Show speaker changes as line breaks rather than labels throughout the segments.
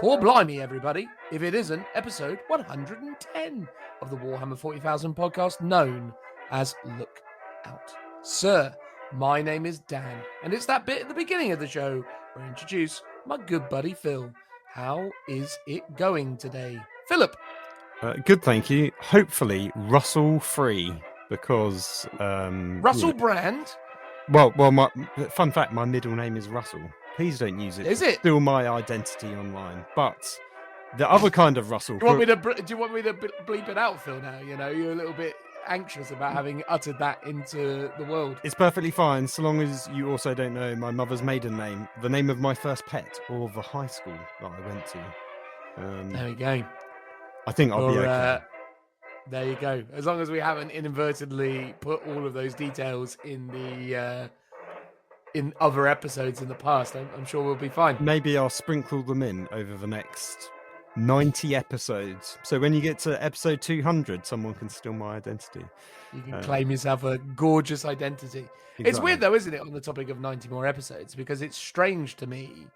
Or blimey, everybody, if it isn't episode 110 of the Warhammer 40,000 podcast known as Look Out. Sir, my name is Dan, and it's that bit at the beginning of the show where I introduce my good buddy Phil. How is it going today? Philip?
Good, thank you. Hopefully Russell-free, because...
Russell Brand?
Well, my fun fact, my middle name is Russell. Please don't use it.
Is it?
Still my identity online. But the other kind of Russell...
Do you want me to bleep it out, Phil, now? You know, you're a little bit anxious about having uttered that into the world.
It's perfectly fine, so long as you also don't know my mother's maiden name, the name of my first pet, or the high school that I went to.
There we go.
I think I'll be okay.
There you go. As long as we haven't inadvertently put all of those details in the in other episodes in the past, I'm sure we'll be fine.
Maybe I'll sprinkle them in over the next 90 episodes. So when you get to episode 200, someone can steal my identity.
You can claim yourself a gorgeous identity. Exactly. It's weird though, isn't it, on the topic of 90 more episodes? Because it's strange to me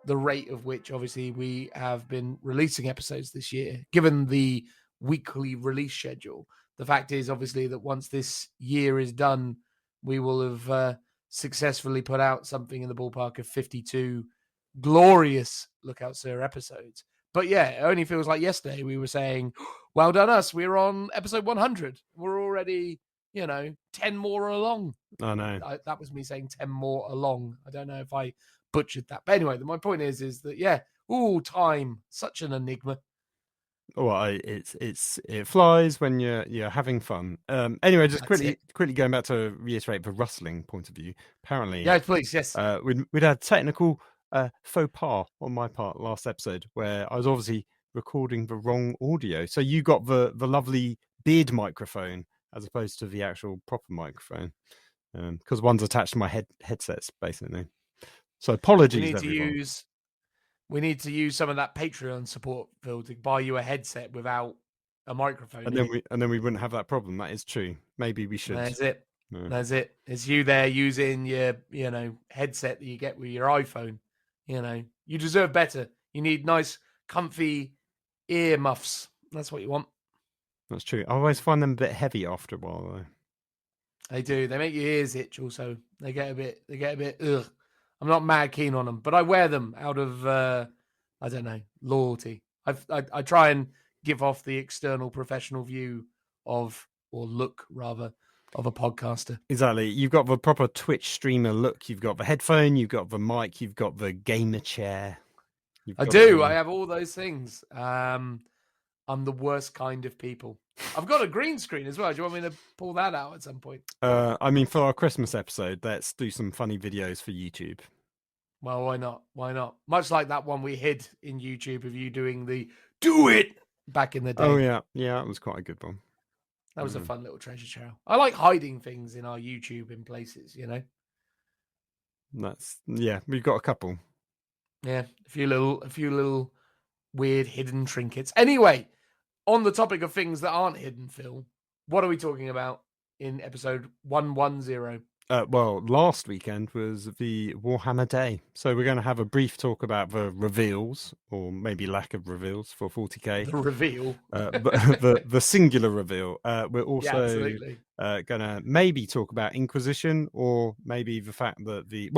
the rate of which, obviously, we have been releasing episodes this year, given the weekly release schedule. The fact is, obviously, that once this year is done, we will have successfully put out something in the ballpark of 52 glorious Look Out Sir episodes. But yeah, it only feels like yesterday we were saying, well done us, we're on episode 100. We're already, 10 more along.
I know.
That was me saying 10 more along. I don't know if I butchered that. But anyway, my point is that, yeah, time, such an enigma.
Well, it flies when you're having fun. Anyway, just quickly going back to reiterate the rustling point of view. Apparently,
yeah, please, yes.
We'd had technical faux pas on my part last episode where I was obviously recording the wrong audio. So you got the lovely beard microphone as opposed to the actual proper microphone, because one's attached to my headsets basically. So apologies, everyone.
We need to use some of that Patreon support, Phil, to buy you a headset without a microphone.
And then we wouldn't have that problem. That is true. Maybe we should.
That's it. No. That's it. It's you there using your, headset that you get with your iPhone. You deserve better. You need nice, comfy ear muffs. That's what you want.
That's true. I always find them a bit heavy after a while, though.
They do. They make your ears itch. Also, they get a bit. Ugh. I'm not mad keen on them, but I wear them out of, I don't know, loyalty. I try and give off the external professional view of, or look rather, of a podcaster.
Exactly. You've got the proper Twitch streamer look. You've got the headphone. You've got the mic. You've got the gamer chair.
I do. I have all those things. I'm the worst kind of people. I've got a green screen as well. Do you want me to pull that out at some point?
I mean, for our Christmas episode, let's do some funny videos for YouTube.
Well, why not? Why not? Much like that one we hid in YouTube of you doing the "do it" back in the day.
Oh yeah, that was quite a good one.
That was a fun little treasure trail. I like hiding things in our YouTube in places.
We've got a couple.
Yeah, a few little weird hidden trinkets. Anyway, on the topic of things that aren't hidden, Phil, what are we talking about in episode 110?
Well, last weekend was the Warhammer Day. So we're going to have a brief talk about the reveals, or maybe lack of reveals for 40k.
The reveal.
the singular reveal. We're also going to maybe talk about Inquisition, or maybe the fact that the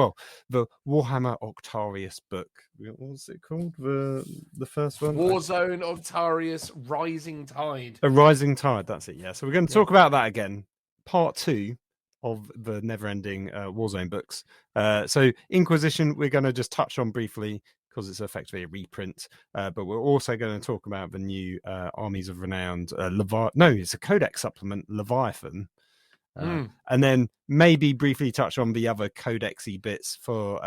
Warhammer Octarius book. What was it called? The first one?
Warzone Octarius Rising Tide.
A Rising Tide, that's it, yeah. So we're going to talk about that again. Part 2 of the never-ending Warzone books. So Inquisition, we're going to just touch on briefly because it's effectively a reprint. But we're also going to talk about the new Armies of Renowned it's a Codex supplement, Leviathan. And then maybe briefly touch on the other Codex-y bits for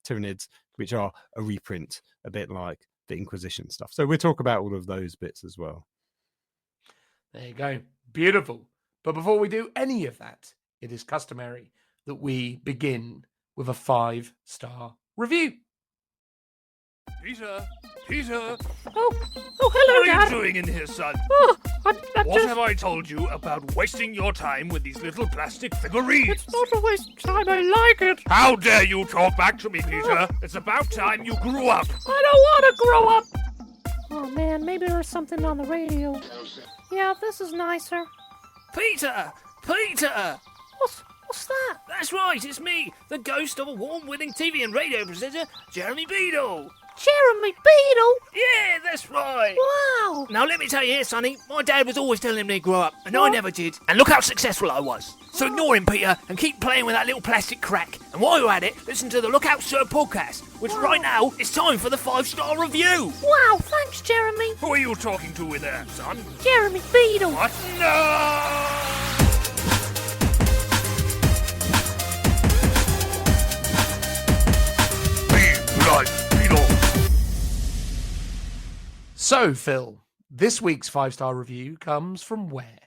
Tyranids, which are a reprint, a bit like the Inquisition stuff. So we'll talk about all of those bits as well.
There you go. Beautiful. But before we do any of that, it is customary that we begin with a 5-star review.
Peter! Peter!
Oh, hello,
What are
Dad.
you doing in here, son?
Oh, I'm
What
just...
have I told you about wasting your time with these little plastic figurines?
It's not a waste of time. I like it.
How dare you talk back to me, Peter? It's about time you grew up.
I don't want to grow up. Oh, man, maybe there's something on the radio. Yeah, this is nicer.
Peter! Peter!
What's that?
That's right, it's me, the ghost of a award-winning TV and radio presenter, Jeremy Beadle.
Jeremy Beadle?
Yeah, that's right.
Wow.
Now let me tell you here, Sonny, my dad was always telling me to grow up, and I never did. And look how successful I was. So ignore him, Peter, and keep playing with that little plastic crack. And while you're at it, listen to the Look Out Sir podcast, which right now, it's time for the 5-star review.
Wow, thanks, Jeremy.
Who are you talking to with there, son?
Jeremy Beadle.
What? No!
So, Phil, this week's 5-star review comes from where?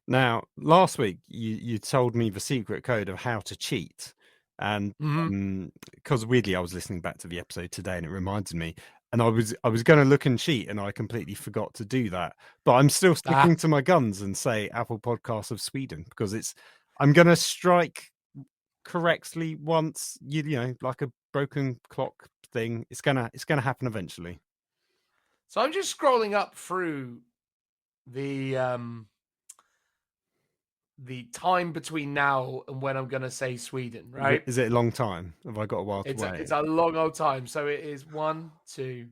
Now, last week you told me the secret code of how to cheat, and because weirdly I was listening back to the episode today and it reminded me, and I was going to look and cheat and I completely forgot to do that. But I'm still sticking to my guns and say Apple Podcasts of Sweden, because I'm going to strike correctly once, you know, like a broken clock thing. It's gonna happen eventually.
So I'm just scrolling up through the time between now and when I'm going to say Sweden, right?
Is it a long time? Have I got a while to wait?
It's a long old time. So it is 1, 2,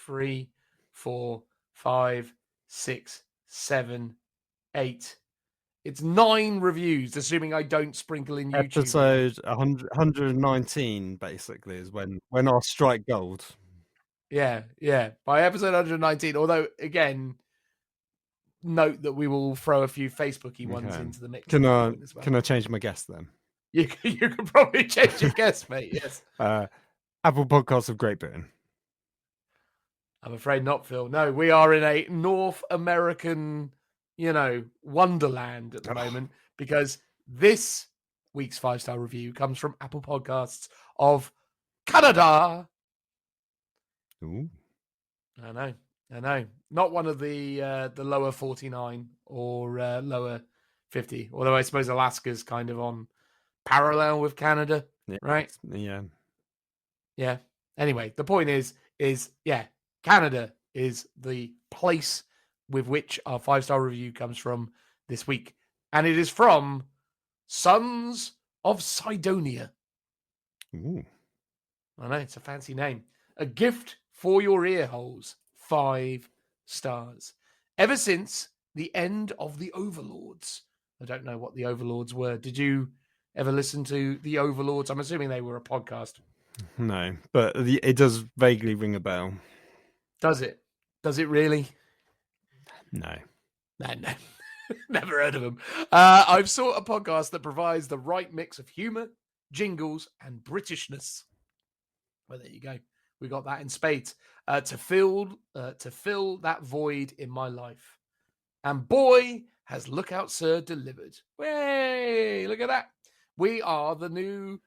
3, 4, 5, 6, 7, 8. It's 9 reviews, assuming I don't sprinkle in YouTube.
Episode 119 basically is when I'll strike gold.
Yeah. By episode 119, although again, note that we will throw a few Facebooky ones into the mix.
Can I change my guess then?
You can probably change your guess, mate. Yes.
Apple Podcasts of Great Britain.
I'm afraid not, Phil. No, we are in a North American, wonderland at the moment, because this week's 5-star review comes from Apple Podcasts of Canada.
Ooh.
I know. Not one of the lower 49 or lower 50, although I suppose Alaska's kind of on parallel with Canada, right? Yeah. Anyway, the point is Canada is the place with which our 5-star review comes from this week, and it is from Sons of Cydonia.
Ooh.
I know, it's a fancy name. A gift for your ear holes, 5 stars. Ever since the end of the Overlords. I don't know what the Overlords were. Did you ever listen to the Overlords? I'm assuming they were a podcast.
No, but it does vaguely ring a bell.
Does it? Does it really?
No.
No. Never heard of them. I've sought a podcast that provides the right mix of humor, jingles, and Britishness. Well, there you go. We got that in spades to fill that void in my life. And boy, has Look Out Sir delivered. Way, look at that. We are the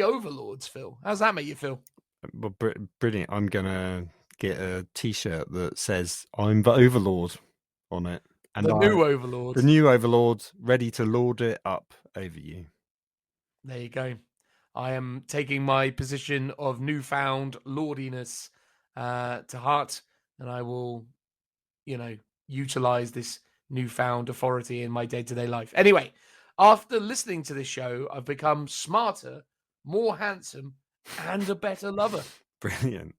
Overlords, Phil. How's that make you feel?
Well, brilliant. I'm going to get a T-shirt that says I'm the Overlord on it. And
the new Overlord.
The new Overlord, ready to lord it up over you.
There you go. I am taking my position of newfound lordiness to heart, and I will, utilize this newfound authority in my day-to-day life. Anyway, after listening to this show, I've become smarter, more handsome, and a better lover.
Brilliant.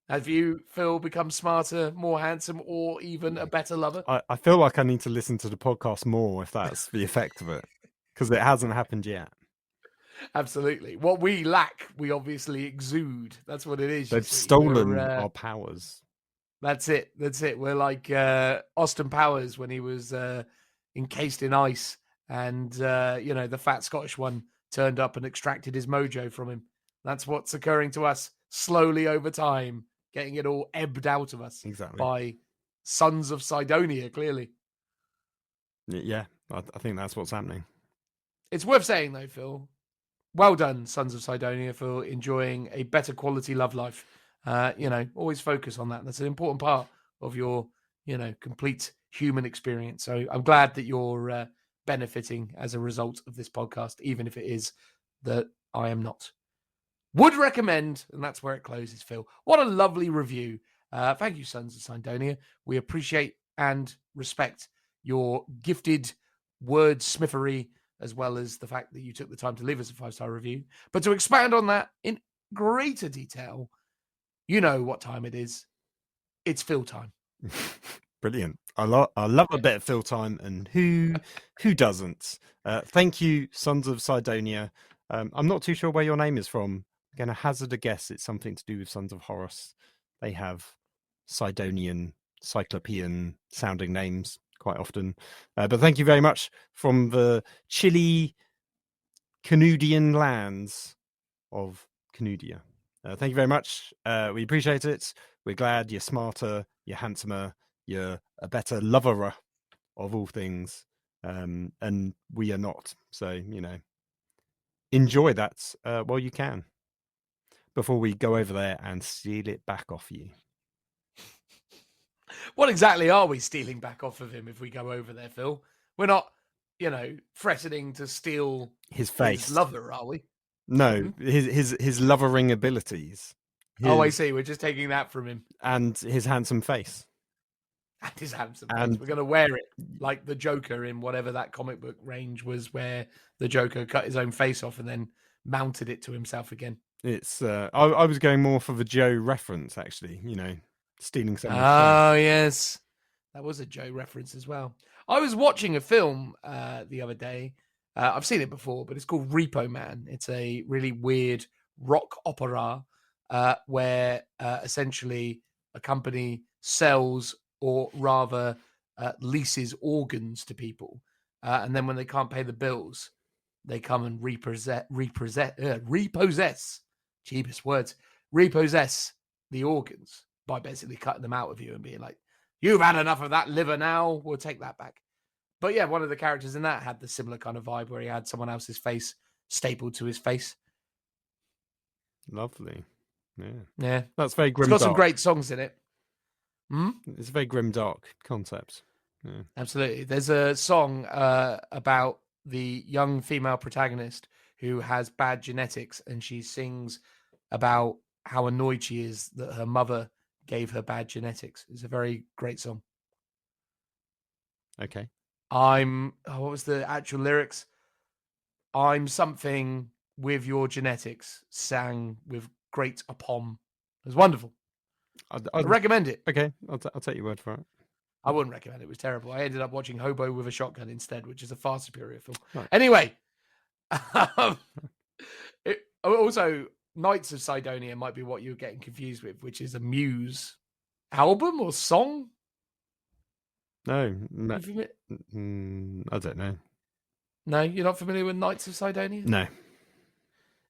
Have you, Phil, become smarter, more handsome, or even a better lover?
I feel like I need to listen to the podcast more if that's the effect of it, because it hasn't happened yet.
Absolutely. What we lack, we obviously exude. That's what it is.
They've stolen our powers.
That's it. We're like Austin Powers when he was encased in ice, and the fat Scottish one turned up and extracted his mojo from him. That's what's occurring to us slowly over time, getting it all ebbed out of us.
Exactly.
By Sons of Cydonia, clearly.
Yeah, I think that's what's happening.
It's worth saying, though, Phil, well done, Sons of Cydonia, for enjoying a better quality love life Always focus on that. That's an important part of your, complete human experience. So I'm glad that you're benefiting as a result of this podcast, even if it is that I am not. Would recommend, and that's where it closes, Phil. What a lovely review. Thank you, Sons of Cydonia. We appreciate and respect your gifted wordsmithery, as well as the fact that you took the time to leave us a 5-star review. But to expand on that in greater detail, you know what time it is. It's Phil time.
Brilliant. I love a bit of Phil time, and who doesn't? Thank you, Sons of Cydonia. I'm not too sure where your name is from. I'm going to hazard a guess it's something to do with Sons of Horus. They have Cydonian, Cyclopean sounding names quite often. But thank you very much from the chilly Canudian lands of Canudia. Thank you very much. We appreciate it. We're glad you're smarter, you're handsomer, you're a better lover of all things. And we are not. So, enjoy that while you can, before we go over there and steal it back off you.
What exactly are we stealing back off of him if we go over there, Phil? We're not, threatening to steal
his face,
his lover, are we?
No, his lovering abilities.
I see. We're just taking that from him.
And his handsome face.
And his handsome face. We're going to wear it like the Joker in whatever that comic book range was, where the Joker cut his own face off and then mounted it to himself again.
It's I was going more for the Joe reference, actually, stealing someone's face.
Yes. That was a Joe reference as well. I was watching a film the other day. I've seen it before, but it's called Repo Man. It's a really weird rock opera where essentially a company sells, or rather leases, organs to people. And then when they can't pay the bills, they come and repossess the organs by basically cutting them out of you and being like, you've had enough of that liver now, we'll take that back. But yeah, one of the characters in that had the similar kind of vibe where he had someone else's face stapled to his face.
Lovely.
Yeah.
That's very grim.
It's got some great songs in it.
It's a very grim, dark concept. Yeah.
Absolutely. There's a song about the young female protagonist who has bad genetics, and she sings about how annoyed she is that her mother gave her bad genetics. It's a very great song.
Okay.
What was the actual lyrics? I'm something with your genetics, sang with great aplomb. It was wonderful. I'd recommend it.
Okay, I'll take your word for it.
I wouldn't recommend it. It was terrible. I ended up watching Hobo with a Shotgun instead, which is a far superior film.
Right.
Anyway, also, Knights of Cydonia might be what you're getting confused with, which is a Muse album or song.
No, I don't know.
No, you're not familiar with Knights of Cydonia?
No.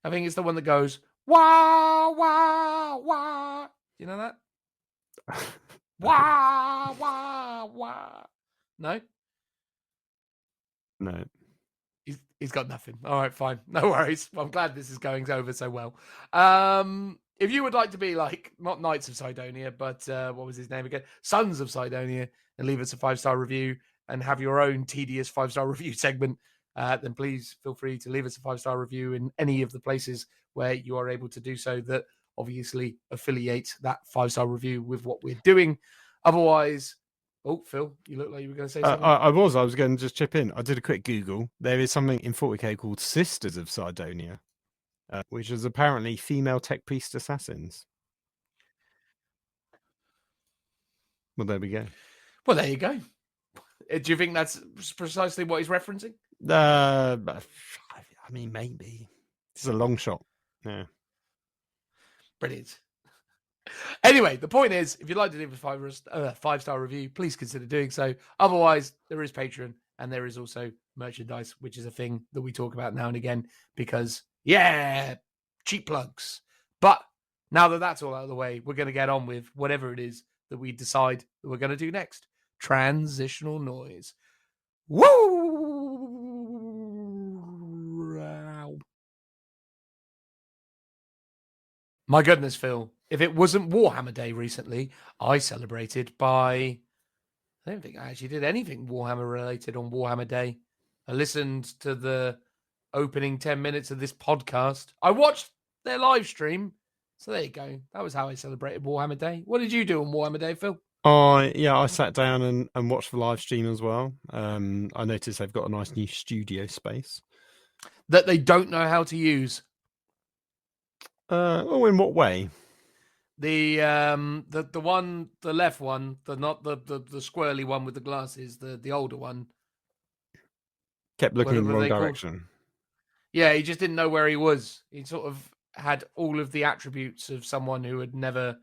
I think it's the one that goes, wah, wah, wah. You know that? Wah, wah, wah. No?
No.
He's got nothing. All right, fine. No worries. I'm glad this is going over so well. If you would like to be like, not Knights of Cydonia, but what was his name again? Sons of Cydonia, and leave us a 5-star review and have your own tedious 5-star review segment, then please feel free to leave us a 5-star review in any of the places where you are able to do so that obviously affiliate that 5-star review with what we're doing. Otherwise, Phil, you look like you were going to say something.
I was going to just chip in. I did a quick Google. There is something in 40k called Sisters of Cydonia, which is apparently female tech priest assassins. Well, there we go.
Well, there you go. Do you think that's precisely what he's referencing?
I mean, maybe. It's a long shot. Yeah.
Brilliant. Anyway, the point is, if you'd like to leave a 5-star review, please consider doing so. Otherwise, there is Patreon, and there is also merchandise, which is a thing that we talk about now and again because, cheap plugs. But now that that's all out of the way, we're going to get on with whatever it is that we decide that we're going to do next. Transitional noise. Woo! My goodness, Phil. if it wasn't Warhammer Day recently, I celebrated by. I don't think I actually did anything Warhammer related on Warhammer Day. I listened to the opening 10 minutes of this podcast. I watched their live stream. So there you go. That was how I celebrated Warhammer Day. What did you do on Warhammer Day, Phil?
I sat down and watched the live stream as well. I noticed they've got a nice new studio space
that they don't know how to use.
In what way?
The one, the left one, not the squirrely one with the glasses, the older one.
Kept looking in the wrong direction.
Yeah, he just didn't know where he was. He sort of had all of the attributes of someone who had never,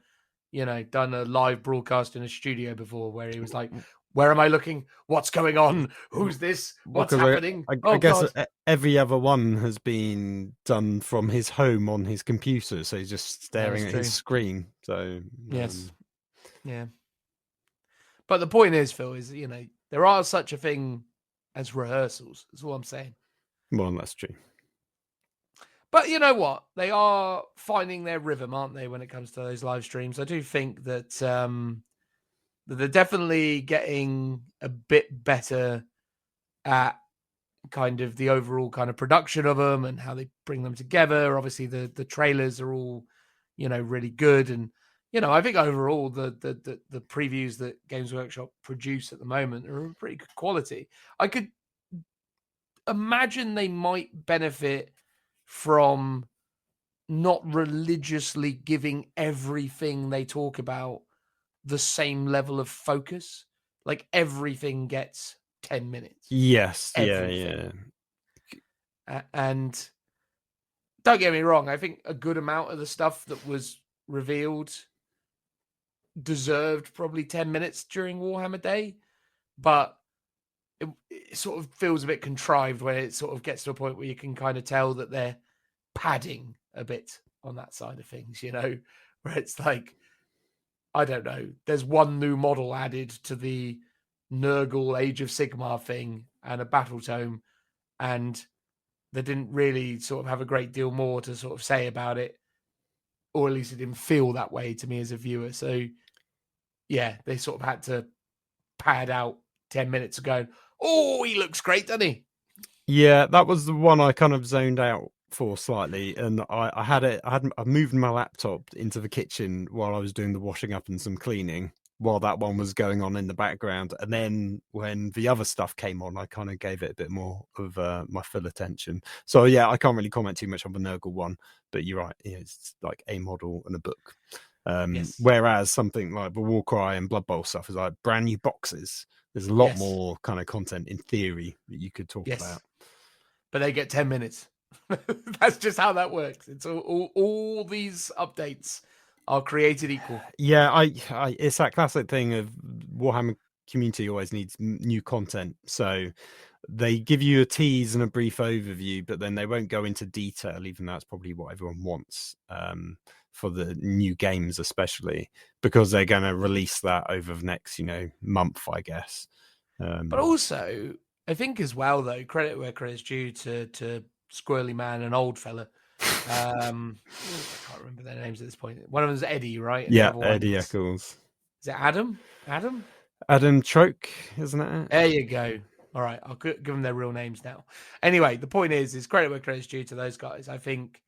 done a live broadcast in a studio before, where he was like, where am I looking? What's going on? Who's this? What's happening?
I guess every other one has been done from his home on his computer, so he's just staring at his screen. So
yes, yeah. But the point is, Phil, is there are such a thing as rehearsals. That's all I'm saying.
Well, that's true.
But you know what? They are finding their rhythm, aren't they, when it comes to those live streams? I do think that they're definitely getting a bit better at kind of the overall kind of production of them and how they bring them together. Obviously, the trailers are all, really good. And, I think overall the previews that Games Workshop produce at the moment are of pretty good quality. I could imagine they might benefit from not religiously giving everything they talk about the same level of focus. Like everything gets 10 minutes.
Yes.
Everything. Yeah. And don't get me wrong, I think a good amount of the stuff that was revealed deserved probably 10 minutes during Warhammer Day, but it sort of feels a bit contrived when it sort of gets to a point where you can kind of tell that they're padding a bit on that side of things, where it's like, I don't know, there's one new model added to the Nurgle Age of Sigmar thing and a battle tome, and they didn't really sort of have a great deal more to sort of say about it, or at least it didn't feel that way to me as a viewer. So yeah, they sort of had to pad out 10 minutes ago. Oh, he looks great, doesn't he?
Yeah, that was the one I kind of zoned out for slightly, and I moved my laptop into the kitchen while I was doing the washing up and some cleaning while that one was going on in the background, and then when the other stuff came on, I kind of gave it a bit more of my full attention. So yeah, I can't really comment too much on the Nurgle one, but you're right, it's like a model and a book. Yes. Whereas something like the Warcry and Blood Bowl stuff is like brand new boxes. There's a lot more kind of content in theory that you could talk about.
But they get 10 minutes. That's just how that works. It's all these updates are created equal.
Yeah, I it's that classic thing of Warhammer community always needs new content. So they give you a tease and a brief overview, but then they won't go into detail, even though that's probably what everyone wants for the new games, especially because they're going to release that over the next, month, I guess.
But also, I think as well, though, credit where credit's due to Squirrely Man and Old Fella. I can't remember their names at this point. One of them is Eddie, right? And
yeah, Eddie Eccles.
Is it Adam?
Adam Troke, isn't it?
There you go. All right, I'll give them their real names now. Anyway, the point is credit where credit's due to those guys. I think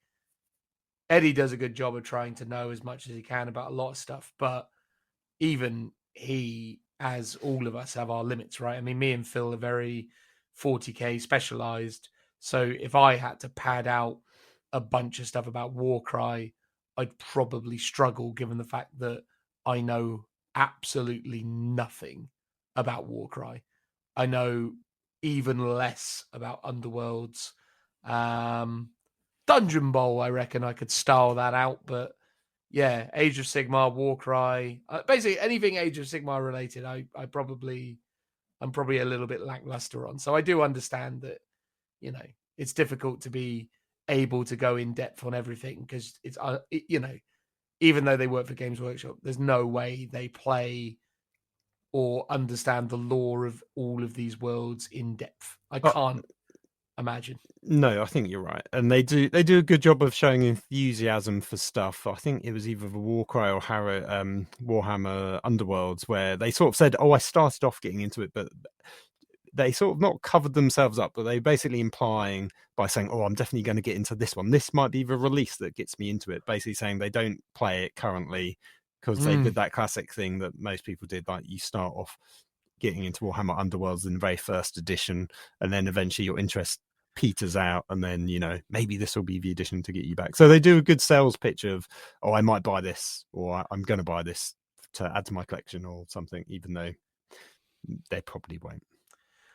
Eddie does a good job of trying to know as much as he can about a lot of stuff, but even he, as all of us, have our limits, right? I mean, me and Phil are very 40k specialized. So if I had to pad out a bunch of stuff about Warcry, I'd probably struggle, given the fact that I know absolutely nothing about Warcry. I know even less about Underworlds. Dungeon Bowl, I reckon I could style that out, but yeah, Age of Sigmar, Warcry, basically anything Age of Sigmar related, I'm probably a little bit lackluster on. So I do understand that, it's difficult to be able to go in depth on everything because it's, even though they work for Games Workshop, there's no way they play or understand the lore of all of these worlds in depth. I can't imagine.
No, I think you're right, and they do a good job of showing enthusiasm for stuff. I think it was either the Warcry or Warhammer Underworlds where they sort of said, "Oh, I started off getting into it," but they sort of not covered themselves up, but they basically implying by saying, "Oh, I'm definitely going to get into this one. This might be the release that gets me into it." Basically saying they don't play it currently because they did that classic thing that most people did, like you start off getting into Warhammer Underworlds in the very first edition, and then eventually your interest peters out, and then maybe this will be the edition to get you back. So they do a good sales pitch of, "Oh, I might buy this," or "I'm going to buy this to add to my collection," or something, even though they probably won't.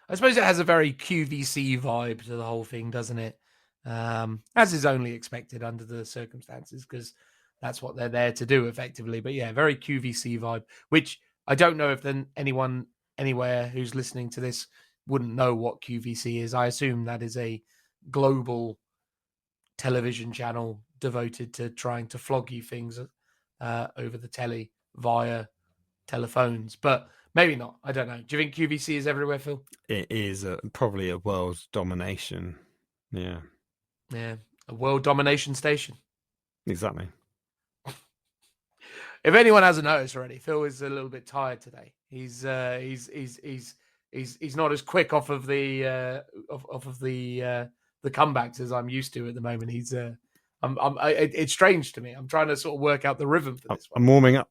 I suppose it has a very QVC vibe to the whole thing, doesn't it? As is only expected under the circumstances, because that's what they're there to do effectively. But yeah, very QVC vibe, which I don't know if then anyone anywhere who's listening to this wouldn't know what QVC is. I assume that is a global television channel devoted to trying to flog you things over the telly via telephones, but maybe not. I don't know. Do you think QVC is everywhere, Phil?
It is probably a world domination. Yeah,
a world domination station.
Exactly.
If anyone hasn't noticed already, Phil is a little bit tired today. He's not as quick off of the comebacks as I'm used to at the moment. It's strange to me. I'm trying to sort of work out the rhythm for this one.
I'm warming up.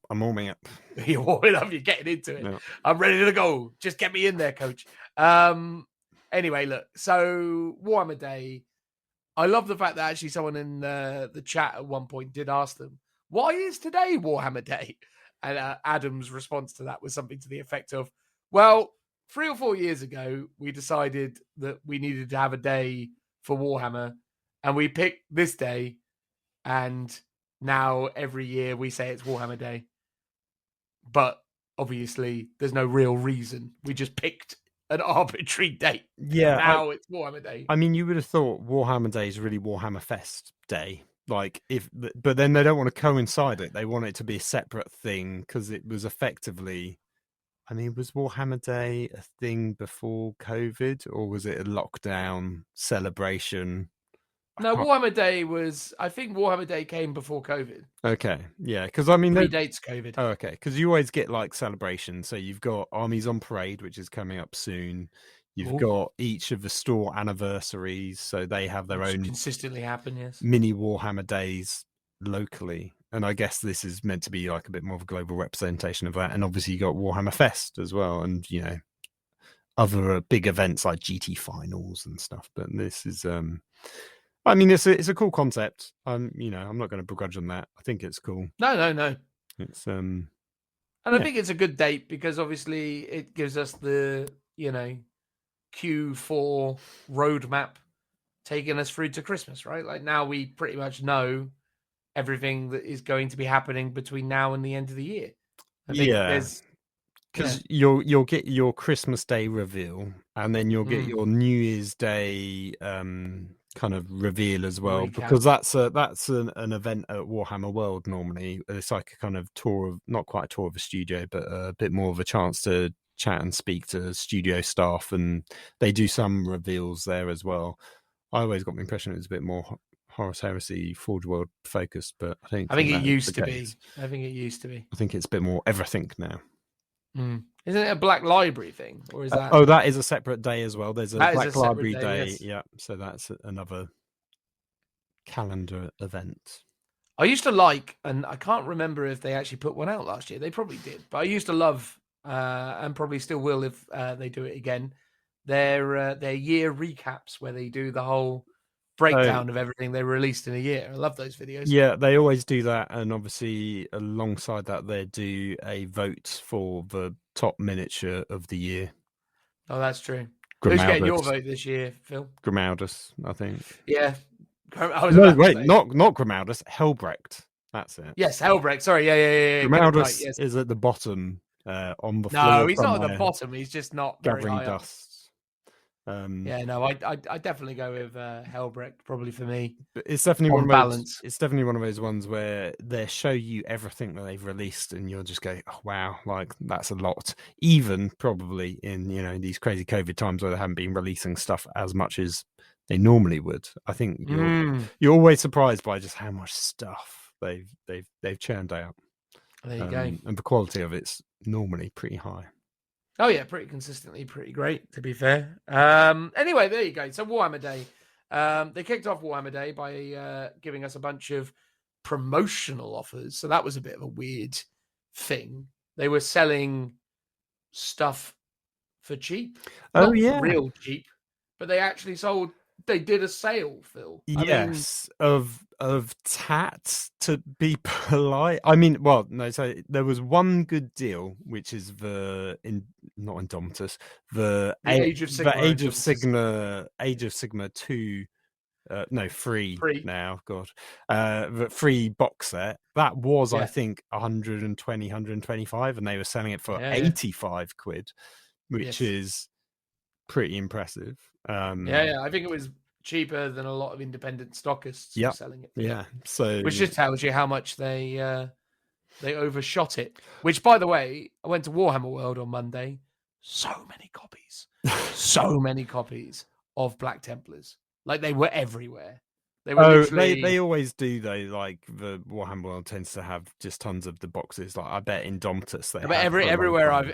You're warming up. You're getting into it.
Yeah.
I'm ready to go. Just get me in there, coach. Anyway, look. So Warhammer Day. I love the fact that actually someone in the chat at one point did ask them, "Why is today Warhammer Day?" And Adam's response to that was something to the effect of, "Well, 3 or 4 years ago, we decided that we needed to have a day for Warhammer, and we picked this day, and now every year we say it's Warhammer Day. But obviously, there's no real reason. We just picked an arbitrary date.
Yeah,
now it's Warhammer Day."
I mean, you would have thought Warhammer Day is really Warhammer Fest Day. But then they don't want to coincide it. They want it to be a separate thing because it was effectively, I mean, was Warhammer Day a thing before COVID, or was it a lockdown celebration?
No, Warhammer Day I think Warhammer Day came before COVID.
Okay, yeah, because I mean,
predates COVID.
Oh, okay, because you always get like celebrations. So you've got Armies on Parade, which is coming up soon. You've got each of the store anniversaries, so they have their own
consistently happen, yes,
mini Warhammer days locally. And I guess this is meant to be like a bit more of a global representation of that. And obviously you got Warhammer Fest as well, and other big events like GT finals and stuff. But this is, I mean, it's a cool concept. I'm not going to begrudge on that. I think it's cool.
No.
It's
and I think it's a good date because obviously it gives us the Q4 roadmap taking us through to Christmas, right? Like now we pretty much know everything that is going to be happening between now and the end of the year. I think because
you'll get your Christmas Day reveal, and then you'll get your New Year's Day kind of reveal as well, because that's an event at Warhammer World. Normally it's like a kind of tour of, not quite a tour of a studio, but a bit more of a chance to chat and speak to studio staff, and they do some reveals there as well. I always got the impression it was a bit more Horus Heresy Forge World focused, but I think
it used to be. I think it used to be.
I think it's a bit more everything now.
Isn't it a Black Library thing, or is that?
That is a separate day as well. There's a Black Library day.
Yes.
Yeah, so that's another calendar event.
I used to like, and I can't remember if they actually put one out last year. They probably did, but I used to love, and probably still will if they do it again, their year recaps where they do the whole breakdown of everything they released in a year. I love those videos.
Yeah, they always do that, and obviously alongside that they do a vote for the top miniature of the year.
Oh, that's true. Who's getting your vote this year, Phil?
Grimaldus, I think.
Yeah.
Not Grimaldus, Helbrecht. That's it.
Yes, Helbrecht. Sorry, yeah.
Grimaldus is at the bottom on the floor.
No, he's not at the bottom. He's just not very
gathering
high
dust.
I definitely go with Helbrecht, probably for me.
But it's definitely
on balance.
It's definitely one of those ones where they show you everything that they've released, and you'll just go, "Oh wow, like that's a lot." Even probably in these crazy COVID times where they haven't been releasing stuff as much as they normally would. I think you're always surprised by just how much stuff they've churned out.
There you go.
And the quality of it's normally pretty high.
Oh yeah, pretty consistently, pretty great, to be fair. Anyway, there you go. So Warhammer Day. They kicked off Warhammer Day by giving us a bunch of promotional offers. So that was a bit of a weird thing. They were selling stuff for cheap.
Oh,
Not real cheap, but they actually they did a sale, Phil.
Yes, of tat, to be polite. I mean, well, no. So there was one good deal, which is not Indomitus, the Age of Sigma 2. No, 3 now. God, the 3 box set that was, I think, 120, 125, and they were selling it for 85 quid, which is pretty impressive.
I think it was cheaper than a lot of independent stockists were selling it.
Yeah, so
which just tells you how much they overshot it. Which, by the way, I went to Warhammer World on Monday. So many copies of Black Templars. Like, they were everywhere. They were
they always do though. Like, the Warhammer World tends to have just tons of the boxes. Like, I bet Indomitus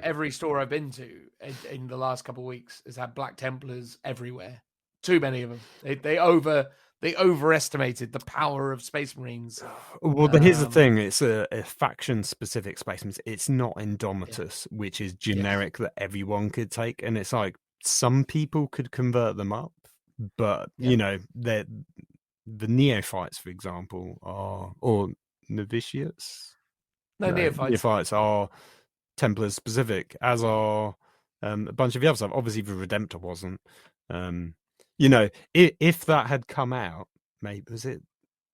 every store I've been to in the last couple of weeks has had Black Templars everywhere. Too many of them. They overestimated the power of Space Marines.
Well, here's the thing: it's a faction-specific Space Marines. It's not Indomitus, which is generic that everyone could take. And it's like some people could convert them up, but you know, the neophytes, for example, or novitiates. Neophytes are Templar specific, as are a bunch of the other stuff. Obviously, the Redemptor wasn't. You know, if that had come out, maybe was it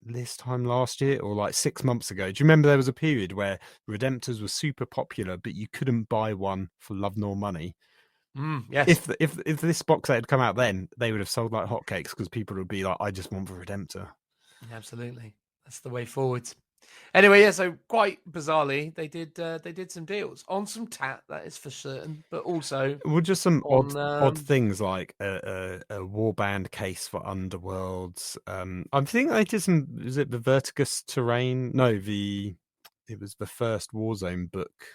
this time last year or like 6 months ago? Do you remember there was a period where Redemptors were super popular, but you couldn't buy one for love nor money?
Yes.
If this box set had come out then, they would have sold like hotcakes because people would be like, "I just want the Redemptor."
Absolutely, that's the way forward. Anyway, so quite bizarrely, they did some deals on some tat, that is for certain, but also
just some odd things like a warband case for Underworlds. I think they did some. Is it the Vertigus terrain? No, it was the first Warzone book.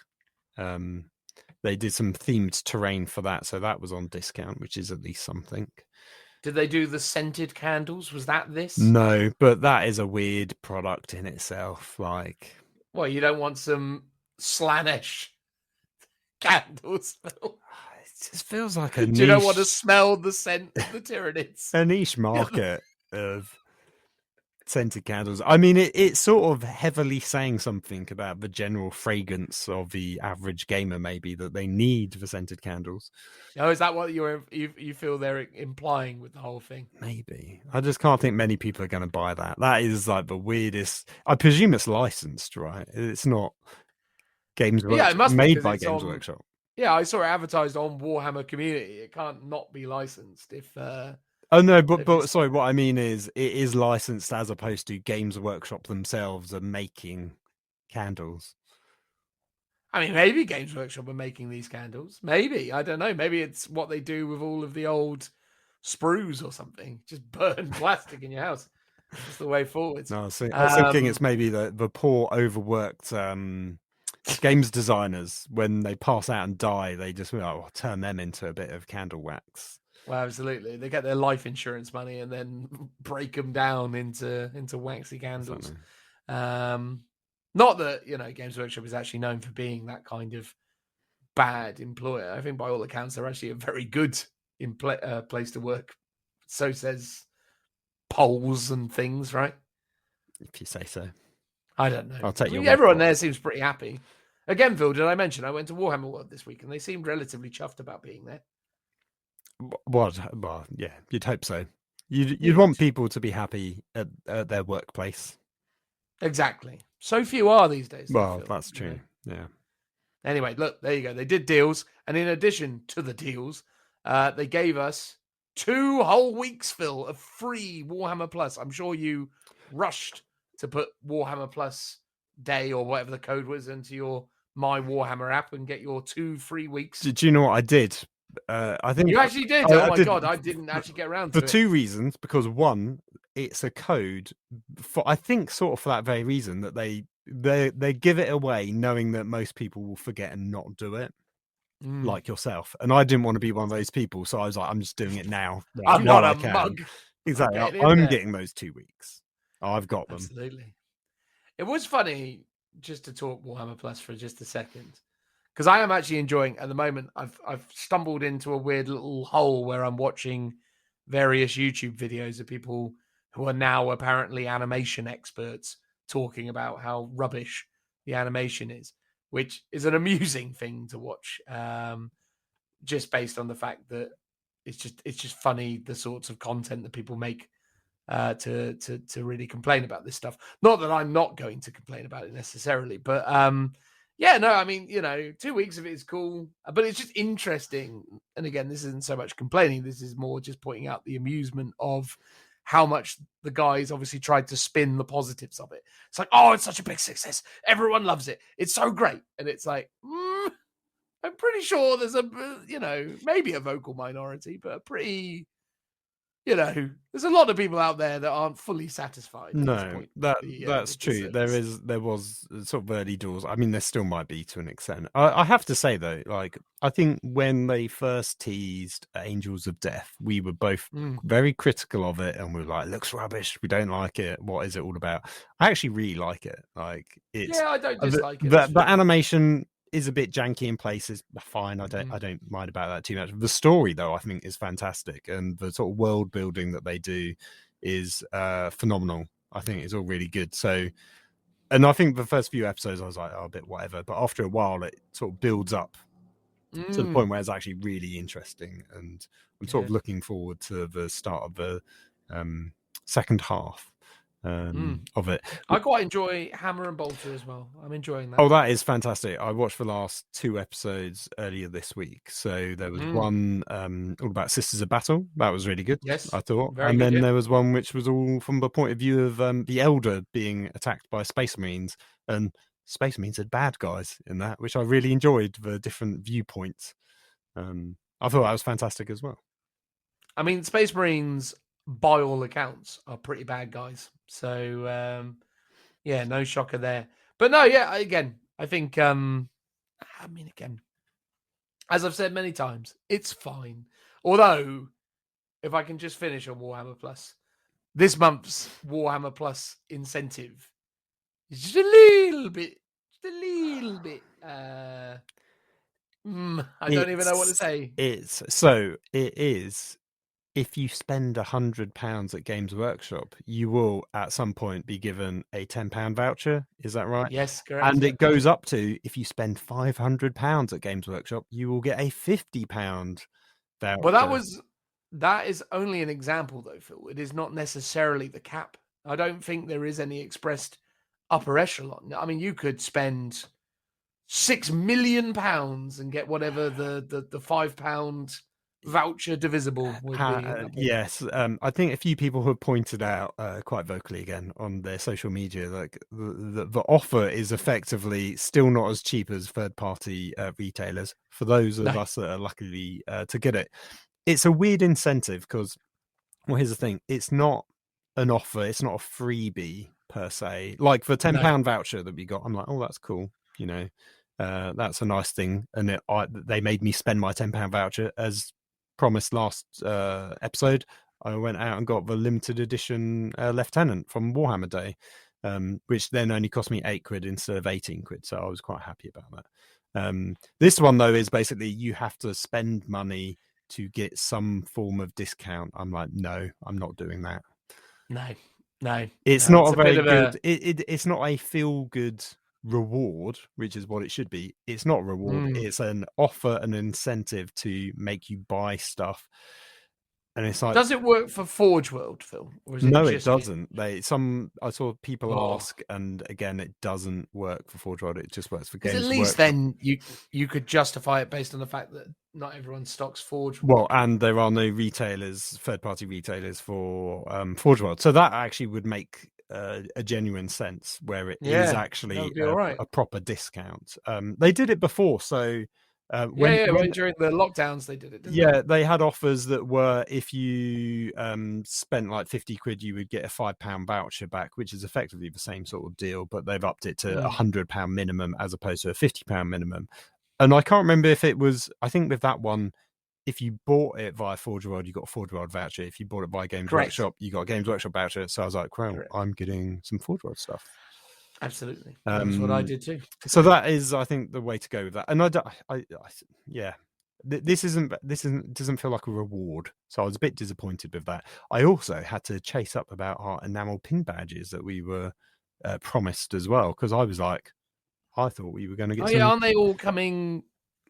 They did some themed terrain for that, so that was on discount, which is at least something.
Did they do the scented candles? Was that this?
No, but that is a weird product in itself. Like,
well, you don't want some Slaanesh candles. It
just feels like a niche.
You don't want to smell the scent of the Tyranids.
A niche market of scented candles. I mean, it's sort of heavily saying something about the general fragrance of the average gamer, maybe, that they need the scented candles.
Oh, is that what you feel they're implying with the whole thing?
Maybe. I just can't think many people are going to buy that. That is like the weirdest. I presume it's licensed, right? It's not Games Workshop.
Yeah, it must
made
be
by Games Workshop.
Yeah, I saw it advertised on Warhammer Community. It can't not be licensed if.
Oh no, but sorry, what I mean is it is licensed as opposed to Games Workshop themselves are making candles.
I mean, maybe Games Workshop are making these candles. Maybe, I don't know. Maybe it's what they do with all of the old sprues or something. Just burn plastic in your house. That's the way forward.
No, I was thinking it's maybe the poor overworked games designers, when they pass out and die, they just turn them into a bit of candle wax.
Well, absolutely. They get their life insurance money and then break them down into waxy candles. Not that, Games Workshop is actually known for being that kind of bad employer. I think by all accounts, they're actually a very good place to work. So says polls and things, right?
If you say so.
I don't know.
I'll take your
everyone there seems pretty happy. Again, Phil, did I mention I went to Warhammer World this week and they seemed relatively chuffed about being there?
Well, yeah, you'd hope so. You'd want people to be happy at their workplace.
Exactly. So few are these days.
Well, that's true. Yeah.
Anyway, look, there you go. They did deals. And in addition to the deals, they gave us 2 whole weeks, Phil, of free Warhammer Plus. I'm sure you rushed to put Warhammer Plus Day or whatever the code was into your My Warhammer app and get your 2 free weeks.
Did you know what I did? I think
You actually did.
I
Oh my
did
god, I didn't actually get around
for
to it.
two reasons. Because one, it's a code for, I think, sort of for that very reason that they give it away knowing that most people will forget and not do it. Like yourself, and I didn't want to be one of those people, so I was like, I'm just doing it now.
I'm
while
not
I
a
can.
mug.
Exactly,
getting in
I'm
there.
getting those 2 weeks. I've got them.
Absolutely. It was funny just to talk Warhammer Plus for just a second, because I am actually enjoying at the moment. I've stumbled into a weird little hole where I'm watching various YouTube videos of people who are now apparently animation experts talking about how rubbish the animation is, which is an amusing thing to watch. Just based on the fact that it's just funny, the sorts of content that people make to really complain about this stuff. Not that I'm not going to complain about it necessarily, but yeah, no, I mean, 2 weeks of it is cool, but it's just interesting. And again, this isn't so much complaining. This is more just pointing out the amusement of how much the guys obviously tried to spin the positives of it. It's like, oh, it's such a big success. Everyone loves it. It's so great. And it's like, I'm pretty sure there's maybe a vocal minority, but a pretty, there's a lot of people out there that aren't fully satisfied. At this
No,
point
that's
with the
true.
service.
There was sort of early doors. I mean, there still might be to an extent. I have to say though, like I think when they first teased Angels of Death, we were both very critical of it, and we were like, "It looks rubbish. We don't like it. What is it all about?" I actually really like it. Like it's
I don't dislike it.
The animation is a bit janky in places. Fine, I don't mind about that too much. The story though, I think, is fantastic, and the sort of world building that they do is phenomenal. I think it's all really good. So, and I think the first few episodes I was like, oh, a bit whatever, but after a while it sort of builds up to the point where it's actually really interesting, and I'm sort of looking forward to the start of the second half of it.
I quite enjoy Hammer and Bolter as well. I'm enjoying that.
Oh, that is fantastic. I watched the last 2 episodes earlier this week. So there was one all about Sisters of Battle. That was really good.
Yes,
I thought.
very
and
good,
then there was one which was all from the point of view of the Elder being attacked by Space Marines, and Space Marines had bad guys in that, which I really enjoyed, the different viewpoints. I thought that was fantastic as well.
I mean, Space Marines, by all accounts, are pretty bad guys. So, yeah, no shocker there. But no, yeah, again, I think, again, as I've said many times, it's fine. Although, if I can just finish on Warhammer Plus, this month's Warhammer Plus incentive is just a little bit, I don't even know what to say.
It is. If you spend £100 at Games Workshop, you will at some point be given a £10 voucher. Is that right?
Yes, correct.
And it goes up to, if you spend £500 at Games Workshop, you will get a £50 voucher.
Well, that is only an example, though, Phil. It is not necessarily the cap. I don't think there is any expressed upper echelon. I mean, you could spend £6 million and get whatever the £5 voucher divisible would be.
Yes, I think a few people have pointed out quite vocally again on their social media, like the offer is effectively still not as cheap as third-party retailers for those of us that are lucky to get it. It's a weird incentive because, well, here's the thing: it's not an offer, it's not a freebie per se. Like the £10 voucher that we got, I'm like, oh, that's cool, that's a nice thing, and they made me spend my £10 voucher as promised last episode. I went out and got the limited edition Lieutenant from Warhammer Day, which then only cost me £8 instead of 18 quid. So I was quite happy about that. This one though is basically you have to spend money to get some form of discount. I'm like, no, I'm not doing that.
No,
it's not a very good. It's not a feel good reward, which is what it should be. It's not a reward. It's an offer, an incentive to make you buy stuff. And it's like,
does it work for Forge World, Phil? Or is it
no,
just
it doesn't. I saw people ask, and again, it doesn't work for Forge World. It just works for Games.
At least then you could justify it based on the fact that not everyone stocks Forge World.
Well, and there are no retailers, third-party retailers for Forge World, so that actually would make a genuine sense where it is actually
right.
a proper discount. They did it before, so
When during the lockdowns they did it, didn't
they had offers that were, if you spent like 50 quid, you would get a £5 voucher back, which is effectively the same sort of deal, but they've upped it to £100 minimum as opposed to a £50 minimum. And I can't remember if it was, I think with that one, if you bought it via Forge World, you got a Forge World voucher. If you bought it via Games Workshop, you got a Games Workshop voucher. So I was like, well, I'm getting some Forge World stuff.
Absolutely. That's what I did too.
So that is, I think, the way to go with that. And this doesn't feel like a reward. So I was a bit disappointed with that. I also had to chase up about our enamel pin badges that we were promised as well, because I was like, I thought we were going to get.
Aren't they all coming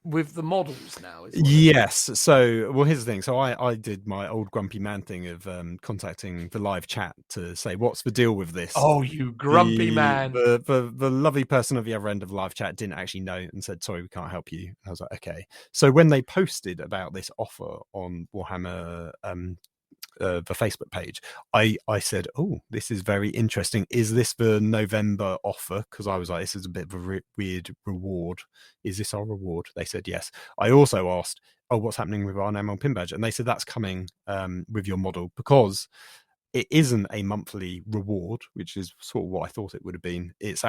with the models now?
Yes. So, well, here's the thing. So I did my old grumpy man thing of contacting the live chat to say, what's the deal with this?
Oh, you grumpy man.
The lovely person at the other end of the live chat didn't actually know and said, sorry, we can't help you. I was like, okay. So when they posted about this offer on Warhammer, the Facebook page, I said, oh, this is very interesting. Is this the November offer? Because I was like, this is a bit of a weird reward. Is this our reward? They said yes. I also asked, oh, what's happening with our enamel pin badge? And they said that's coming with your model, because it isn't a monthly reward, which is sort of what I thought it would have been. It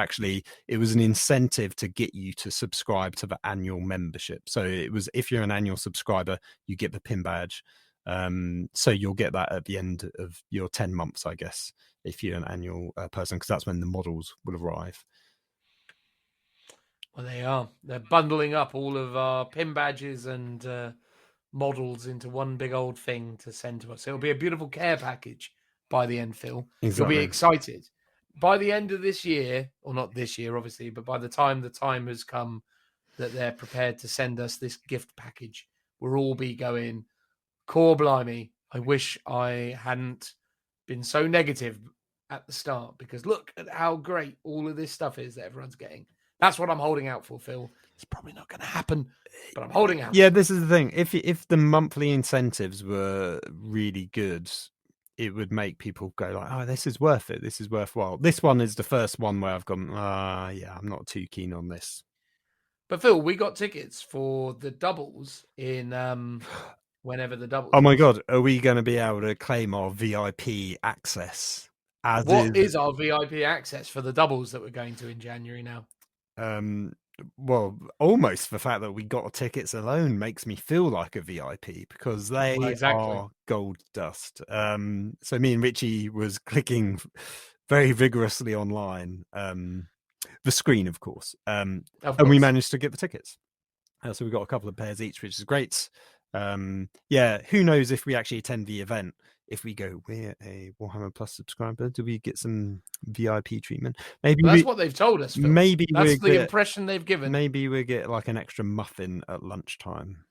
was an incentive to get you to subscribe to the annual membership. So it was, if you're an annual subscriber, you get the pin badge. So you'll get that at the end of your 10 months, I guess, if you're an annual person, because that's when the models will arrive.
Well, they are. They're bundling up all of our pin badges and models into one big old thing to send to us. It'll be a beautiful care package by the end, Phil.
Exactly.
You'll be excited. By the end of this year, or not this year, obviously, but by the time has come that they're prepared to send us this gift package, we'll all be going, core blimey, I wish I hadn't been so negative at the start, because look at how great all of this stuff is that everyone's getting. That's what I'm holding out for, Phil. It's probably not going to happen, but I'm holding out.
Yeah, this is the thing. If the monthly incentives were really good, it would make people go like, oh, this is worth it. This is worthwhile. This one is the first one where I've gone, yeah, I'm not too keen on this.
But Phil, we got tickets for the doubles in whenever the doubles.
Oh my God, are we going to be able to claim our VIP access?
What is our VIP access for the doubles that we're going to in January now?
Well, almost the fact that we got tickets alone makes me feel like a VIP, because they are gold dust. So me and Richie was clicking very vigorously online, the screen, of course. And we managed to get the tickets. So we got a couple of pairs each, which is great. Yeah, who knows if we actually attend the event. If we go, we're a Warhammer Plus subscriber, do we get some VIP treatment? Maybe
that's what they've told us, Phil.
Maybe
that's the impression they've given.
Maybe we get like an extra muffin at lunchtime.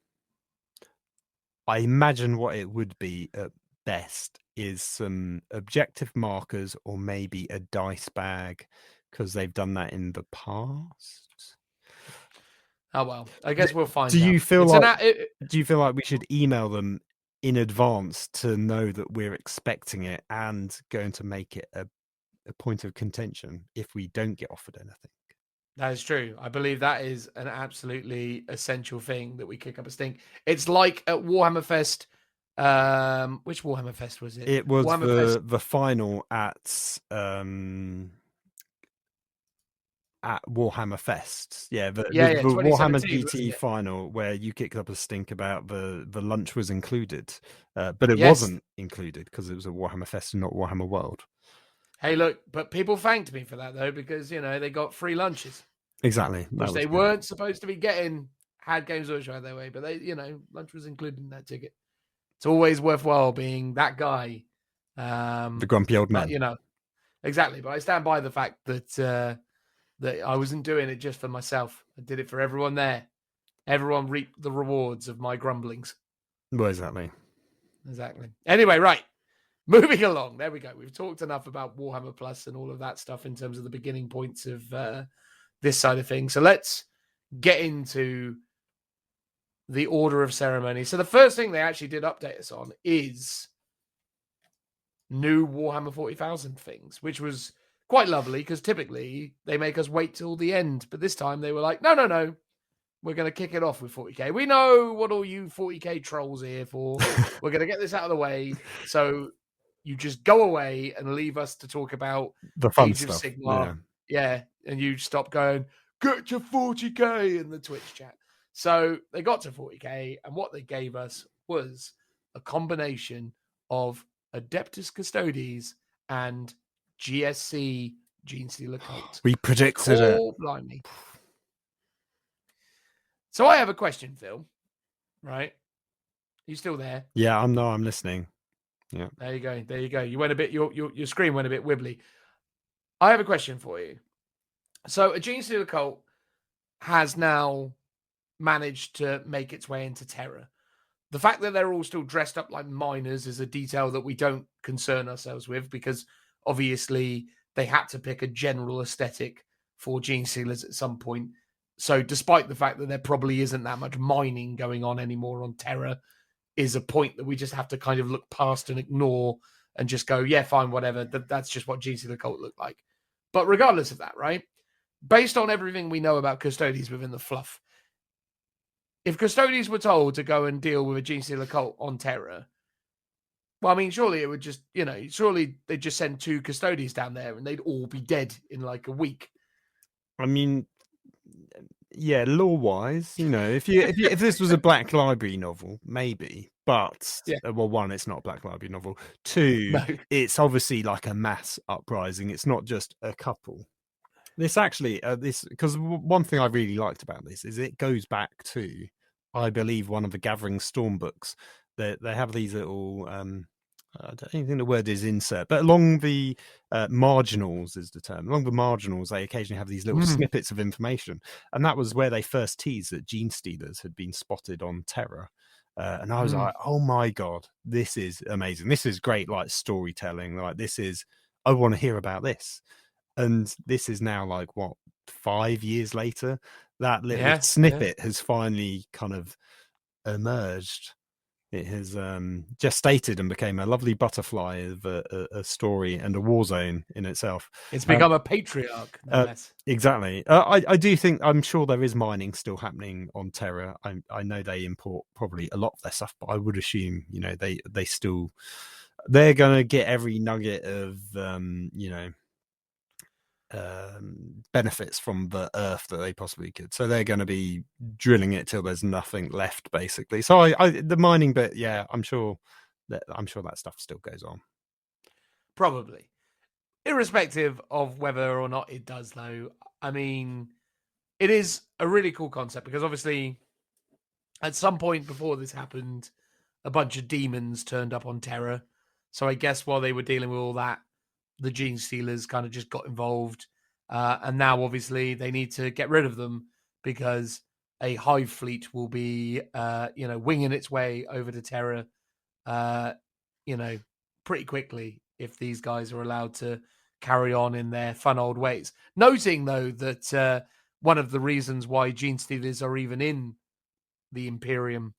I imagine what it would be at best is some objective markers, or maybe a dice bag, because they've done that in the past.
Oh well, I guess we'll find out.
Do you feel like we should email them in advance to know that we're expecting it and going to make it a point of contention if we don't get offered anything?
That is true. I believe that is an absolutely essential thing, that we kick up a stink. It's like at Warhammer Fest. Which Warhammer Fest was it?
It was the final at Warhammer Fest. Yeah, the Warhammer GT final, where you kicked up a stink about the lunch was included, but it wasn't included because it was a Warhammer Fest and not Warhammer World.
Hey, look, but people thanked me for that, though, because, they got free lunches.
Exactly.
Which they weren't supposed to be getting had Games Workshop their way, but they, lunch was included in that ticket. It's always worthwhile being that guy.
The grumpy old man.
Exactly. But I stand by the fact that that I wasn't doing it just for myself. I did it for everyone there. Everyone reaped the rewards of my grumblings.
Well, exactly.
Anyway, right. Moving along. There we go. We've talked enough about Warhammer Plus and all of that stuff in terms of the beginning points of this side of things. So let's get into the order of ceremony. So the first thing they actually did update us on is new Warhammer 40,000 things, which was quite lovely, because typically they make us wait till the end. But this time they were like, no. we're going to kick it off with 40k. We know what all you 40k trolls are here for. We're going to get this out of the way. So you just go away and leave us to talk about
the fun
Age of
stuff.
Sigmar. Yeah. And you stop going, get to 40k in the Twitch chat. So they got to 40k, and what they gave us was a combination of Adeptus Custodes and GSC Genestealer Cult.
We predicted it.
Blimey. So I have a question, Phil. Right? You still there?
Yeah, I'm listening. Yeah.
There you go. You went a bit. Your screen went a bit wibbly. I have a question for you. So a Genestealer Cult has now managed to make its way into Terra. The fact that they're all still dressed up like miners is a detail that we don't concern ourselves with, because obviously they had to pick a general aesthetic for Genestealers at some point. So despite the fact that there probably isn't that much mining going on anymore on Terra, is a point that we just have to kind of look past and ignore and just go, yeah, fine, whatever. That's just what Genestealer Cult looked like. But regardless of that, right? Based on everything we know about Custodes within the fluff, if Custodes were told to go and deal with a Genestealer Cult on Terra, well, I mean, surely it would just, surely they'd just send 2 Custodes down there and they'd all be dead in like a week.
I mean, yeah, lore-wise, if this was a Black Library novel, maybe. But, well, 1, it's not a Black Library novel. 2,
No.
It's obviously like a mass uprising. It's not just a couple. This actually, because one thing I really liked about this is it goes back to, I believe, one of the Gathering Storm books. They have these little, I don't even think the word is insert, but along the marginals is the term. Along the marginals, they occasionally have these little snippets of information. And that was where they first teased that Genestealers had been spotted on Terra. And I was like, oh my God, this is amazing. This is great, like storytelling. Like I want to hear about this. And this is now like 5 years later, that little snippet has finally kind of emerged. It has gestated and became a lovely butterfly of a story and a war zone in itself.
It's become a patriarch.
Exactly. I do think, I'm sure there is mining still happening on Terra. I know they import probably a lot of their stuff, but I would assume, they're going to get every nugget of, benefits from the earth that they possibly could, so they're going to be drilling it till there's nothing left, basically. So the mining bit, yeah, I'm sure that stuff still goes on,
probably, irrespective of whether or not it does, though. I mean, it is a really cool concept, because obviously at some point before this happened, a bunch of demons turned up on Terra. So I guess while they were dealing with all that, the Genestealers kind of just got involved. And now, obviously, they need to get rid of them, because a hive fleet will be, winging its way over to Terra, pretty quickly, if these guys are allowed to carry on in their fun old ways. Noting, though, that one of the reasons why Genestealers are even in the Imperium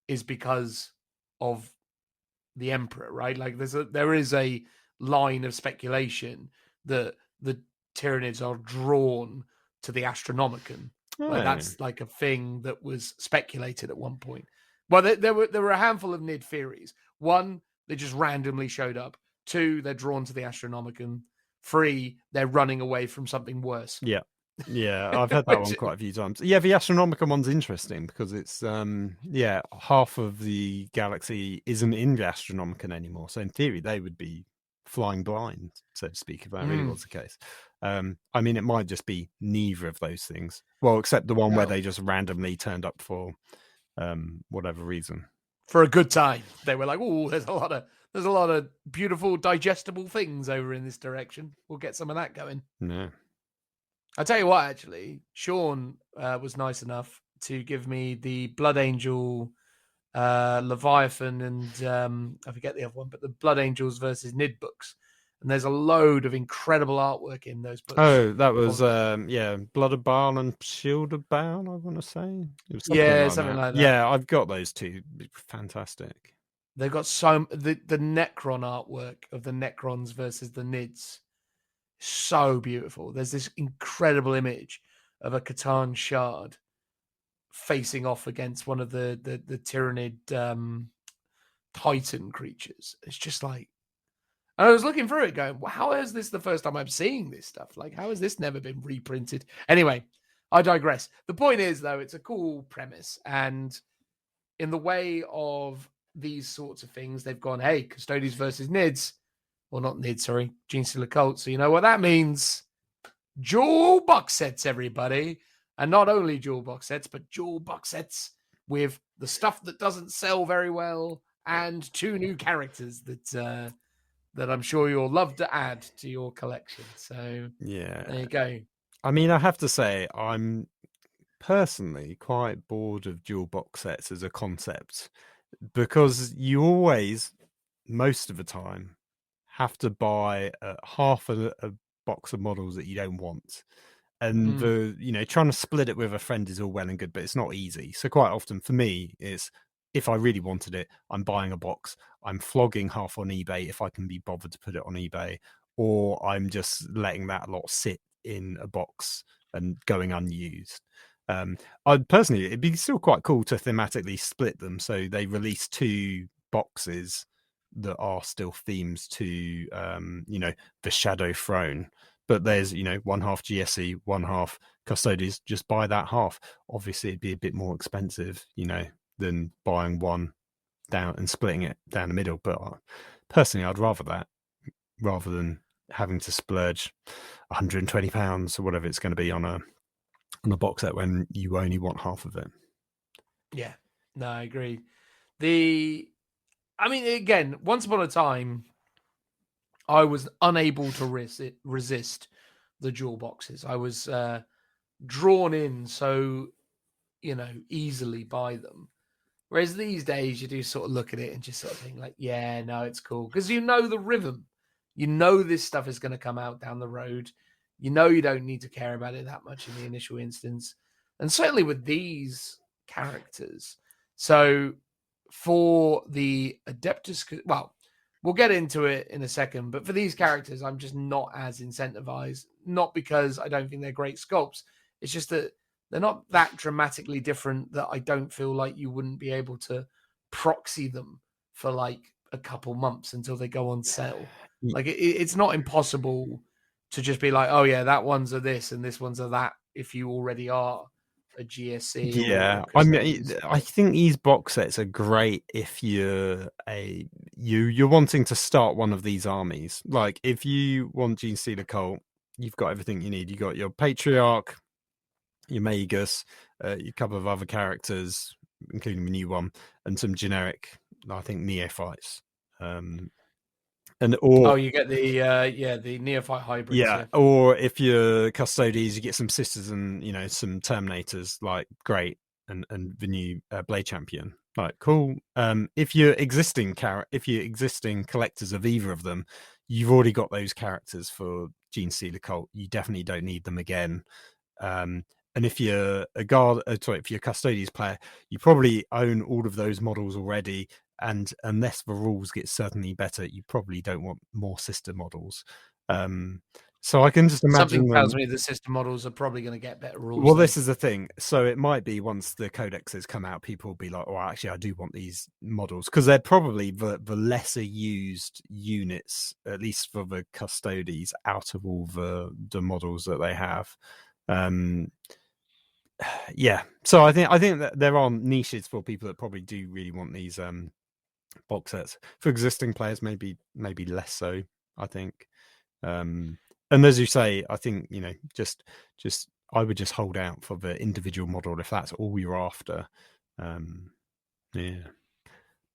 is because of the Emperor, right? Like there is a line of speculation that the Tyranids are drawn to the Astronomicon. Like that's like a thing that was speculated at one point. Well, there were a handful of Nid theories. 1, they just randomly showed up. 2, they're drawn to the Astronomicon. 3, they're running away from something worse.
Yeah, I've heard that one quite a few times. Yeah, the Astronomicon one's interesting because it's half of the galaxy isn't in the Astronomicon anymore. So in theory, they would be flying blind, so to speak, if that really was the case. I mean, it might just be neither of those things. Well, except the one where they just randomly turned up for whatever reason.
For a good time. They were like, oh, there's a lot of beautiful, digestible things over in this direction. We'll get some of that going.
No.
I'll tell you what, actually, Sean was nice enough to give me the Blood Angel Leviathan and I forget the other one, but the Blood Angels versus Nid books. And there's a load of incredible artwork in those books.
Oh, that was Blood of Baal and Shield of Baal, I want to say. It was something like that. Yeah, I've got those two. Fantastic.
They've got the Necron artwork of the Necrons versus the Nids. So beautiful. There's this incredible image of a Catan shard facing off against one of the tyrannid Titan creatures. It's just like, and I was looking through it going, well, how is this the first time I'm seeing this stuff? Like, how has this never been reprinted? Anyway, I digress. The point is, though, it's a cool premise. And in the way of these sorts of things, they've gone, hey, Custodes versus Nids. Well, not Nids, sorry, Genestealer Cult. So you know what that means? Dual box sets, everybody. And not only dual box sets, but dual box sets with the stuff that doesn't sell very well and 2 new characters that I'm sure you'll love to add to your collection. So
yeah,
there you go.
I mean, I have to say, I'm personally quite bored of dual box sets as a concept, because you always, most of the time, have to buy half a box of models that you don't want. And trying to split it with a friend is all well and good, but it's not easy. So quite often for me, it's, if I really wanted it, I'm buying a box, I'm flogging half on eBay if I can be bothered to put it on eBay, or I'm just letting that lot sit in a box and going unused. I personally, it'd be still quite cool to thematically split them, so they release 2 boxes that are still themes to the Shadow Throne, but there's one half GSE, one half Custodes. Just buy that half. Obviously it'd be a bit more expensive than buying one down and splitting it down the middle, but personally I'd rather that rather than having to splurge £120 or whatever it's going to be on a box set when you only want half of it.
Yeah, no, I agree. Again, once upon a time, I was unable to resist the dual boxes. I was drawn in so, easily by them. Whereas these days, you do sort of look at it and just sort of think like, yeah, no, it's cool. Because the rhythm. This stuff is going to come out down the road. You don't need to care about it that much in the initial instance. And certainly with these characters. So for the Adeptus, well, we'll get into it in a second, but for these characters, I'm just not as incentivized. Not because I don't think they're great sculpts. It's just that they're not that dramatically different that I don't feel like you wouldn't be able to proxy them for like a couple months until they go on sale. Like it's not impossible to just be like, oh yeah, that one's a this and this one's a that if you already are a GSC.
Yeah, I think these box sets are great if you're wanting to start one of these armies. Like if you want Genestealer Cult, you've got everything you need. You got your Patriarch, your Magus, a couple of other characters, including the new one, and some generic, I think, neophytes.
You get the neophyte hybrids.
Yeah, or if you're Custodes, you get some sisters and some Terminators, like great, and the new Blade Champion, like cool. If you're existing collectors of either of them, you've already got those characters for Genestealer Cult. You definitely don't need them again. And if you're if you're a Custodes player, you probably own all of those models already. And unless the rules get certainly better, you probably don't want more sister models. So I can just imagine
something tells me the sister models are probably going to get better rules.
Well, this is the thing. So it might be once the codexes come out, people will be like, "Oh, actually, I do want these models," because they're probably the lesser used units, at least for the Custodes, out of all the models that they have. Yeah. So I think that there are niches for people that probably do really want these box sets. For existing players, maybe less so, I think. And as you say, I think just I would just hold out for the individual model if that's all you're after. Yeah.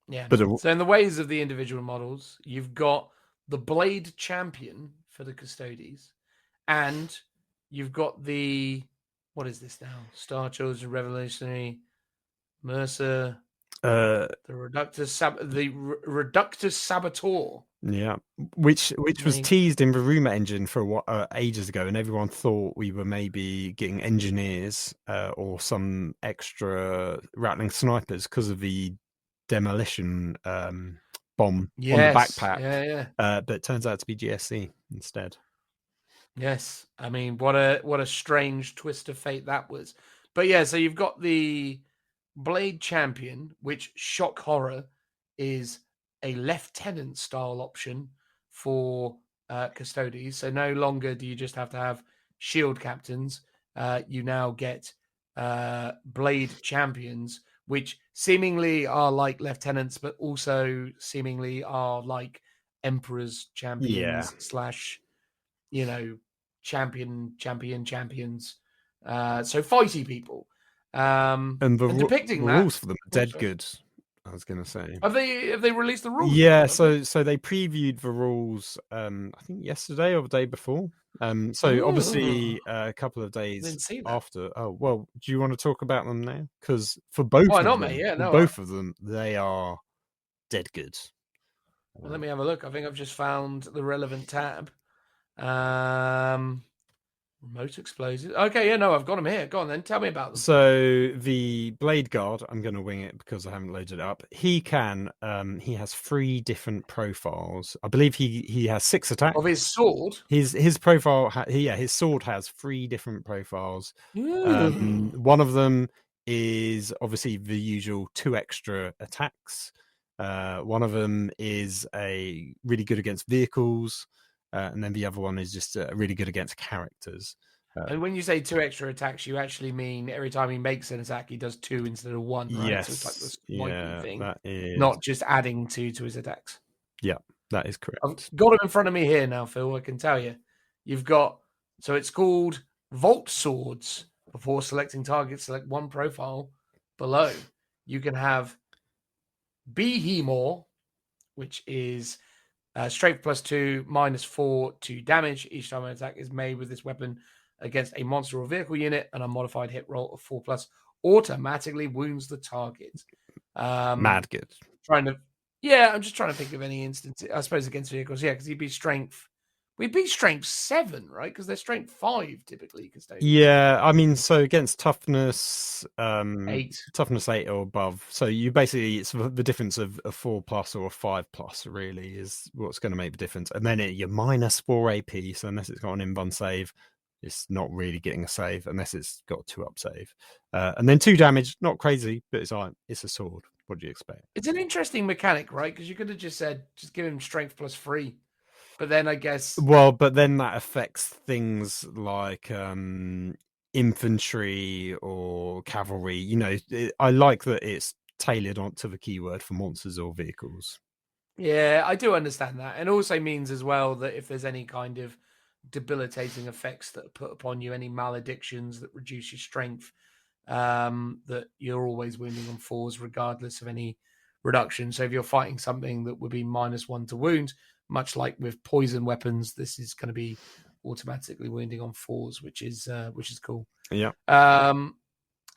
But
so in the ways of the individual models, you've got the Blade Champion for the Custodes, and you've got the, what is this now? Star Chosen Revolutionary Mercer. The Reductus Saboteur.
Yeah, which was teased in the rumor engine for ages ago, and everyone thought we were maybe getting engineers or some extra rattling snipers because of the demolition bomb on the backpack.
Yeah.
But it turns out to be GSC instead.
Yes, I mean, what a strange twist of fate that was. But yeah, so you've got the Blade Champion, which shock horror is a lieutenant style option for Custodes. So no longer do you just have to have shield captains. You now get Blade Champions, which seemingly are like lieutenants, but also seemingly are like Emperor's champions / champions. So fighty people.
And the
depicting
rules
that,
for them are dead good. I was going to say.
Have they released the rules?
Yeah, so they previewed the rules. I think yesterday or the day before. So obviously a couple of days after. Oh well, do you want to talk about them now? Because for both of them,
mate? Yeah,
both of them, they are dead good.
Well, let me have a look. I think I've just found the relevant tab. Remote explosives. Okay, yeah, no, I've got them here. Go on then, tell me about them.
So the Blade Guard, I'm going to wing it because I haven't loaded it up. He can, he has 3 different profiles. I believe he has 6 attacks.
Of his sword?
His profile, his sword has 3 different profiles. One of them is obviously the usual 2 extra attacks. One of them is a really good against vehicles. And then the other one is just really good against characters.
And when you say 2 extra attacks, you actually mean every time he makes an attack, he does 2 instead of 1, right?
Yes.
So it's like this swiping thing,
that is...
not just adding 2 to his attacks.
Yeah, that is correct.
I've got it in front of me here now, Phil. I can tell you. You've got, so it's called Vault Swords. Before selecting targets, select one profile below. You can have Behemoth, which is strength +2, -4 to damage. Each time an attack is made with this weapon against a monster or vehicle unit, and a modified hit roll of 4+ automatically wounds the target.
Mad good.
I'm just trying to think of any instance. I suppose against vehicles, because he'd be strength. We'd be strength 7, right? Because they're strength 5 typically.
Yeah, I mean, so against toughness
8,
toughness 8 or above. So you basically, it's the difference of a 4+ or a 5+ really is what's going to make the difference. And then you're -4 AP. So unless it's got an invuln save, it's not really getting a save unless it's got a 2-up save. And then 2 damage, not crazy, but it's a sword. What do you expect?
It's an interesting mechanic, right? Because you could have just said, just give him strength +3. But then I guess...
Well, but then that affects things like infantry or cavalry. I like that it's tailored onto the keyword for monsters or vehicles.
Yeah, I do understand that. And also means as well that if there's any kind of debilitating effects that are put upon you, any maledictions that reduce your strength, that you're always wounding on 4s regardless of any reduction. So if you're fighting something that would be -1 to wound, much like with poison weapons, this is going to be automatically wounding on 4s, which is cool.
Yeah.
And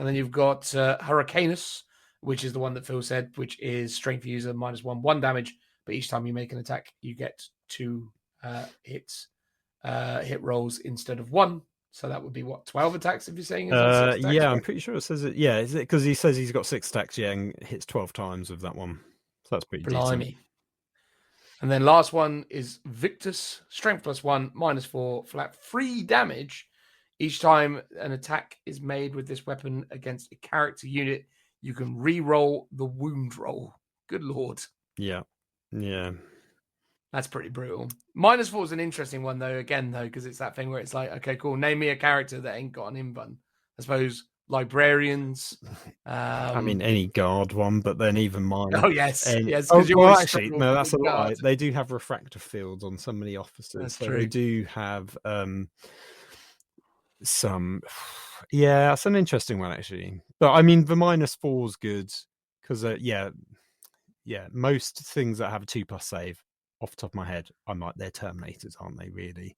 then you've got Hurricanus, which is the one that Phil said, which is strength user -1 damage, but each time you make an attack, you get 2 hit rolls instead of 1. So that would be 12 attacks if you're saying?
Yeah, I'm pretty sure it says it. Yeah, is it because he says he's got 6 attacks? Yeah, and hits 12 times with that one. So that's pretty decent.
And then last one is Victus, strength +1, -4, flat 3 damage. Each time an attack is made with this weapon against a character unit, you can re-roll the wound roll. Good lord.
Yeah.
That's pretty brutal. -4 is an interesting one, though, because it's that thing where it's like, okay, cool, name me a character that ain't got an invuln. I suppose librarians.
I mean, any guard one, but then even mine.
Oh, yes. Yes.
Actually, no, that's a lie. They do have refractor fields on some of the officers.
That's
so
true.
They do have some. Yeah, that's an interesting one, actually. But I mean, the -4 is good because, most things that have a 2+ save, off the top of my head, I'm like, they're Terminators, aren't they, really?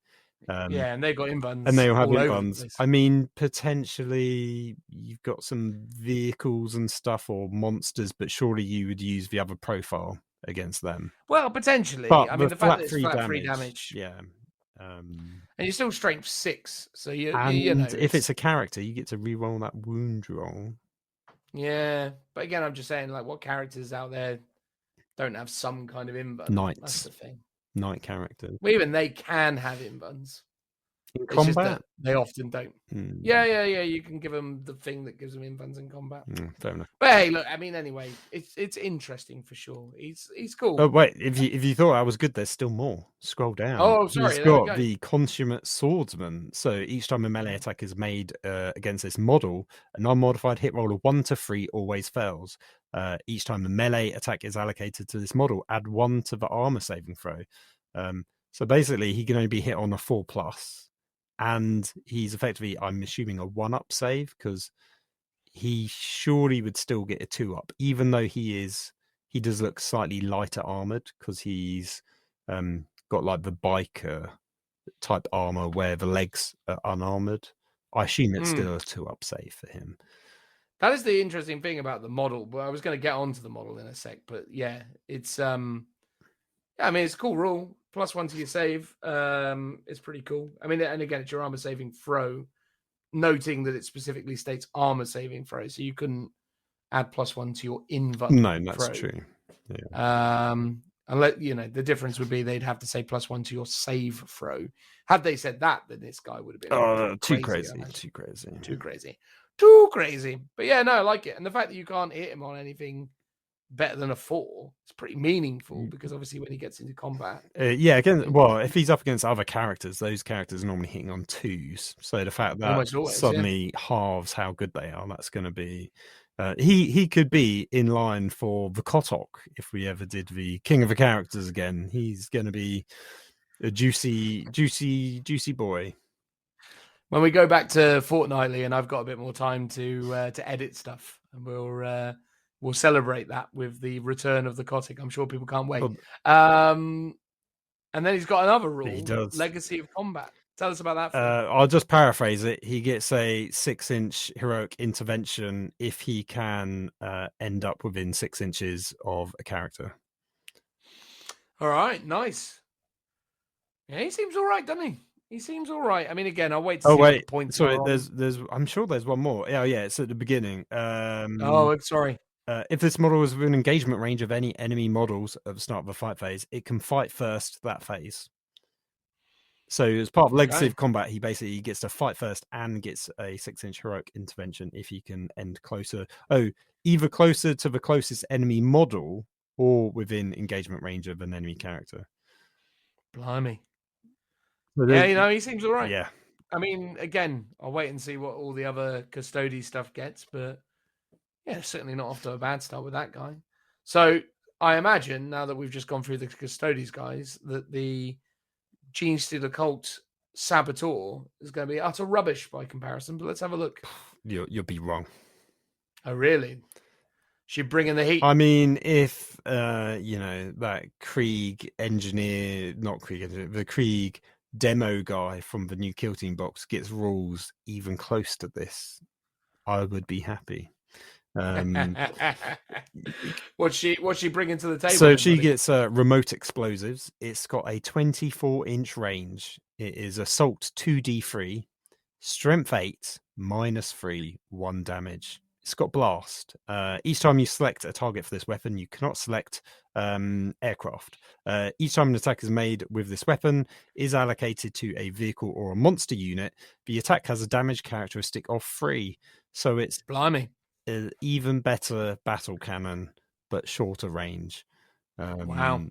And they've got invulns.
And they all have invulns. I mean, potentially you've got some vehicles and stuff or monsters, but surely you would use the other profile against them.
Well, potentially.
But
I mean, the fact that it's flat
3
damage.
Yeah.
And you're still strength 6. So
if it's a character, you get to re-roll that wound roll.
Yeah. But again, I'm just saying, like, what characters out there don't have some kind of invuln?
Knights.
That's the thing.
Knight characters.
Well, even they can have invulns.
In
It's just
combat?
that they often don't.
Mm,
Yeah. You can give them the thing that gives them invans in combat.
fair enough.
But hey, look, I mean, anyway, it's interesting for sure. He's cool.
Oh wait, if you thought I was good, there's still more. Scroll down.
Oh, sorry,
He's
there we
got
go.
the consummate swordsman. So each time a melee attack is made against this model, a non-modified hit roll of 1 to 3 always fails. Each time the melee attack is allocated to this model, add 1 to the armor saving throw. So basically, he can only be hit on a 4+, and he's effectively, I'm assuming, a 1-up save, because he surely would still get a 2-up, even though he does look slightly lighter armored, because he's got like the biker type armor where the legs are unarmored. I assume it's still a 2-up save for him.
That is the interesting thing about the model. But I was going to get onto the model in a sec, but yeah, it's I mean, it's a cool rule. +1 to your save. It's pretty cool. I mean, and again, it's your armor saving throw, noting that it specifically states armor saving throw, so you couldn't add +1 to your invuln.
No, that's
throw.
true. Yeah.
Unless the difference would be they'd have to say +1 to your save throw. Had they said that, then this guy would have been
too
crazy.
Too crazy.
But yeah, no, I like it, and the fact that you can't hit him on anything better than a 4, it's pretty meaningful, because obviously when he gets into combat,
if he's up against other characters, those characters are normally hitting on 2s. So the fact that suddenly halves how good they are, that's going to be. He could be in line for the Kotok if we ever did the King of the Characters again. He's going to be a juicy boy.
When we go back to fortnightly, and I've got a bit more time to edit stuff, and we'll celebrate that with the return of the Kotok. I'm sure people can't wait. And then he's got another rule.
He does.
Legacy of Combat. Tell us about that.
I'll just paraphrase it. He gets a 6-inch heroic intervention if he can end up within 6 inches of a character.
All right, nice. Yeah, he seems all right, doesn't he? He seems all right. I mean, again, I'll wait to see what the points
sorry,
are.
there's. I'm sure there's one more. Yeah, it's at the beginning.
Sorry.
If this model is within engagement range of any enemy models at the start of a fight phase, it can fight first that phase. So as part of Legacy of Combat, he basically gets to fight first and gets a 6-inch heroic intervention if he can end closer. Either closer to the closest enemy model or within engagement range of an enemy character.
Blimey.
So
yeah, he seems all right.
Yeah.
I mean, again, I'll wait and see what all the other Custody stuff gets, but yeah, certainly not off to a bad start with that guy. So I imagine, now that we've just gone through the Custodies guys, that the Gene-Steed Occult Saboteur is going to be utter rubbish by comparison, but let's have a look.
You'll be wrong.
Oh, really? She bringing the heat?
I mean, if, that Krieg engineer, not Krieg engineer, the Krieg demo guy from the new Kill Team box gets rules even close to this, I would be happy.
What's she bringing to the table?
So she gets remote explosives. It's got a 24-inch range. It is assault 2d3, strength 8, -3, 1 damage. It's got blast. Each time you select a target for this weapon, you cannot select aircraft. Each time an attack is made with this weapon is allocated to a vehicle or a monster unit. The attack has a damage characteristic of 3. So it's
blimey.
An even better battle cannon, but shorter range.
Wow.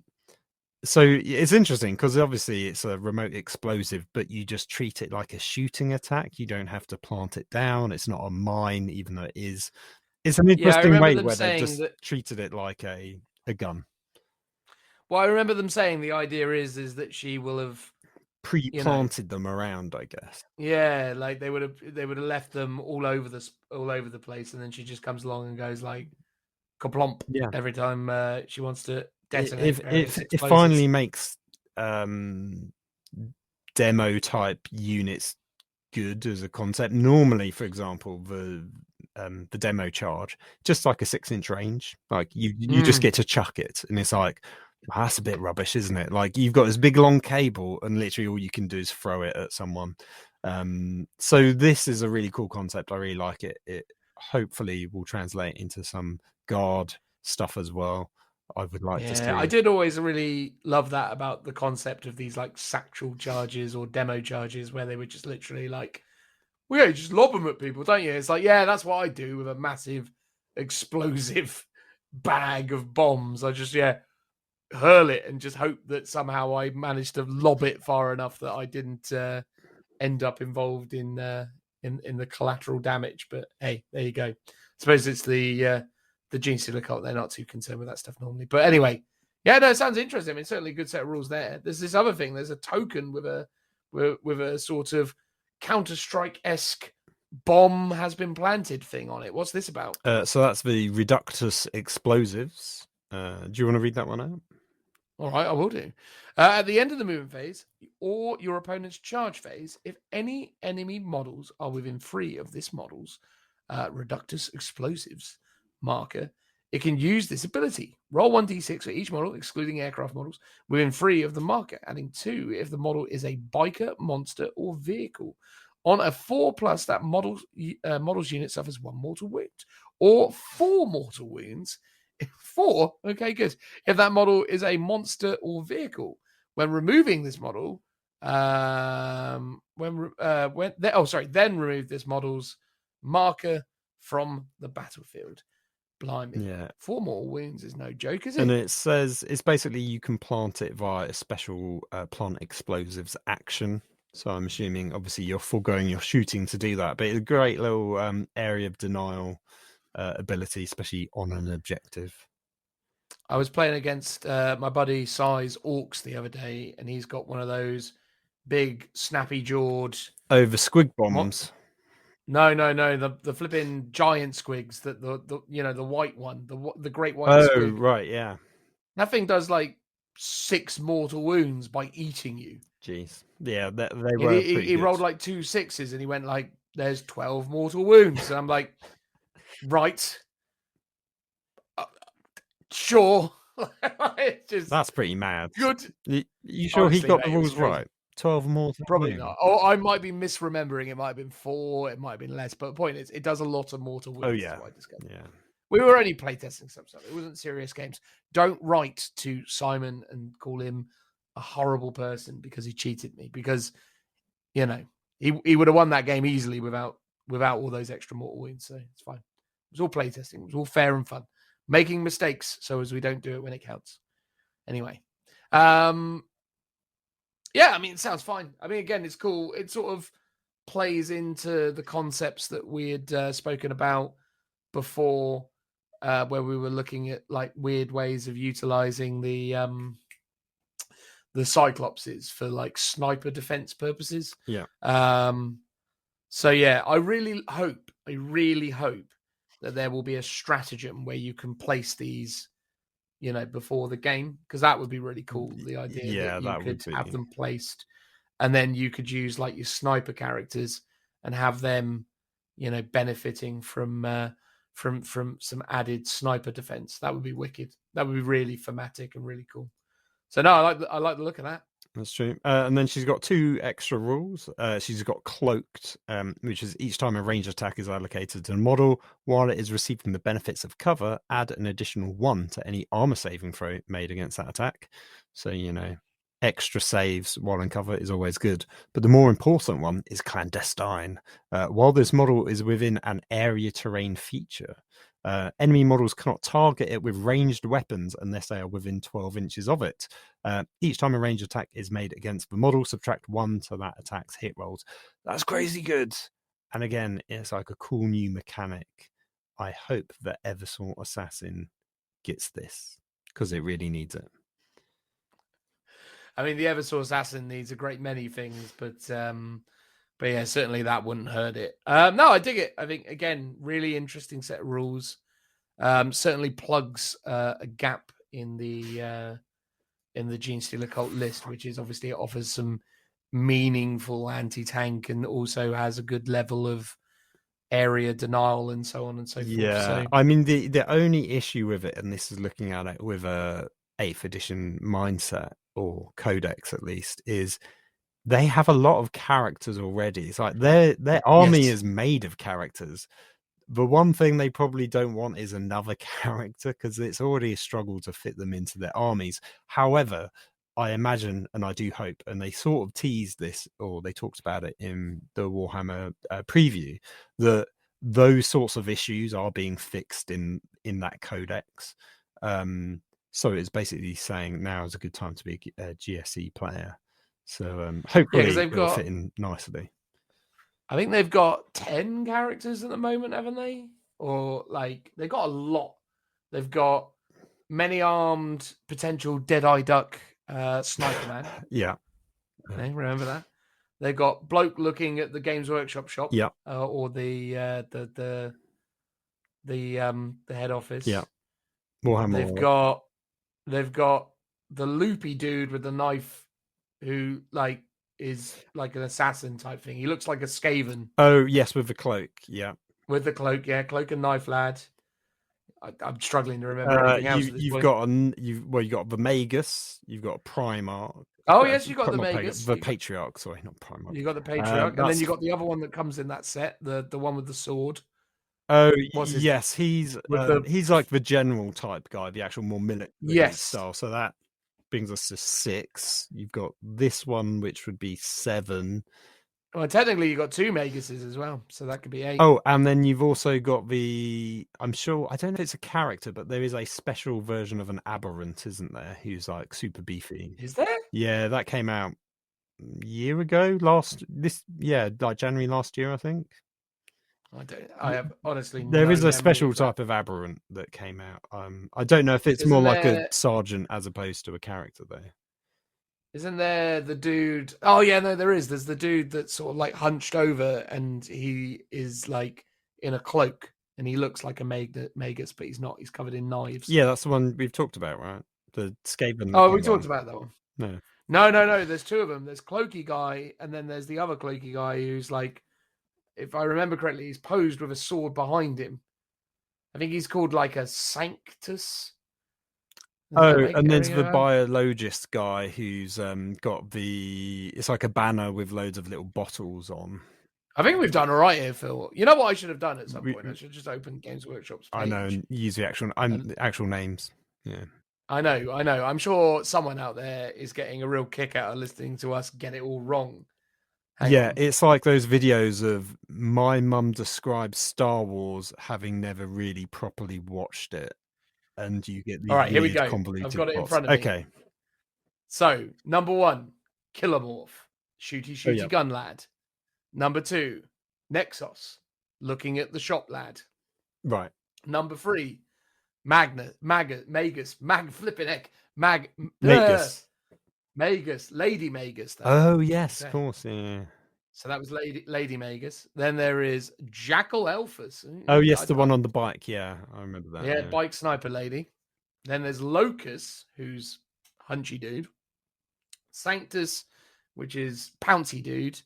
So it's interesting because obviously it's a remote explosive, but you just treat it like a shooting attack. You don't have to plant it down. It's not a mine, even though it is. It's an interesting way where they just treated it like a gun.
Well, I remember them saying the idea is that she will have
pre-planted them around, I guess.
Yeah, like they would have left them all over the place, and then she just comes along and goes like kaplomp every time she wants to detonate.
It finally makes demo type units good as a concept. Normally, for example, the demo charge just like a 6-inch range, like you just get to chuck it, and it's like, that's a bit rubbish, isn't it? Like you've got this big long cable and literally all you can do is throw it at someone. So this is a really cool concept. I really like it. It hopefully will translate into some guard stuff as well. I would like to see.
Yeah, I did always really love that about the concept of these like satchel charges or demo charges where they were just literally like, well, yeah, you just lob them at people, don't you? It's like, yeah, that's what I do with a massive explosive bag of bombs. I just, hurl it and just hope that somehow I managed to lob it far enough that I didn't end up involved in the collateral damage. But hey, there you go. I suppose it's the Gene Stealer cult. They're not too concerned with that stuff normally. But anyway, yeah, no, it sounds interesting. I mean, certainly a good set of rules there. There's this other thing. There's a token with a sort of Counter-Strike-esque bomb has been planted thing on it. What's this about?
So that's the Reductus explosives. Do you want to read that one out?
All right, I will do. At the end of the movement phase or your opponent's charge phase, if any enemy models are within 3 of this model's Reductus explosives marker, it can use this ability. Roll 1d6 for each model, excluding aircraft models, within 3 of the marker, adding 2 if the model is a biker, monster, or vehicle. On a 4+, that model's unit suffers 1 mortal wound, or 4 mortal wounds. 4, okay, good. If that model is a monster or vehicle, when removing this model, then remove this model's marker from the battlefield. Blimey.
Yeah.
4 more wounds is no joke, is it?
And it says it's basically you can plant it via a special plant explosives action. So I'm assuming, obviously, you're foregoing your shooting to do that. But it's a great little area of denial ability, especially on an objective.
I was playing against my buddy Size Orcs the other day, and he's got one of those big snappy-jawed...
Over squig bombs.
No, the flipping giant squigs, that the white one, the great white squig.
Oh, right, yeah.
That thing does like 6 mortal wounds by eating you.
Jeez. Yeah, they were
he rolled like 2 6s and he went like, there's 12 mortal wounds. And I'm like, right. Sure.
That's pretty mad.
Good.
You sure
Honestly,
he got
mate,
the rules right? 12 mortal
Probably
wounds.
not. Oh, I might be misremembering. It might have been 4. It might have been less. But the point is, it does a lot of mortal wounds.
Oh, yeah.
Yeah. We were only playtesting some stuff. It wasn't serious games. Don't write to Simon and call him a horrible person because he cheated me. Because, he would have won that game easily without all those extra mortal wounds. So it's fine. It was all playtesting. It was all fair and fun. Making mistakes so as we don't do it when it counts. Anyway. Yeah, I mean, it sounds fine. I mean, again, it's cool. It sort of plays into the concepts that we had spoken about before, where we were looking at like weird ways of utilizing the Cyclopses for like sniper defense purposes.
Yeah.
So yeah, I really hope that there will be a stratagem where you can place these, before the game, because that would be really cool. The idea that you could have them placed, and then you could use like your sniper characters and have them, benefiting from some added sniper defense. That would be wicked. That would be really thematic and really cool. So no, I like the look of that.
That's true. And then she's got 2 extra rules. She's got cloaked, which is each time a ranged attack is allocated to a model, while it is receiving the benefits of cover, add an additional 1 to any armor saving throw made against that attack. So, extra saves while in cover is always good. But the more important one is clandestine. While this model is within an area terrain feature, enemy models cannot target it with ranged weapons unless they are within 12 inches of it. Each time a ranged attack is made against the model, subtract 1 to that attack's hit rolls. That's crazy good. And again, it's like a cool new mechanic. I hope that Eversort Assassin gets this, because it really needs it.
I mean, the Eversort Assassin needs a great many things, but yeah, certainly that wouldn't hurt it. No, I dig it. I think, again, really interesting set of rules. Certainly plugs a gap in the Gene Stealer cult list, which is obviously it offers some meaningful anti-tank and also has a good level of area denial and so on and so forth.
Yeah,
so...
I mean, the only issue with it, and this is looking at it with a 8th edition mindset, or Codex at least, is they have a lot of characters already. It's like their army is made of characters. The one thing they probably don't want is another character, because it's already a struggle to fit them into their armies. However, I imagine, and I do hope, and they sort of teased this, or they talked about it in the Warhammer preview, that those sorts of issues are being fixed in that codex. So it's basically saying now is a good time to be a GSE player. So hopefully it'll fit in nicely.
I think they've got 10 characters at the moment, haven't they? Or like they've got a lot. They've got many armed potential Deadeye Duck sniper man.
Yeah.
Okay, remember that? They've got bloke looking at the Games Workshop shop.
Yeah.
Or the head office.
Yeah. Warhammer.
They've got the loopy dude with the knife who like is like an assassin type thing. He looks like a Skaven.
Oh yes, with the cloak. Yeah.
With the cloak, yeah, cloak and knife lad. I'm struggling to remember anything else.
You've got the Magus, you've got Primarch.
Oh yes, you got the Magus,
the Patriarch. Sorry, not Primarch.
You got the Patriarch, and then you got the other one that comes in that set, the one with the sword.
Oh yes, he's like the general type guy, the actual more military style. So that brings us to 6. You've got this one, which would be 7.
Well, technically, you got 2 Maguses as well, so that could be 8.
Oh, and then you've also got I don't know if it's a character, but there is a special version of an Aberrant, isn't there? Who's like super beefy.
Is there?
Yeah, that came out a year ago. Like January last year, I think.
I have honestly.
There is a special type of Aberrant that came out. I don't know if it's more like a sergeant as opposed to a character though.
Isn't there the dude? Oh yeah, no, there is. There's the dude that's sort of like hunched over, and he is like in a cloak, and he looks like a Magus, but he's not. He's covered in knives.
Yeah, that's the one we've talked about, right? The Skaven.
Oh, we talked about that one.
No.
There's 2 of them. There's Cloaky guy, and then there's the other Cloaky guy who's like, if I remember correctly, he's posed with a sword behind him. I think he's called like a Sanctus.
And there's the biologist guy who's got it's like a banner with loads of little bottles on.
I think we've done all right here, Phil. You know what I should have done at some point? I should just open Games Workshop's page.
I know, and use the actual names. Yeah.
I know. I'm sure someone out there is getting a real kick out of listening to us get it all wrong. Hang on.
It's like those videos of my mum describes Star Wars having never really properly watched it. And you get these
all right, here we go.
Convoluted
I've got it in
plots.
front of me.
Okay.
So, number 1, Kilomorph, shooty gun lad. Number 2, Nexos, looking at the shop lad.
Right.
Number 3, Magus, Lady Magus. Though.
Oh yes, of course. Yeah.
So that was Lady Magus. Then there is Jackal Elphus.
Oh yes, the one on the bike. Yeah, I remember that.
Yeah, bike sniper lady. Then there's Locus, who's hunchy dude. Sanctus, which is pouncy dude.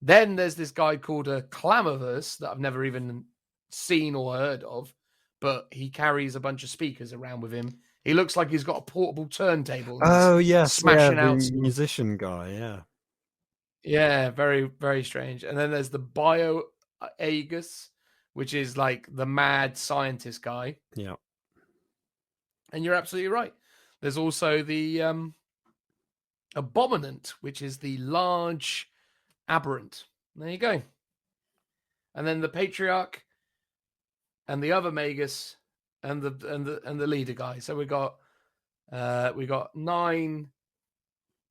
Then there's this guy called a Clamoverse that I've never even seen or heard of, but he carries a bunch of speakers around with him. He looks like he's got a portable turntable.
Oh yes,
smashing out
the musician guy. Yeah.
Yeah, very, very strange. And then there's the Bio Aegis, which is like the mad scientist guy.
Yeah.
And you're absolutely right. There's also the Abominant, which is the large aberrant. There you go. And then the Patriarch and the other Magus and the leader guy. So we got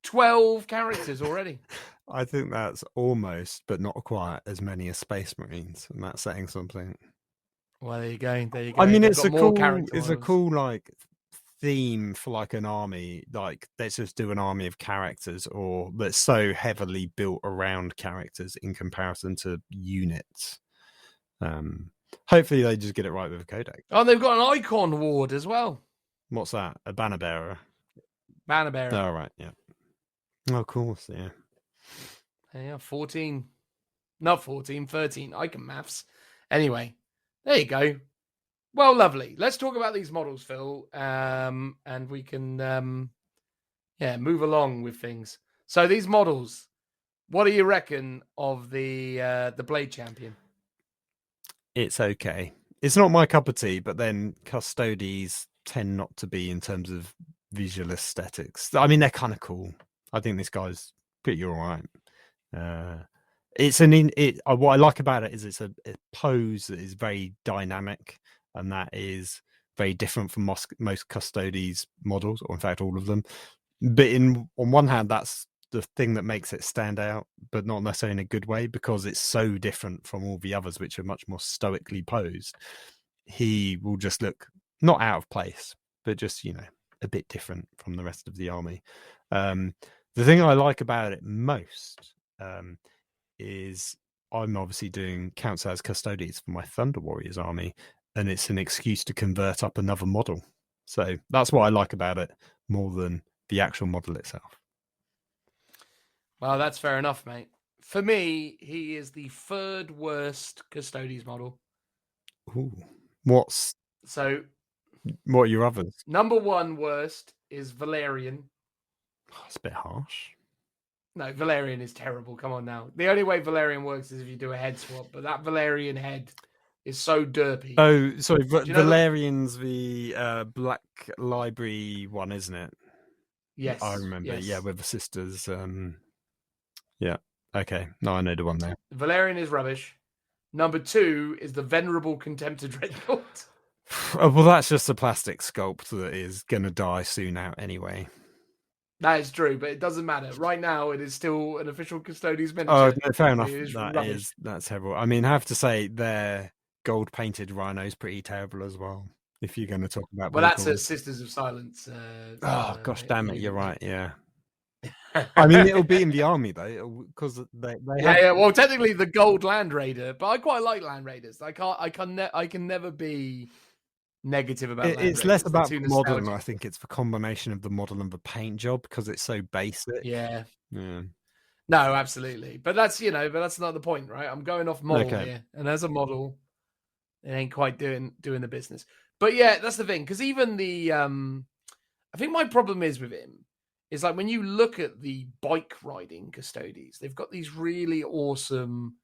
12 characters already.
I think that's almost, but not quite, as many as Space Marines, and that's saying something.
Well, there you go.
I mean, it's a cool like theme for like an army. Like, let's just do an army of characters, or that's so heavily built around characters in comparison to units. Hopefully, they just get it right with the Codex.
Oh, they've got an icon ward as well.
What's that? A banner bearer.
Banner bearer.
Oh, right, yeah. Oh, of course, yeah.
Yeah, 13. I can maths. Anyway, there you go. Well, lovely. Let's talk about these models, Phil, and we can, move along with things. So these models, what do you reckon of the Blade Champion?
it's okay. It's not my cup of tea, but then Custodes tend not to be in terms of visual aesthetics. I mean, they're kind of cool. I think this guy's pretty all right. What I like about it is it's a pose that is very dynamic, and that is very different from most Custodes models, or in fact all of them. But on one hand, that's the thing that makes it stand out, but not necessarily in a good way, because it's so different from all the others, which are much more stoically posed. He will just look not out of place, but just, a bit different from the rest of the army. The thing I like about it most is I'm obviously doing counts as Custodes for my Thunder Warriors army, and it's an excuse to convert up another model. So that's what I like about it more than the actual model itself.
Well, that's fair enough, mate. For me, he is the third worst Custodes model.
Ooh.
What
are your others?
Number one worst is Valerian.
It's a bit harsh.
No, Valerian is terrible. Come on now. The only way Valerian works is if you do a head swap, but that Valerian head is so derpy.
Oh, sorry. Valerian's the Black Library one, isn't it?
Yes.
I remember.
Yes.
Yeah, with the sisters. Yeah. Okay. No, I know the one there.
Valerian is rubbish. Number two is the Venerable Contemptor Dreadnought.
Oh, well, that's just a plastic sculpt that is going to die soon out anyway.
That is true, but it doesn't matter. Right now, it is still an official Custodes miniature.
Oh, no, fair enough. That's terrible. I mean, I have to say, their gold-painted rhino is pretty terrible as well, if you're going to talk about...
Well, that's a Sisters of Silence.
Gosh, damn it, you're right, yeah. I mean, it'll be in the army, though, because they
yeah. Well, technically, the gold Land Raider, but I quite like Land Raiders. I can never be negative about it.
It's less about the model, and I think it's the combination of the model and the paint job, because it's so basic.
Yeah. No, absolutely, but that's not the point, right? I'm going off model here, and as a model, it ain't quite doing the business. But yeah, that's the thing, because even the I think my problem is with him is like when you look at the bike riding Custodes, they've got these really awesome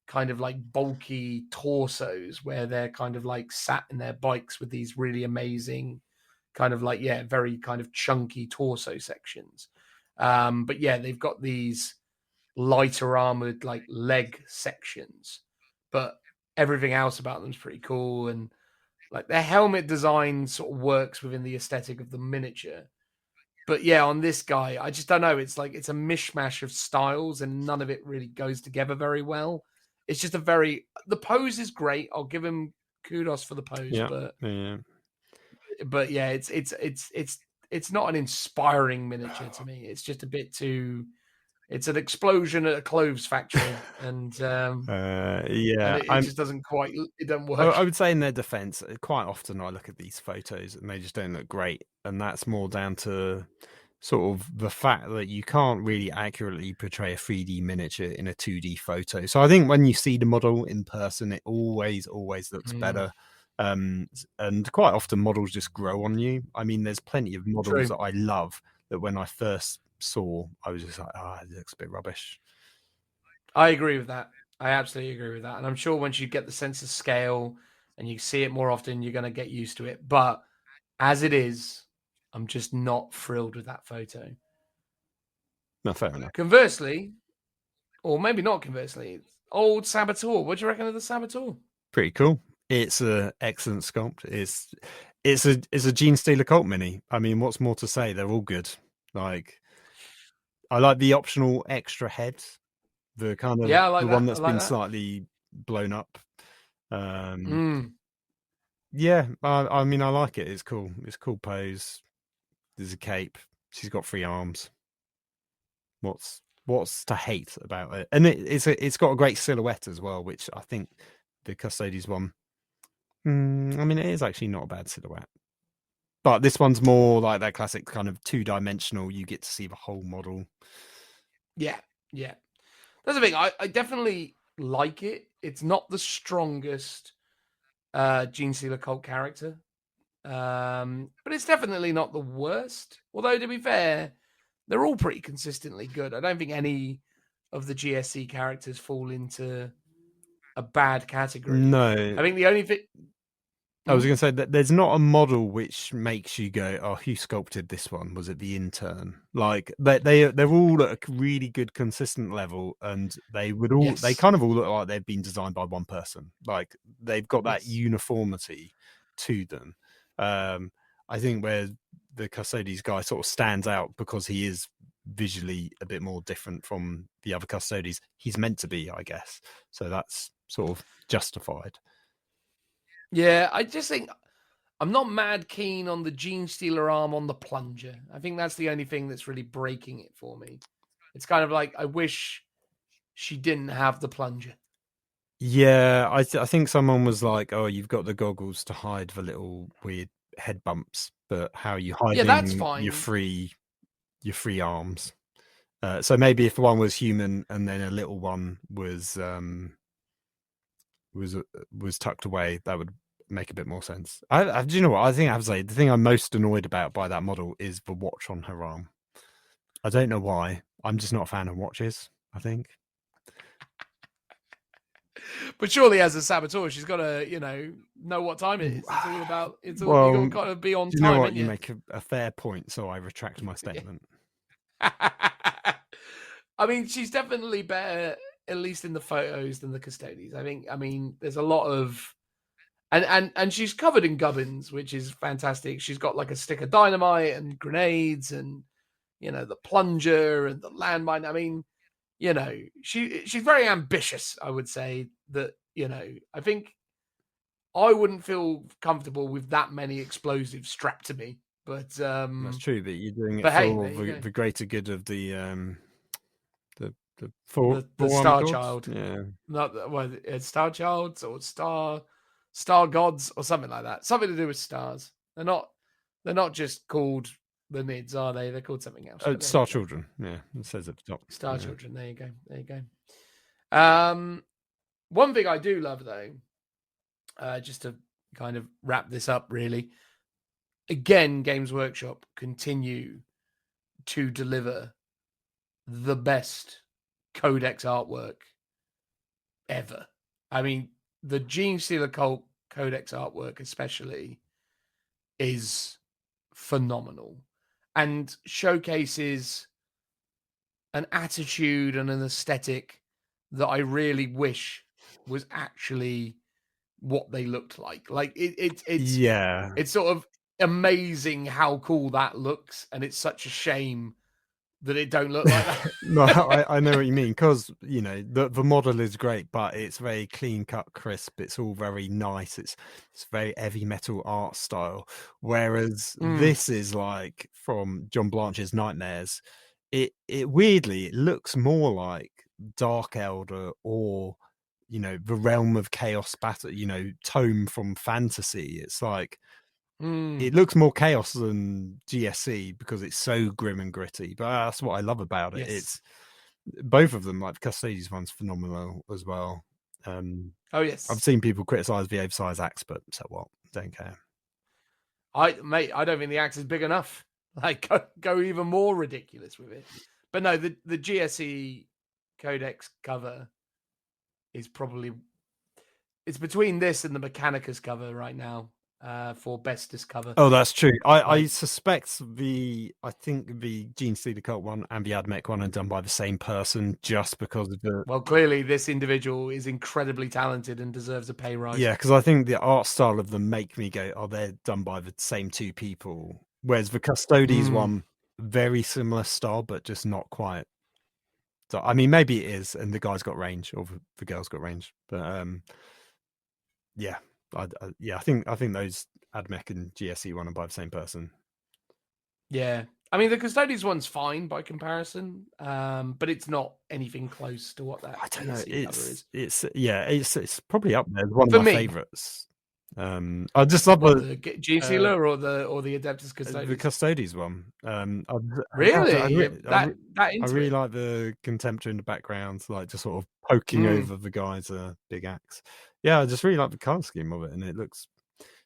kind of like bulky torsos where they're kind of like sat in their bikes with these really amazing kind of like, very kind of chunky torso sections. But yeah, they've got these lighter armored like leg sections, but everything else about them is pretty cool. And like their helmet design sort of works within the aesthetic of the miniature. But yeah, on this guy, I just don't know. It's like it's a mishmash of styles and none of it really goes together very well. It's just the pose is great. I'll give him kudos for the pose, but yeah, it's not an inspiring miniature to me. It's just a bit too. It's an explosion at a clothes factory, and it just doesn't quite. It doesn't work.
I would say in their defense, quite often I look at these photos and they just don't look great, and that's more down to sort of the fact that you can't really accurately portray a 3D miniature in a 2D photo. So I think when you see the model in person, it always looks better. And quite often models just grow on you. I mean, there's plenty of models that I love that when I first saw, I was just like, it looks a bit rubbish.
I agree with that. I absolutely agree with that. And I'm sure once you get the sense of scale and you see it more often, you're going to get used to it. But as it is, I'm just not thrilled with that photo.
No, fair enough.
Conversely, or maybe not conversely, old Saboteur. What do you reckon of the Saboteur?
Pretty cool. It's an excellent sculpt. It's a Gene Stealer Cult mini. I mean, what's more to say? They're all good. Like, I like the optional extra head, the kind of the one that's been slightly blown up. Yeah, I mean, I like it. It's cool. It's a cool pose. There's a cape. She's got 3 arms. What's to hate about it? And it's got a great silhouette as well, which I think the Custodes one. I mean, it is actually not a bad silhouette. But this one's more like that classic kind of 2-dimensional. You get to see the whole model. Yeah.
That's the thing. I definitely like it. It's not the strongest Gene Stealer Cult character. But it's definitely not the worst. Although, to be fair, they're all pretty consistently good. I don't think any of the GSC characters fall into a bad category.
No.
I think the only thing
I was going to say that there's not a model which makes you go, "Oh, who sculpted this one? Was it the intern?" Like they're all at a really good, consistent level, and they kind of all look like they've been designed by one person. Like they've got that uniformity to them. I think where the Custodes guy sort of stands out because he is visually a bit more different from the other Custodes. He's meant to be, I guess. So that's sort of justified.
Yeah, I just think I'm not mad keen on the Gene Stealer arm on the plunger. I think that's the only thing that's really breaking it for me. It's kind of like I wish she didn't have the plunger.
Yeah, I think someone was like, "Oh, you've got the goggles to hide the little weird head bumps, but how are you hiding
that's fine.
your free arms?" So maybe if one was human and then a little one was tucked away, that would make a bit more sense. Do you know what? I think I have to say the thing I'm most annoyed about by that model is the watch on her arm. I don't know why. I'm just not a fan of watches, I think.
But surely, as a saboteur, she's got to, know what time it is. It's all about. It's all you've got to be on time.
You know what? You make a fair point, so I retract my statement.
I mean, she's definitely better, at least in the photos, than the Custodes. I mean, there's a lot of, and she's covered in gubbins, which is fantastic. She's got like a stick of dynamite and grenades, and the plunger and the landmine. I mean, she's very ambitious. I would say that. I think I wouldn't feel comfortable with that many explosives strapped to me. But
that's true. But you're doing it for the greater good of the
Star Child.
Yeah,
not Star Child or Star Gods or something like that. Something to do with stars. They're not just called the Nids, are they? They're called something else.
Star Children. Yeah, it says at the top.
Star Children. There you go. One thing I do love though, just to kind of wrap this up, really. Again, Games Workshop continue to deliver the best Codex artwork ever. I mean, the Gene Stealer Cult Codex artwork especially is phenomenal and showcases an attitude and an aesthetic that I really wish was actually what they looked like. Like it's sort of amazing how cool that looks, and it's such a shame that it don't look like that.
No, I know what you mean, because the model is great, but it's very clean cut, crisp. It's all very nice. It's very heavy metal art style. Whereas this is like from John Blanche's Nightmares. It weirdly it looks more like Dark Elder or the Realm of Chaos Battle. Tome from fantasy. It's like. It looks more chaos than GSC because it's so grim and gritty, but that's what I love about it. Yes. It's both of them, like the Custodes one's phenomenal as well.
Oh yes,
I've seen people criticize the oversized axe, but so what? Don't care.
I don't think the axe is big enough. Like go even more ridiculous with it. But no, the GSE Codex cover is probably it's between this and the Mechanicus cover right now. For bestest cover.
Oh, that's true. I suspect I think the Gene Stealer Cult one and the Admech one are done by the same person, just because of the.
Well, clearly this individual is incredibly talented and deserves a pay rise.
Yeah, because I think the art style of them make me go, "Oh, they're done by the same two people." Whereas the Custodes one, very similar style, but just not quite. So I mean, maybe it is, and the guy's got range, or the girl's got range, but yeah. I think those Admech and GSE one are by the same person. Yeah,
I mean the Custodes one's fine by comparison, but it's not anything close to what that.
I don't know. It's probably up there. It's one of my favorites. I just love
the Gene Stealer or the Adeptus Custodes.
The Custodes one.
Really?
I really like the Contemptor in the background, like just sort of poking over the guy's big axe. Yeah, I just really like the card scheme of it, and it looks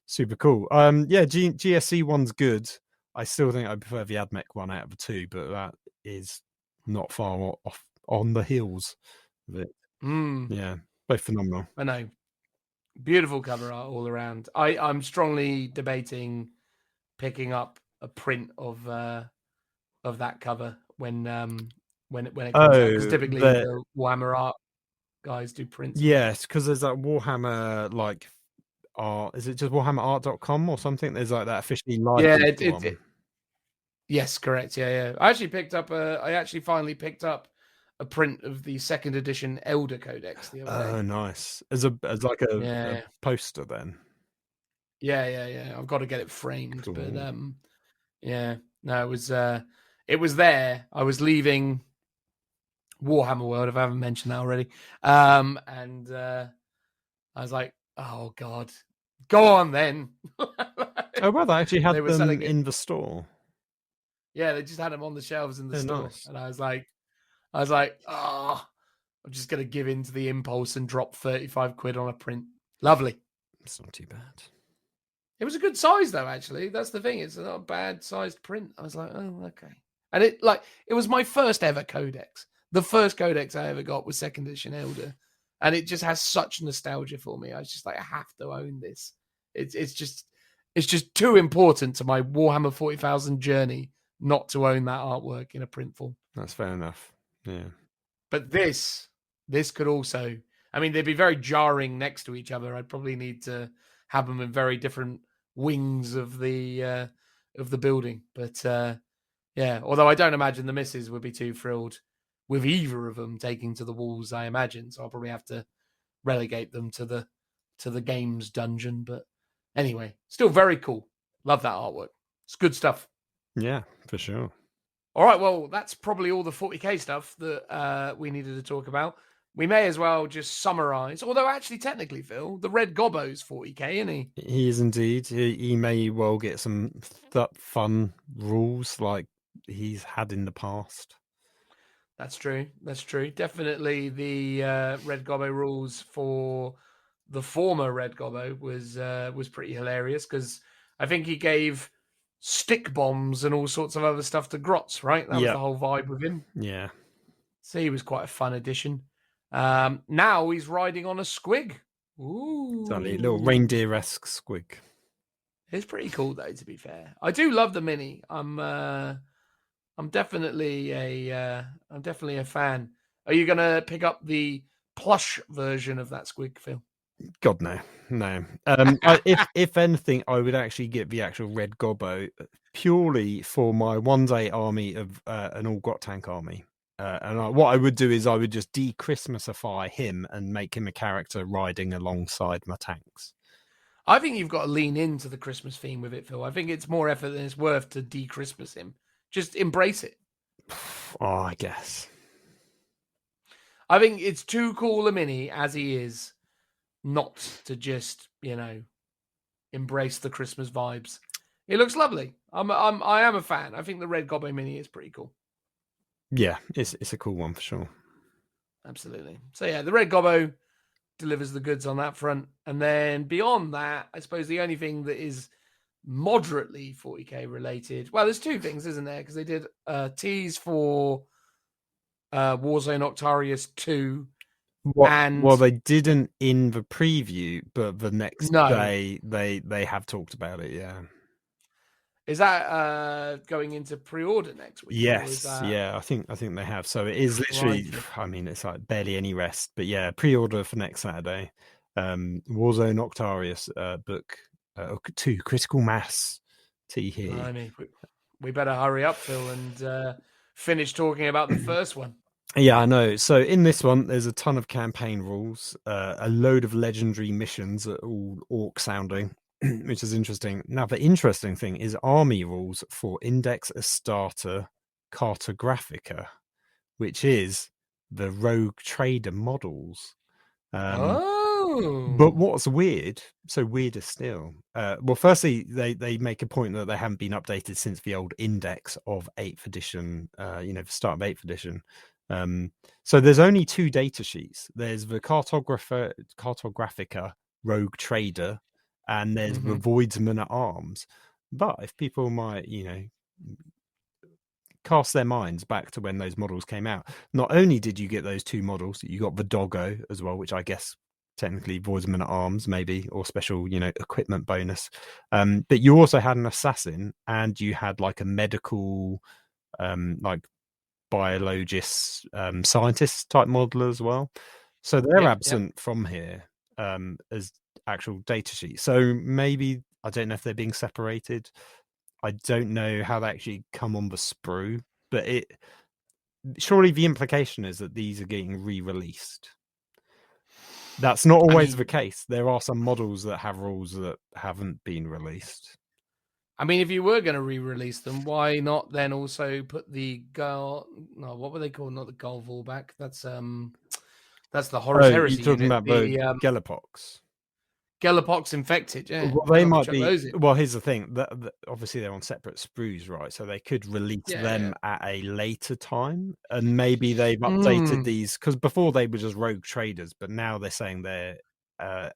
super cool. GSC one's good. I still think I prefer the Admech one out of the two, but that is not far off on the heels of it. Yeah, Both phenomenal.
I know. Beautiful cover art all around. I'm strongly debating picking up a print of that cover when it comes out, because typically the Warhammer art guys do prints.
Yes, because there's that Warhammer like art. Is it just WarhammerArt.com or something? There's like that officially licensed one.
Yes, correct. Yeah. I actually finally picked up a print of the 2nd edition Elder Codex the other day.
Oh, nice. As like a poster then.
Yeah. I've got to get it framed,
Cool.
but no, it was there. I was leaving Warhammer World, if I haven't mentioned that already. And I was like, oh God, go on then.
Oh, well, they actually had them in the store.
Yeah, they just had them on the shelves in the store.
Nice.
And I was like, oh, I'm just going to give in to the impulse and drop 35 quid on a print. Lovely.
It's not too bad.
It was a good size though, actually. That's the thing. It's not a bad sized print. I was like, oh, okay. And it was my first ever Codex. The first Codex I ever got was 2nd edition Elder. And it just has such nostalgia for me. I was just like, I have to own this. It's just too important to my Warhammer 40,000 journey not to own that artwork in a print form.
That's fair enough. Yeah.
But this could also, I mean, they'd be very jarring next to each other. I'd probably need to have them in very different wings of the building. But yeah, although I don't imagine the missus would be too thrilled with either of them taking to the walls, I imagine. So I'll probably have to relegate them to the games dungeon. But anyway, still very cool. Love that artwork. It's good stuff.
Yeah, for sure.
All right, well, that's probably all the 40k stuff that we needed to talk about. We may as well just summarize, although actually technically, Phil, the Red Gobbo's 40k, isn't he?
He is indeed. He may well get some fun rules like he's had in the past.
That's true. Definitely the Red Gobbo rules for the former Red Gobbo was pretty hilarious, because I think he gave stick bombs and all sorts of other stuff to Grotz, right? That was the whole vibe with him.
Yeah.
So he was quite a fun addition. Now he's riding on a squig. Ooh.
Exactly. A little reindeer-esque squig.
It's pretty cool though, to be fair. I do love the mini. I'm definitely a fan. Are you gonna pick up the plush version of that squig, Phil?
God, no. If anything, I would actually get the actual Red Gobbo purely for my one-day army of an all-grot tank army. What I would do is I would just de-Christmasify him and make him a character riding alongside my tanks.
I think you've got to lean into the Christmas theme with it, Phil. I think it's more effort than it's worth to de-Christmas him. Just embrace it.
Oh, I guess.
I think it's too cool a mini as he is, not to just, embrace the Christmas vibes. It looks lovely. I am a fan. I think the Red Gobbo mini is pretty cool.
Yeah, it's a cool one for sure.
Absolutely. So yeah, the Red Gobbo delivers the goods on that front. And then beyond that, I suppose the only thing that is moderately 40k related, well, there's two things, isn't there? Because they did a tease for Warzone Octarius 2.
Well, they didn't in the preview, but the next day they have talked about it. Yeah.
Is that going into pre-order next week?
Yes, yeah, I think they have. So it is literally, I mean, it's like barely any rest, but yeah, pre-order for next Saturday. Warzone Octarius book 2 Critical Mass T here.
I mean, we better hurry up, Phil, and finish talking about the first one.
Yeah, I know. So in this one, there's a ton of campaign rules, a load of legendary missions that are all orc sounding, which is interesting. Now, the interesting thing is army rules for Index Astata Cartographica, which is the rogue trader models. But what's weird, so weirder still, well, firstly, they make a point that they haven't been updated since the old Index of 8th edition, the start of 8th edition. So there's only 2 data sheets. There's the Cartographica Rogue Trader, and there's the Voidsman at Arms. But if people might, cast their minds back to when those models came out, not only did you get those 2 models, you got the doggo as well, which I guess technically Voidsman at arms maybe, or special, equipment bonus. But you also had an assassin, and you had like a medical, like biologist, scientist type model as well. So they're absent from here as actual data sheets. So maybe, I don't know if they're being separated. I don't know how they actually come on the sprue, but surely the implication is that these are getting re-released. That's not always the case. There are some models that have rules that haven't been released.
I mean, if you were going to re-release them, why not then also put the what were they called? Not the Golval back. That's the Horus Heresy.
You're talking
unit,
about the Gelapox.
Gelapox infected, yeah.
Well, they might be. Well, here's the thing: that obviously they're on separate sprues, right? So they could release them at a later time, and maybe they've updated these, because before they were just rogue traders, but now they're saying they're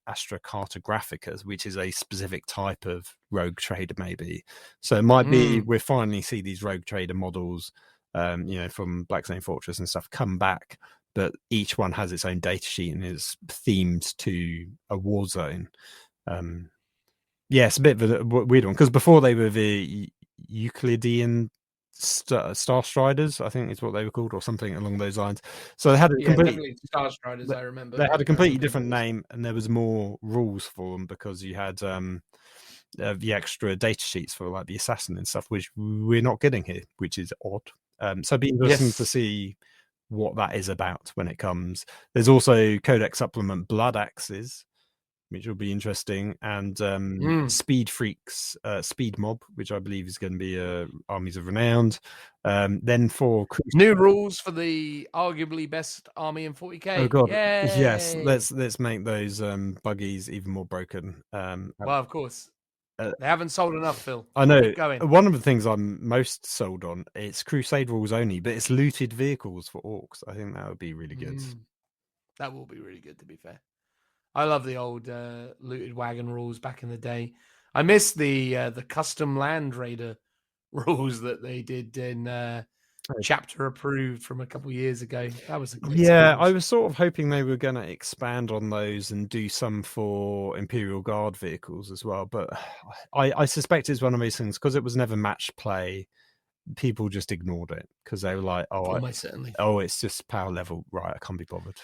astrocartographicas, which is a specific type of rogue trader, maybe. So it might be we finally see these rogue trader models, from Black Saint Fortress and stuff come back. But each one has its own data sheet and is themed to a war zone. It's a bit of a weird one, because before they were the Euclidean Star Striders, I think is what they were called, or something along those lines. So they had a
definitely Star Striders. I remember
they had a completely different name, and there was more rules for them because you had the extra data sheets for like the assassin and stuff, which we're not getting here, which is odd. So it'd be interesting to see what that is about when it comes. There's also Codex supplement Blood Axes, which will be interesting, and Speed Freaks, Speed Mob, which I believe is going to be Armies of Renowned. Then for
new rules for the arguably best army in 40k.
Oh god,
Yay!
yes, let's make those buggies even more broken.
Well, of course. They haven't sold enough, Phil.
I know.
Keep going.
One of the things I'm most sold on, it's Crusade rules only, but it's looted vehicles for orcs. I think that would be really good.
That will be really good, to be fair. I love the old looted wagon rules back in the day. I miss the custom Land Raider rules that they did in chapter approved from a couple of years ago. That was a great
I was sort of hoping they were going to expand on those and do some for Imperial Guard vehicles as well, but I suspect it's one of those things, because it was never match play. People just ignored it because they were like,
certainly.
It's just power level, right? I can't be bothered.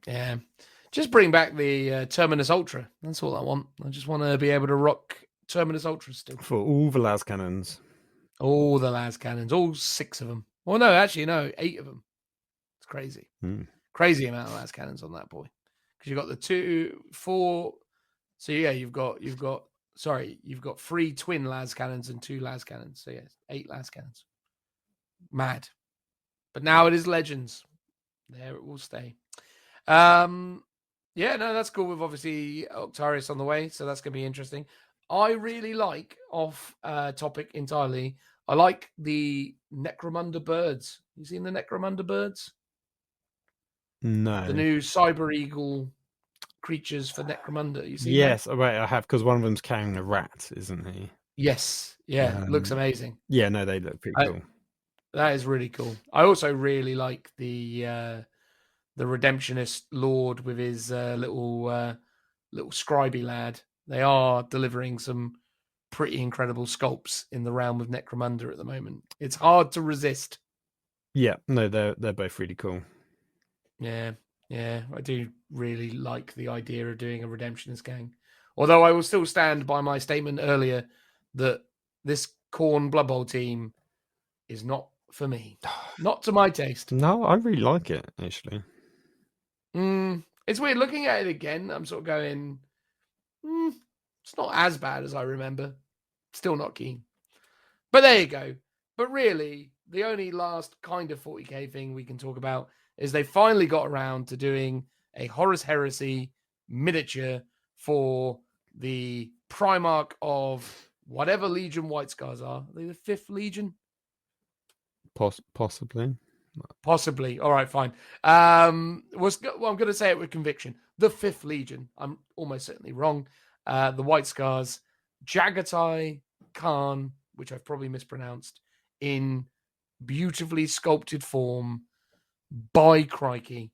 Yeah, just bring back the Terminus Ultra. That's all I want. I just want to be able to rock Terminus Ultra still
for all the las cannons.
All the las cannons, all 6 of them. Well, no, actually, no, 8 of them. It's crazy. Crazy amount of las cannons on that boy. Because you've got the 2, 4. So yeah, you've got 3 twin las cannons and 2 las cannons. So yeah, 8 las cannons. Mad. But now it is Legends. There it will stay. That's cool. With obviously Octarius on the way, so that's gonna be interesting. I really like, off topic entirely, I like the Necromunda birds. You seen the Necromunda birds?
No.
The new Cyber Eagle creatures for Necromunda. You see?
Yes, right, I have, because one of them's carrying a rat, isn't he?
Yes. Yeah, looks amazing.
Yeah, no, they look pretty cool.
That is really cool. I also really like the Redemptionist Lord with his little scribey lad. They are delivering some pretty incredible sculpts in the realm of Necromunda at the moment. It's hard to resist.
Yeah, no, they're both really cool.
Yeah, I do really like the idea of doing a Redemptionist gang. Although I will still stand by my statement earlier that this Khorne Blood Bowl team is not for me. Not to my taste.
No, I really like it, actually.
It's weird looking at it again. I'm sort of going, it's not as bad as I remember. Still not keen. But there you go. But really, the only last kind of 40k thing we can talk about is they finally got around to doing a Horus Heresy miniature for the Primarch of whatever Legion White Scars are. Are they the 5th Legion?
Possibly.
All right, fine. I'm going to say it with conviction. The 5th Legion. I'm almost certainly wrong. The White Scars, Jagatai Khan, which I've probably mispronounced, in beautifully sculpted form, by crikey,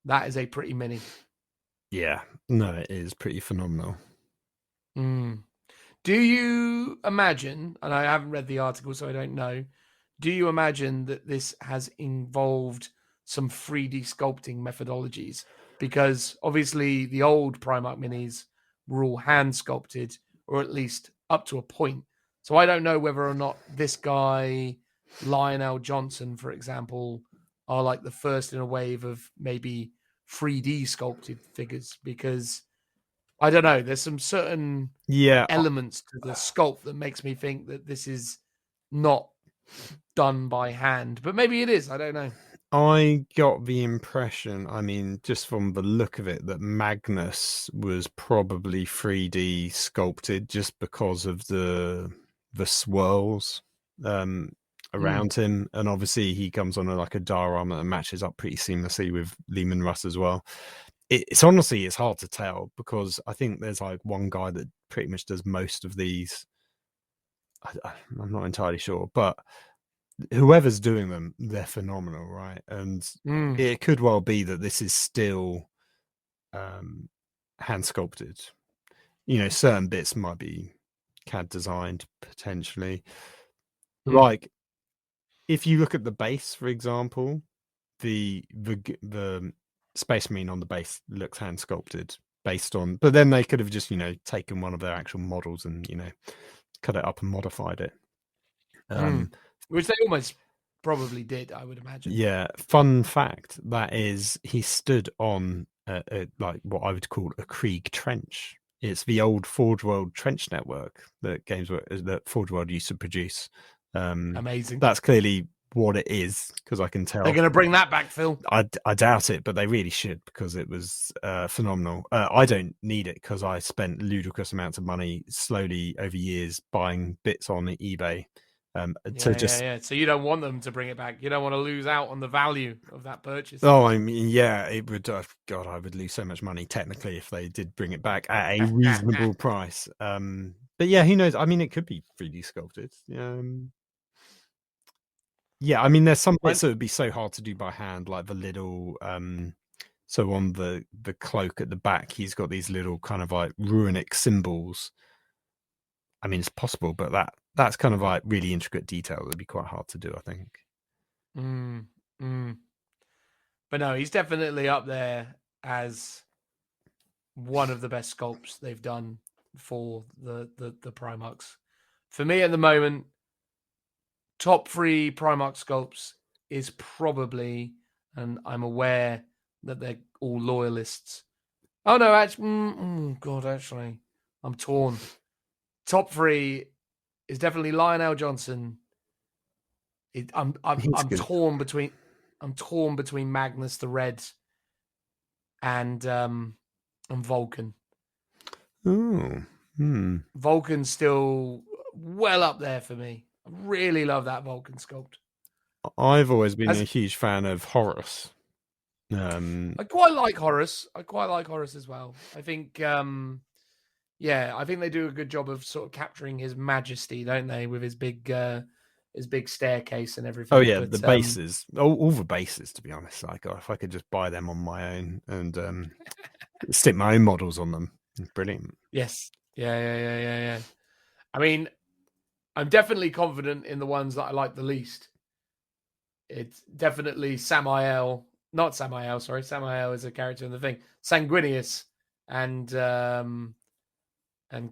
that is a pretty mini.
Yeah, no, it is pretty phenomenal.
Mm. Do you imagine, and I haven't read the article, so I don't know, do you imagine that this has involved some 3D sculpting methodologies? Because obviously the old Primarch minis were all hand sculpted, or at least up to a point. So I don't know whether or not this guy, Lionel Johnson, for example, are like the first in a wave of maybe 3D sculpted figures, because I don't know, there's some certain elements to the sculpt that makes me think that this is not done by hand, but maybe it is. I don't know.
I got the impression, I mean, just from the look of it, that Magnus was probably 3D sculpted just because of the swirls around him, and obviously he comes on like a Dar armor that matches up pretty seamlessly with Lehman Russ as well. It's honestly, it's hard to tell, because I think there's like one guy that pretty much does most of these. I'm not entirely sure, but whoever's doing them, they're phenomenal, right? And it could well be that this is still hand sculpted. You know, certain bits might be CAD designed potentially. Like if you look at the base, for example, the Space Marine on the base looks hand sculpted based on, but then they could have just, you know, taken one of their actual models and, you know, cut it up and modified it.
Which they almost probably did, I would imagine.
Yeah. Fun fact, that is, he stood on like what I would call a Krieg trench. It's the old Forge World trench network that Forge World used to produce.
Amazing.
That's clearly what it is, because I can tell.
They're going to bring that back, Phil.
I doubt it, but they really should, because it was phenomenal. I don't need it because I spent ludicrous amounts of money slowly over years buying bits on eBay.
So you don't want them to bring it back. You don't want to lose out on the value of that purchase.
Oh, I mean, yeah, it would. God, I would lose so much money technically if they did bring it back at a reasonable price. But yeah, who knows? I mean, it could be 3D sculpted. Yeah, I mean, there's some bits that would be so hard to do by hand, like the little. So on the cloak at the back, he's got these little kind of like runic symbols. I mean, it's possible, but that's kind of like really intricate detail that would be quite hard to do, I think.
But no, he's definitely up there as one of the best sculpts they've done for the Primarchs. For me at the moment, top 3 Primarch sculpts is probably, and I'm aware that they're all loyalists. Oh no, actually, I'm torn. Top 3 is definitely Lionel Johnson. I'm torn between Magnus the Red and Vulcan. Vulcan's still well up there for me. I really love that Vulcan sculpt.
I've always been a huge fan of Horus.
I quite like Horus. As well. I think I think they do a good job of sort of capturing his majesty, don't they, with his big staircase and everything.
Oh yeah, the bases, all the bases. To be honest, like if I could just buy them on my own and stick my own models on them, brilliant.
Yes, yeah. I mean, I'm definitely confident in the ones that I like the least. It's definitely Samael. Samael is a character in the thing. Sanguinius and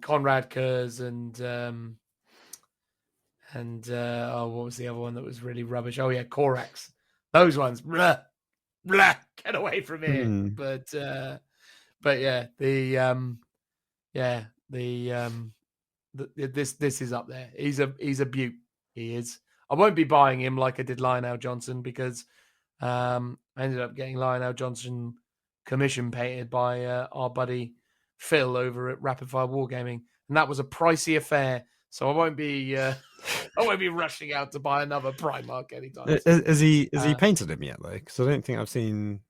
Conrad Kurz and what was the other one that was really rubbish? Oh yeah, Corax. Those ones, blah, get away from here. But yeah, this is up there. He's a beaut. He is. I won't be buying him like I did Lionel Johnson, because I ended up getting Lionel Johnson commission painted by our buddy Phil over at Rapid Fire Wargaming, and that was a pricey affair. So I won't be rushing out to buy another Primarch anytime soon.
Has he painted him yet though? Because I don't think I've seen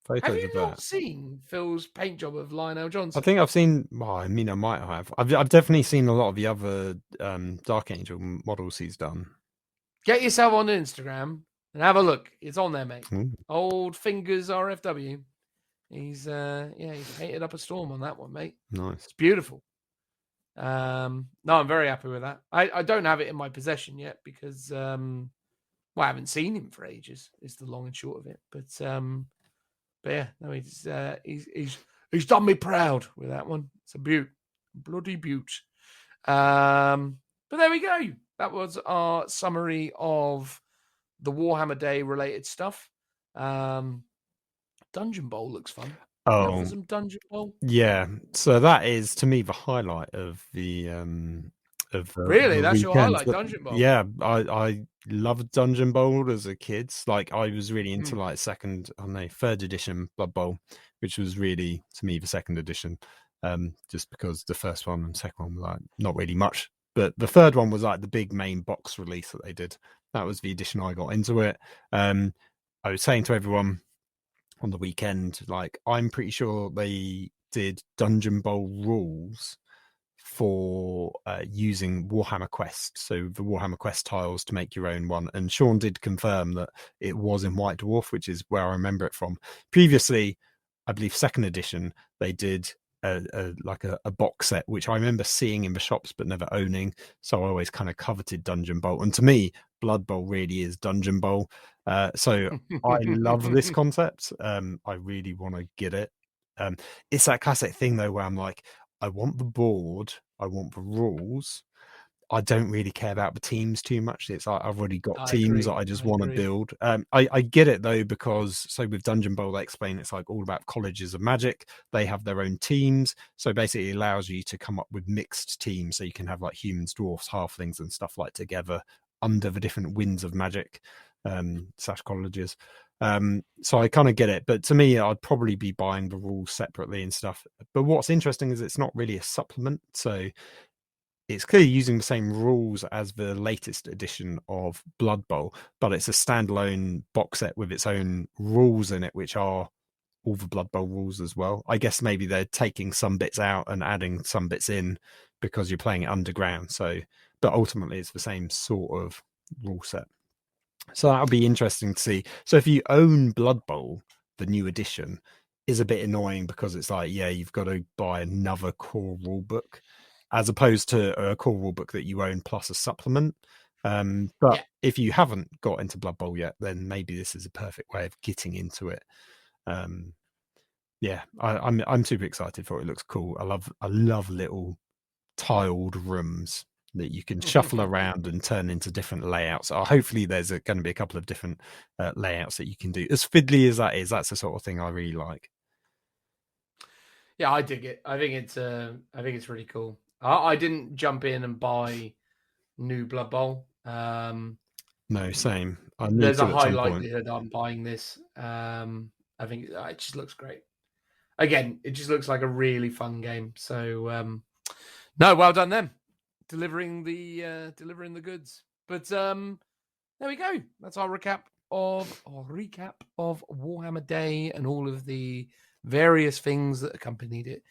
photos
have you
of
not
that.
seen Phil's paint job of Lionel Johnson?
I think I've seen. Well, I mean, I might have. I've definitely seen a lot of the other Dark Angel models he's done.
Get yourself on Instagram and have a look. It's on there, mate.
Ooh.
Old Fingers RFW. He's painted up a storm on that one, mate.
Nice.
It's beautiful. No, I'm very happy with that. I don't have it in my possession yet because I haven't seen him for ages. Is the long and short of it. But yeah, no, he's done me proud with that one. It's a beaut, bloody beaut. But there we go. That was our summary of the Warhammer Day related stuff. Dungeon Bowl looks fun.
Oh,
Some Dungeon Bowl.
yeah. So that is to me the highlight of the
Really,
the
that's your
weekend.
highlight, Dungeon Bowl.
Yeah, I loved Dungeon Bowl as a kid. Like I was really into like third edition Blood Bowl, which was really to me the second edition. Just because the first one and second one were like not really much, but the third one was like the big main box release that they did. That was the edition I got into it. I was saying to everyone on the weekend, like I'm pretty sure they did Dungeon Bowl rules for using Warhammer Quest, so the Warhammer Quest tiles to make your own one. And Sean did confirm that it was in White Dwarf, which is where I remember it from. Previously, I believe second edition, they did a box set, which I remember seeing in the shops but never owning. So I always kind of coveted Dungeon Bowl. And to me, Blood Bowl really is Dungeon Bowl. So I love this concept. I really want to get it. It's that classic thing though, where I'm like, I want the board, I want the rules. I don't really care about the teams too much. It's like I've already got teams that I just want to build. I get it though, because so with Dungeon Bowl, they explain it's like all about colleges of magic. They have their own teams. So basically it allows you to come up with mixed teams. So you can have like humans, dwarfs, halflings and stuff like together under the different winds of magic / colleges. So I kind of get it, but to me, I'd probably be buying the rules separately and stuff. But what's interesting is it's not really a supplement. So it's clearly using the same rules as the latest edition of Blood Bowl, but it's a standalone box set with its own rules in it, which are all the Blood Bowl rules as well. I guess maybe they're taking some bits out and adding some bits in because you're playing it underground. So, but ultimately it's the same sort of rule set. So that'll be interesting to see. So if you own Blood Bowl, the new edition is a bit annoying because it's like, yeah, you've got to buy another core rulebook as opposed to a core rulebook that you own plus a supplement. But if you haven't got into Blood Bowl yet, then maybe this is a perfect way of getting into it. I'm super excited for it. It looks cool. I love little tiled rooms that you can shuffle around and turn into different layouts. Hopefully there's going to be a couple of different layouts that you can do. As fiddly as that is, that's the sort of thing I really like.
Yeah, I dig it. I think it's really cool. I didn't jump in and buy new Blood Bowl.
No, same.
There's a high likelihood I'm buying this. I think it just looks great. Again, it just looks like a really fun game. So no, well done them. Delivering the goods. But there we go. That's our recap of Warhammer Day and all of the various things that accompanied it.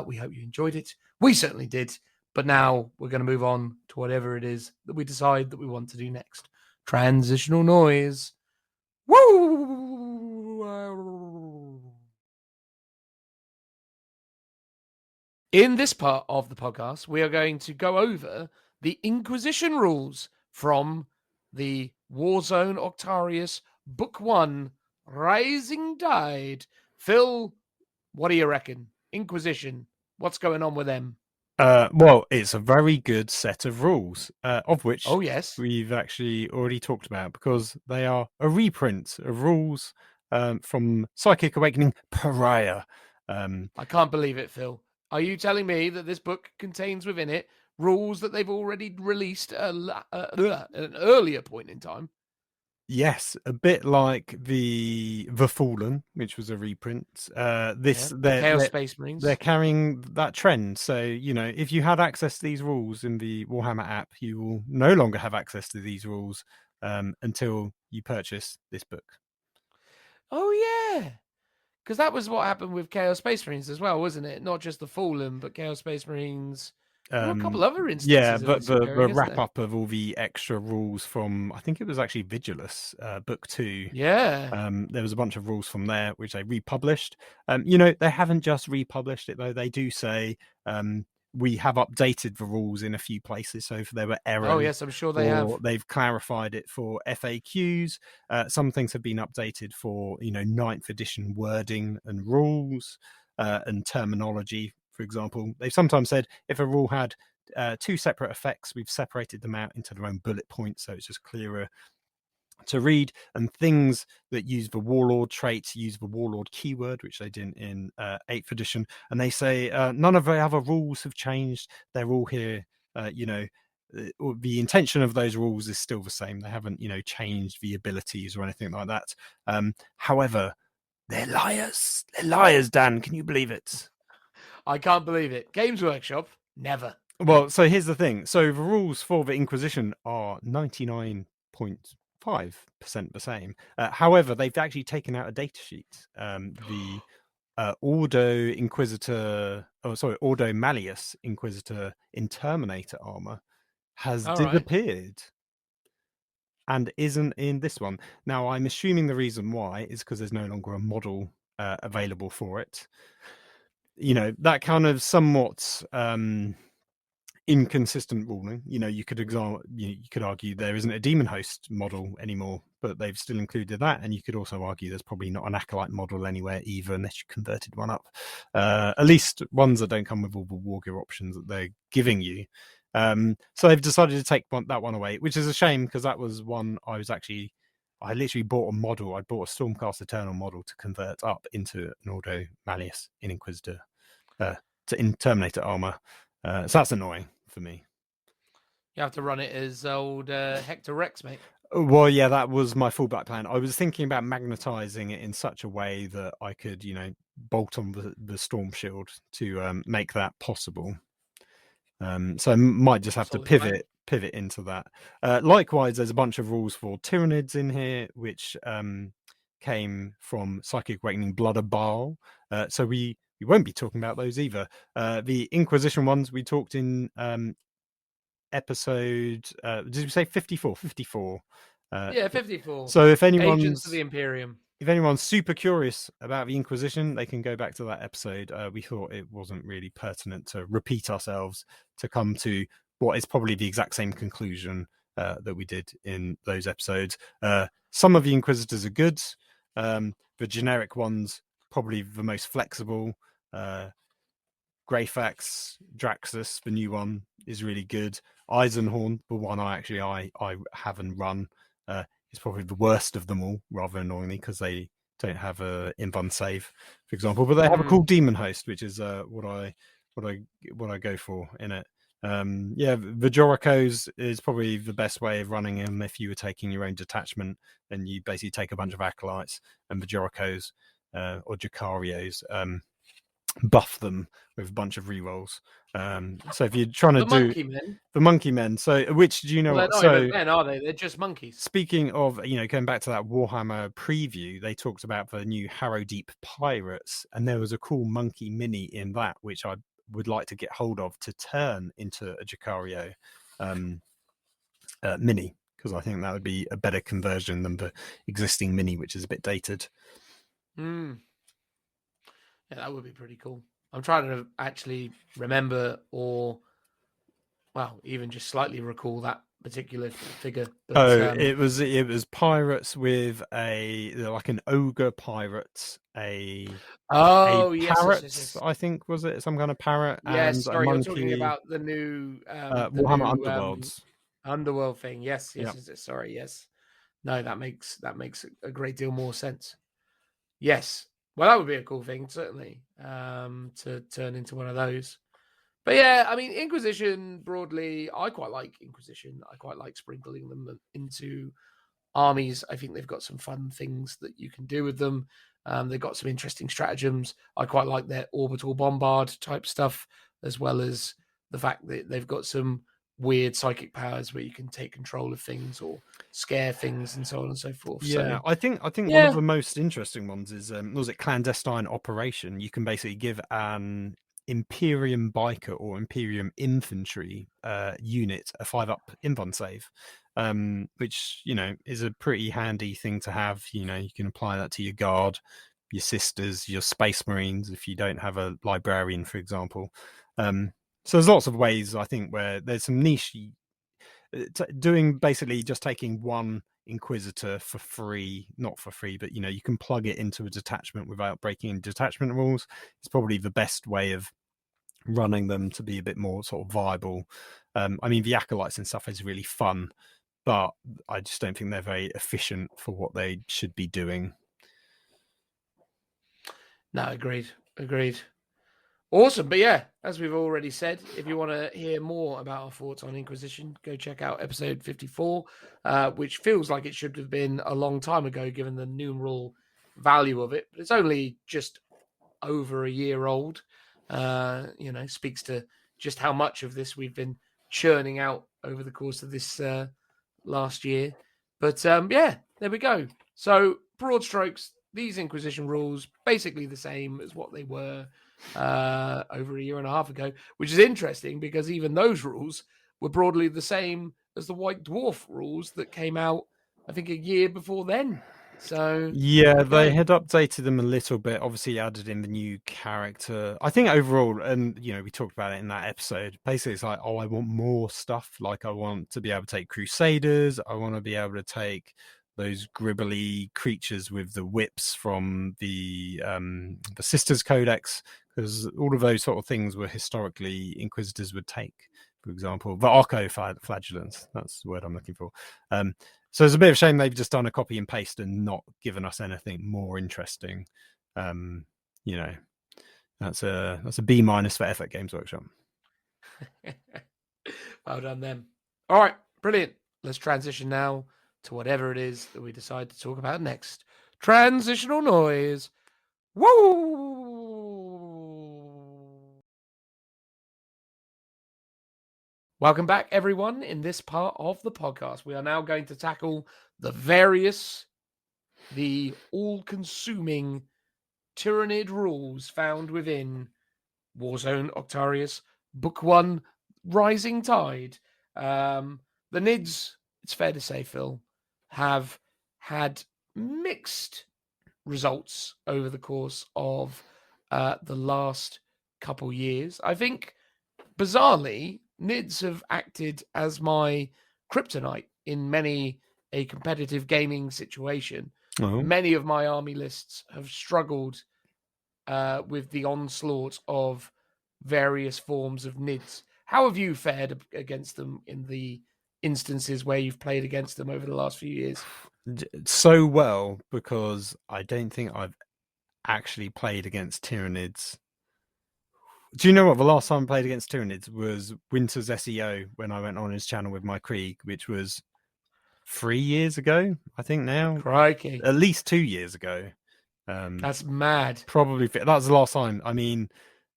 We hope you enjoyed it. We certainly did. But now we're going to move on to whatever it is that we decide that we want to do next. Transitional noise. Woo! In this part of the podcast, we are going to go over the Inquisition rules from the Warzone Octarius Book 1, Rising Tide. Phil, what do you reckon? Inquisition, what's going on with them?
Well, it's a very good set of rules, of which we've actually already talked about because they are a reprint of rules from Psychic Awakening Pariah.
I can't believe it, Phil. Are you telling me that this book contains within it rules that they've already released at an earlier point in time?
Yes, a bit like the Fallen, which was a reprint.
Chaos Space Marines.
They're carrying that trend. So, if you had access to these rules in the Warhammer app, you will no longer have access to these rules until you purchase this book.
Oh, yeah. Because that was what happened with Chaos Space Marines as well, wasn't it? Not just the Fallen, but Chaos Space Marines There are a couple other instances.
Yeah,
of
but
this
the
occurring, isn't
wrap
there?
up of all the extra rules from, I think it was actually Vigilus, book 2.
Yeah.
There was a bunch of rules from there which they republished. They haven't just republished it though. They do say we have updated the rules in a few places. So if there were errors,
Oh yes, I'm sure they have.
they've clarified it for FAQs. Some things have been updated for 9th edition wording and rules and terminology. For example, they've sometimes said if a rule had 2 separate effects, we've separated them out into their own bullet points, so it's just clearer to read. And things that use the warlord traits use the warlord keyword, which they did in 8th edition. And they say none of the other rules have changed. They're all here. The intention of those rules is still the same. They haven't changed the abilities or anything like that. However, they're liars. They're liars, Dan. Can you believe it?
I can't believe it. Games Workshop, never.
Well, so here's the thing. So the rules for the Inquisition are 99.5% the same. However, they've actually taken out a data sheet. The Ordo Malleus Inquisitor in Terminator armor has disappeared and isn't in this one. Now, I'm assuming the reason why is because there's no longer a model available for it. That kind of somewhat inconsistent ruling. You could argue there isn't a demon host model anymore, but they've still included that. And you could also argue there's probably not an acolyte model anywhere either, unless you converted one up. At least ones that don't come with all the war gear options that they're giving you. So they've decided to take that one away, which is a shame because that was one I literally bought a model. I bought a Stormcast Eternal model to convert up into an Ordo Malleus in Inquisitor, in Terminator armor. So that's annoying for me.
You have to run it as old Hector Rex, mate.
Well, yeah, that was my fallback plan. I was thinking about magnetizing it in such a way that I could, bolt on the storm shield to make that possible. So I might just have to pivot into that. Likewise, there's a bunch of rules for Tyranids in here, which came from Psychic Awakening Blood of Baal. So we won't be talking about those either. The Inquisition ones we talked in episode, did we say 54? 54.
Yeah, 54.
So if
Agents of the Imperium.
If anyone's super curious about the Inquisition, they can go back to that episode. We thought it wasn't really pertinent to repeat ourselves to come to what is probably the exact same conclusion that we did in those episodes. Some of the Inquisitors are good. The generic ones, probably the most flexible. Greyfax, Draxus, the new one, is really good. Eisenhorn, the one I haven't run, is probably the worst of them all, rather annoyingly, because they don't have a invuln save, for example. But they have a cool demon host, which is what I go for in it. The Joricos is probably the best way of running him if you were taking your own detachment and you basically take a bunch of acolytes and the Joricos or Jacarios, buff them with a bunch of rerolls. So if you're trying to do the monkey men, so which do you know?
Well, they're not even men, are they? They're just monkeys.
Speaking of, going back to that Warhammer preview, they talked about the new Harrowdeep pirates, and there was a cool monkey mini in that, which I would like to get hold of to turn into a Jacario mini, because I think that would be a better conversion than the existing mini, which is a bit dated.
Yeah, that would be pretty cool. I'm trying to actually remember even just slightly recall that particular figure. But,
it was pirates with an ogre pirate, a parrot, yes. I think, was it some kind of parrot?
Yes,
and
sorry,
a monkey.
You're talking about the new
Warhammer Underworlds.
Underworld thing. Yes.
Yep.
Sorry, yes. No, that makes a great deal more sense. Yes. Well, that would be a cool thing, certainly, to turn into one of those. But yeah, I mean, Inquisition broadly, I quite like Inquisition. I quite like sprinkling them into armies. I think they've got some fun things that you can do with them. They've got some interesting stratagems. I quite like their orbital bombard type stuff, as well as the fact that they've got some weird psychic powers where you can take control of things or scare things and so on and so forth.
Yeah,
so,
I think one of the most interesting ones is was it clandestine operation. You can basically give an Imperium Biker or Imperium Infantry unit a 5-up invuln save, which, you know, is a pretty handy thing to have. You know, you can apply that to your guard, your sisters, your Space Marines if you don't have a librarian, for example. So there's lots of ways, I think, where there's some niche doing, basically just taking one Inquisitor for free, not for free, but, you know, you can plug it into a detachment without breaking detachment rules. It's probably the best way of running them to be a bit more sort of viable. I mean, the acolytes and stuff is really fun, but I just don't think they're very efficient for what they should be doing.
No, agreed. Awesome. But yeah, as we've already said, if you want to hear more about our thoughts on Inquisition, go check out episode 54, which feels like it should have been a long time ago given the numeral value of it. But it's only just over a year old. You know, speaks to just how much of this we've been churning out over the course of this last year. But yeah, there we go. So broad strokes, these Inquisition rules basically the same as what they were over a year and a half ago, which is interesting because even those rules were broadly the same as the White Dwarf rules that came out, I think, a year before then. So
yeah, they had updated them a little bit, obviously added in the new character. I think overall, and, you know, we talked about it in that episode, basically it's like, oh, I want more stuff. Like, I want to be able to take Crusaders, I want to be able to take those gribbly creatures with the whips from the Sisters Codex, because all of those sort of things were historically Inquisitors would take. For example, the Arco-flagellants, that's the word I'm looking for. So it's a bit of a shame they've just done a copy and paste and not given us anything more interesting. You know, that's a B- for Effort Games Workshop.
Well done them. All right, brilliant. Let's transition now to whatever it is that we decide to talk about next. Transitional noise. Woo! Welcome back, everyone. In this part of the podcast, we are now going to tackle the all-consuming Tyrannid rules found within Warzone Octarius Book 1 Rising Tide. The Nids, it's fair to say, Phil, have had mixed results over the course of the last couple years. I think, bizarrely, Nids have acted as my kryptonite in many a competitive gaming situation.
Oh.
Many of my army lists have struggled with the onslaught of various forms of Nids. How have you fared against them in the instances where you've played against them over the last few years?
So well, because I don't think I've actually played against Tyranids. Do you know what? The last time I played against Tyranids was Winter's SEO when I went on his channel with my Krieg, which was 3 years ago, I think now.
Crikey.
At least 2 years ago.
That's mad.
Probably. That was the last time. I mean,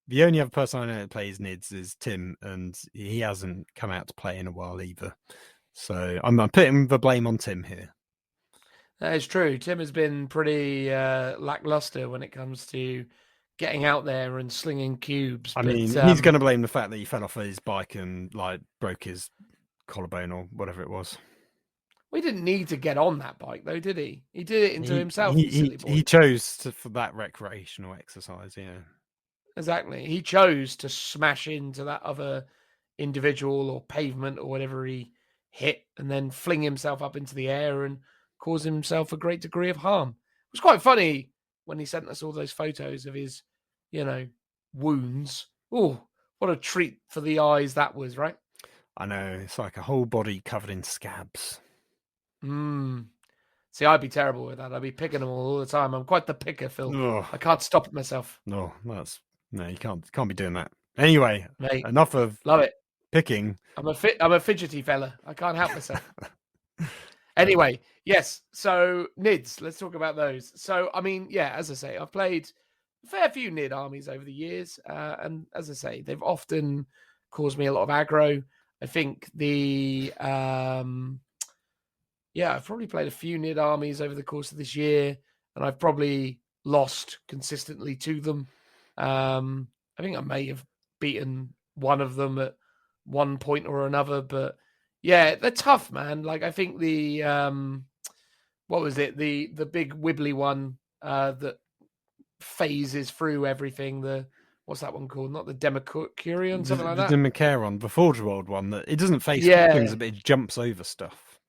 the only other person I know that plays Nids is Tim, and he hasn't come out to play in a while either. So I'm putting the blame on Tim here.
That is true. Tim has been pretty lackluster when it comes to getting out there and slinging cubes.
I mean, he's going to blame the fact that he fell off his bike and like broke his collarbone or whatever it was.
We didn't need to get on that bike, though, did he? He did it into himself.
He chose for that recreational exercise, yeah.
Exactly. He chose to smash into that other individual or pavement or whatever he hit and then fling himself up into the air and cause himself a great degree of harm. It was quite funny when he sent us all those photos of his, wounds. Oh, what a treat for the eyes that was, right?
I know. It's like a whole body covered in scabs.
See, I'd be terrible with that. I'd be picking them all the time. I'm quite the picker, Phil.
Ugh.
I can't stop it myself.
No, you can't be doing that. Anyway,
mate,
enough of
love it.
Picking.
I'm a fidgety fella. I can't help myself. Anyway, yes. So Nids, let's talk about those. So, I mean, yeah, as I say, I've played a fair few Nid armies over the years. And as I say, they've often caused me a lot of aggro. I think I've probably played a few Nid armies over the course of this year, and I've probably lost consistently to them. I think I may have beaten one of them at one point or another, but yeah, they're tough, man. Like I think the what was it? The big wibbly one that phases through everything. What's that one called? Not the Democurion, something like that.
The Macaron, the Forge World one, that it doesn't face things, but it jumps over stuff.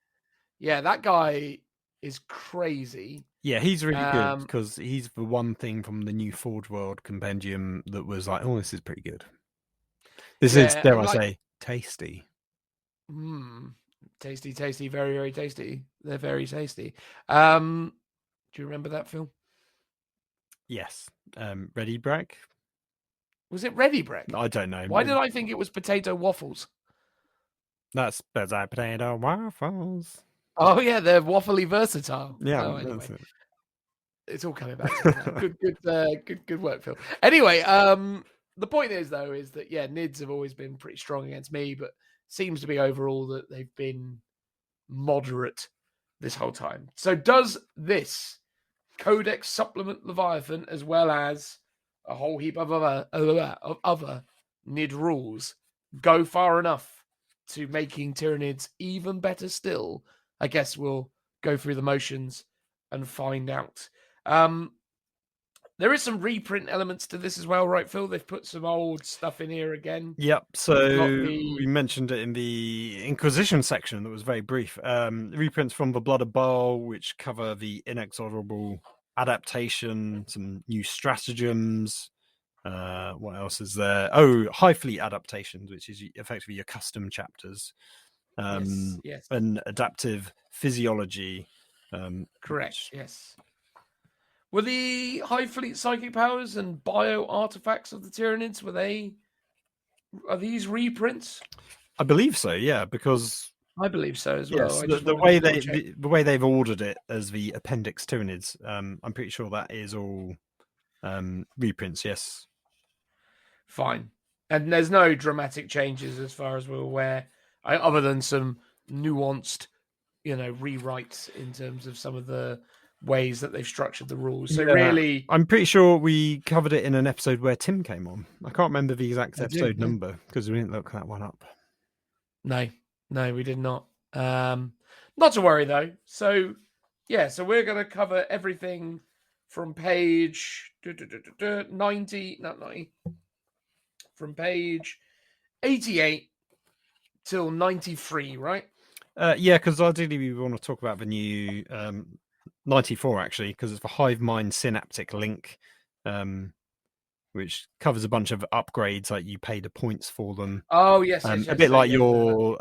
Yeah, that guy is crazy.
Yeah, he's really good because he's the one thing from the new Forge World compendium that was like, oh, this is pretty good. This is, dare I say, tasty.
Tasty, very, very tasty. They're very tasty. Do you remember that film?
Yes. Ready Break?
Was it Ready Break?
I don't know.
Why did I think it was potato waffles?
That's potato waffles.
Oh yeah, they're waffly versatile.
Yeah,
oh, anyway. It's all coming back to me. Good work, Phil. Anyway, the point is though, is that Nids have always been pretty strong against me, but seems to be overall that they've been moderate this whole time. So does this Codex supplement Leviathan as well as a whole heap of other Nid rules go far enough to making Tyranids even better still? I guess we'll go through the motions and find out. There is some reprint elements to this as well, right, Phil? They've put some old stuff in here again.
Yep. So we mentioned it in the Inquisition section that was very brief. Reprints from the Blood of Baal, which cover the inexorable adaptation, some new stratagems. What else is there? Oh, High Fleet adaptations, which is effectively your custom chapters.
Yes.
And adaptive physiology.
Correct, yes. Were the High Fleet psychic powers and bio artifacts of the Tyranids, are these reprints?
I believe so, yeah, because
I believe so as well.
Yes, the way they've ordered it as the Appendix Tyranids, I'm pretty sure that is all reprints, yes.
Fine. And there's no dramatic changes as far as we're aware, other than some nuanced, rewrites in terms of some of the ways that they've structured the rules. So really,
I'm pretty sure we covered it in an episode where Tim came on. I can't remember the exact episode number because we didn't look that one up.
No, we did not. Not to worry though. So so we're going to cover everything from page 90, not 90, from page 88 till 93, right?
Yeah, because ideally we want to talk about the new 94 actually, because it's the Hive Mind Synaptic Link, which covers a bunch of upgrades, like you pay the points for them.
Oh yes,
a bit like your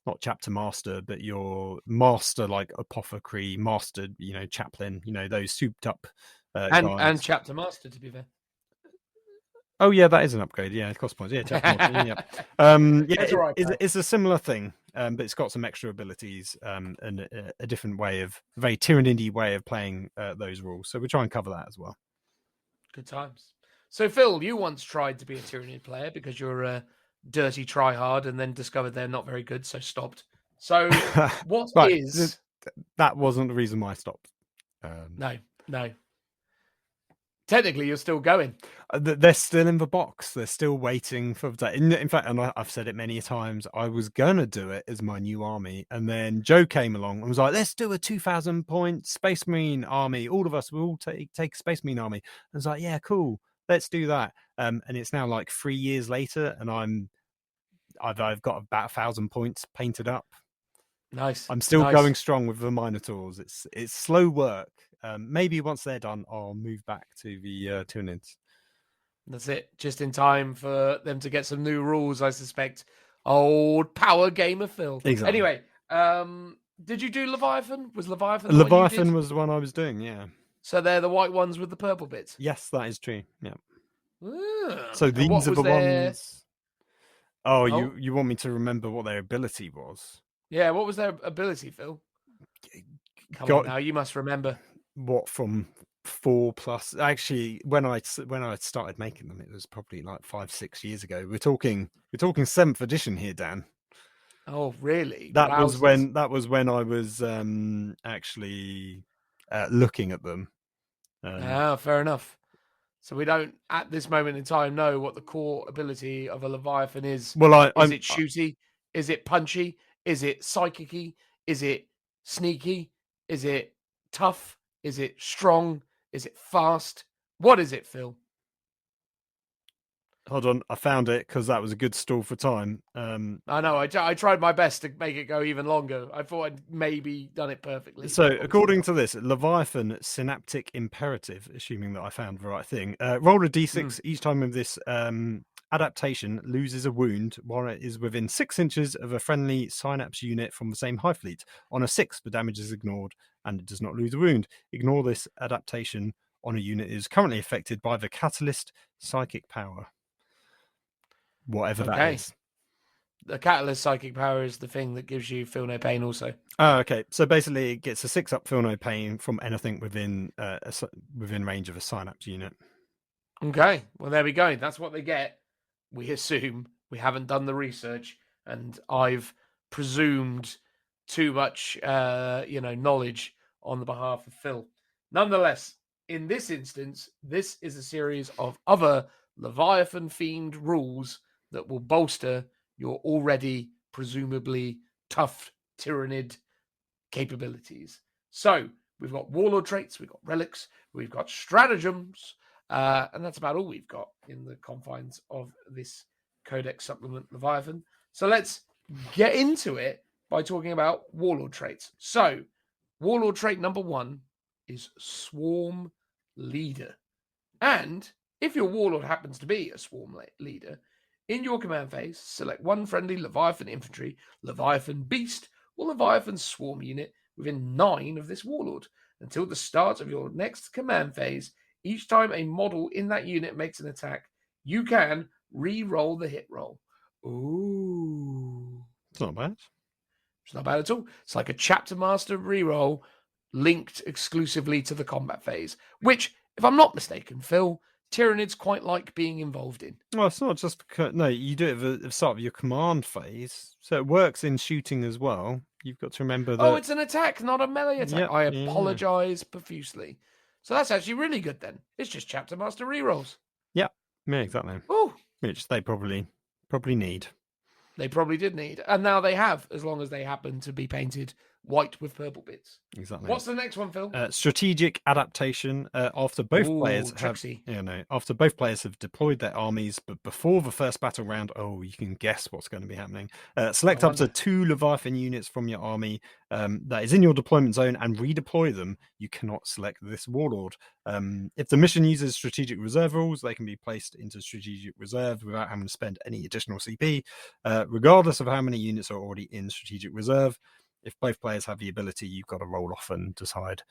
not chapter master, but your master, like apothecary master, chaplain, those souped up
and chapter master, to be fair.
Oh yeah, that is an upgrade. Yeah, it costs points. Yeah, chapter master. It's a similar thing, but it's got some extra abilities and a different way a very Tyranid way of playing those rules. So we'll try and cover that as well.
Good times. So Phil, you once tried to be a Tyranid player because you're a dirty tryhard, and then discovered they're not very good, so stopped. So what is
that? Wasn't the reason why I stopped.
No. Technically, you're still going.
They're still in the box. They're still waiting for that. In fact, and I've said it many times, I was going to do it as my new army. And then Joe came along and was like, let's do a 2,000 point Space Marine army. All of us will all take a Space Marine army. I was like, yeah, cool. Let's do that. And it's now like 3 years later, and I've got about 1,000 points painted up.
Nice.
I'm still going strong with the Minotaurs. It's slow work. Maybe once they're done, I'll move back to the Tyranids.
That's it. Just in time for them to get some new rules, I suspect. Old power gamer Phil.
Exactly.
Anyway, did you do Leviathan? Was Leviathan?
Leviathan was the one I was doing. Yeah.
So they're the white ones with the purple bits.
Yes, that is true. Yeah.
Ah,
so these are the ones. Oh, you want me to remember what their ability was?
Yeah. What was their ability, Phil? Come on now, you must remember.
What, from 4+? Actually, when I started making them, it was probably like 5-6 years ago. We're talking 7th edition here, Dan.
Oh, really?
That was when I was actually looking at them.
Fair enough. So we don't, at this moment in time, know what the core ability of a Leviathan is.
Well,
Is it shooty? Is it punchy? Is it psychic-y? Is it sneaky? Is it tough? Is it strong? Is it fast? What is it, Phil?
Hold on, I found it because that was a good stall for time.
I know. I tried my best to make it go even longer. I thought I'd maybe done it perfectly.
So, according to this, Leviathan Synaptic Imperative, assuming that I found the right thing, roll a d6 each time of this adaptation loses a wound while it is within 6 inches of a friendly synapse unit from the same hive fleet. On a 6, the damage is ignored and it does not lose a wound. Ignore this adaptation on a unit is currently affected by the catalyst psychic power. Whatever that is.
The catalyst psychic power is the thing that gives you feel no pain also.
Oh, okay. So basically it gets a 6 up feel no pain from anything within within range of a synapse unit.
Okay. Well, there we go. That's what they get. We assume. We haven't done the research, and I've presumed too much knowledge on the behalf of Phil. Nonetheless, in this instance, this is a series of other Leviathan-themed rules that will bolster your already presumably tough tyrannid capabilities. So we've got warlord traits, we've got relics, we've got stratagems, and that's about all we've got in the confines of this Codex supplement Leviathan. So let's get into it by talking about warlord traits. So warlord trait number 1 is Swarm Leader. And if your warlord happens to be a swarm leader, in your command phase, select one friendly Leviathan infantry, Leviathan beast, or Leviathan swarm unit within 9 of this warlord. Until the start of your next command phase, each time a model in that unit makes an attack, you can re-roll the hit roll. Ooh.
It's not bad.
It's not bad at all. It's like a chapter master re-roll linked exclusively to the combat phase, which, if I'm not mistaken, Phil, Tyrannids quite like being involved in.
Well, it's not just because, no, you do it at the start of your command phase, so it works in shooting as well. You've got to remember that.
Oh, it's an attack, not a melee attack.
Yep,
I apologize profusely. So that's actually really good then. It's just chapter master rerolls.
Yeah, exactly.
Oh,
which they probably need.
They probably did need, and now they have, as long as they happen to be painted white with purple bits.
Exactly.
What's the next one, Phil?
Strategic adaptation. After both players have deployed their armies, but before the first battle round, you can guess what's going to be happening. Select up to 2 Leviathan units from your army that is in your deployment zone and redeploy them. You cannot select this warlord. If the mission uses strategic reserve rules, they can be placed into strategic reserve without having to spend any additional CP, regardless of how many units are already in strategic reserve. If both players have the ability, you've got to roll off and decide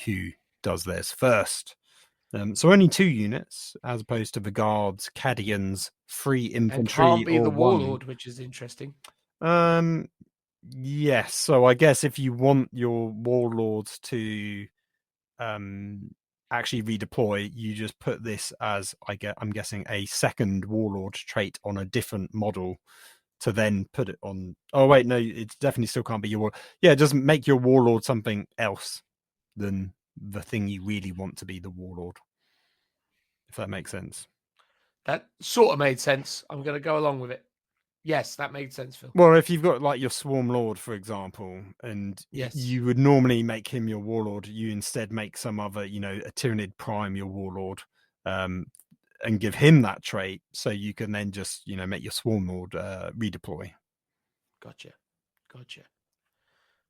who does theirs first. So only 2 units, as opposed to the guards, Cadians, 3 infantry,
and can't be
or
the
1.
warlord, which is interesting.
Yes. So I guess if you want your warlords to actually redeploy, you just put this as I'm guessing a second warlord trait on a different model. To then put it on. Oh wait, no, it definitely still can't be your warlord. Yeah, it doesn't make your warlord something else than the thing you really want to be the warlord. If that makes sense.
That sort of made sense. I'm going to go along with it. Yes, that made sense, Phil.
Well, if you've got like your swarm lord, for example, and
yes,
you would normally make him your warlord, you instead make some other, a Tyrannid Prime your warlord. And give him that trait, so you can then just, make your swarm lord redeploy.
Gotcha.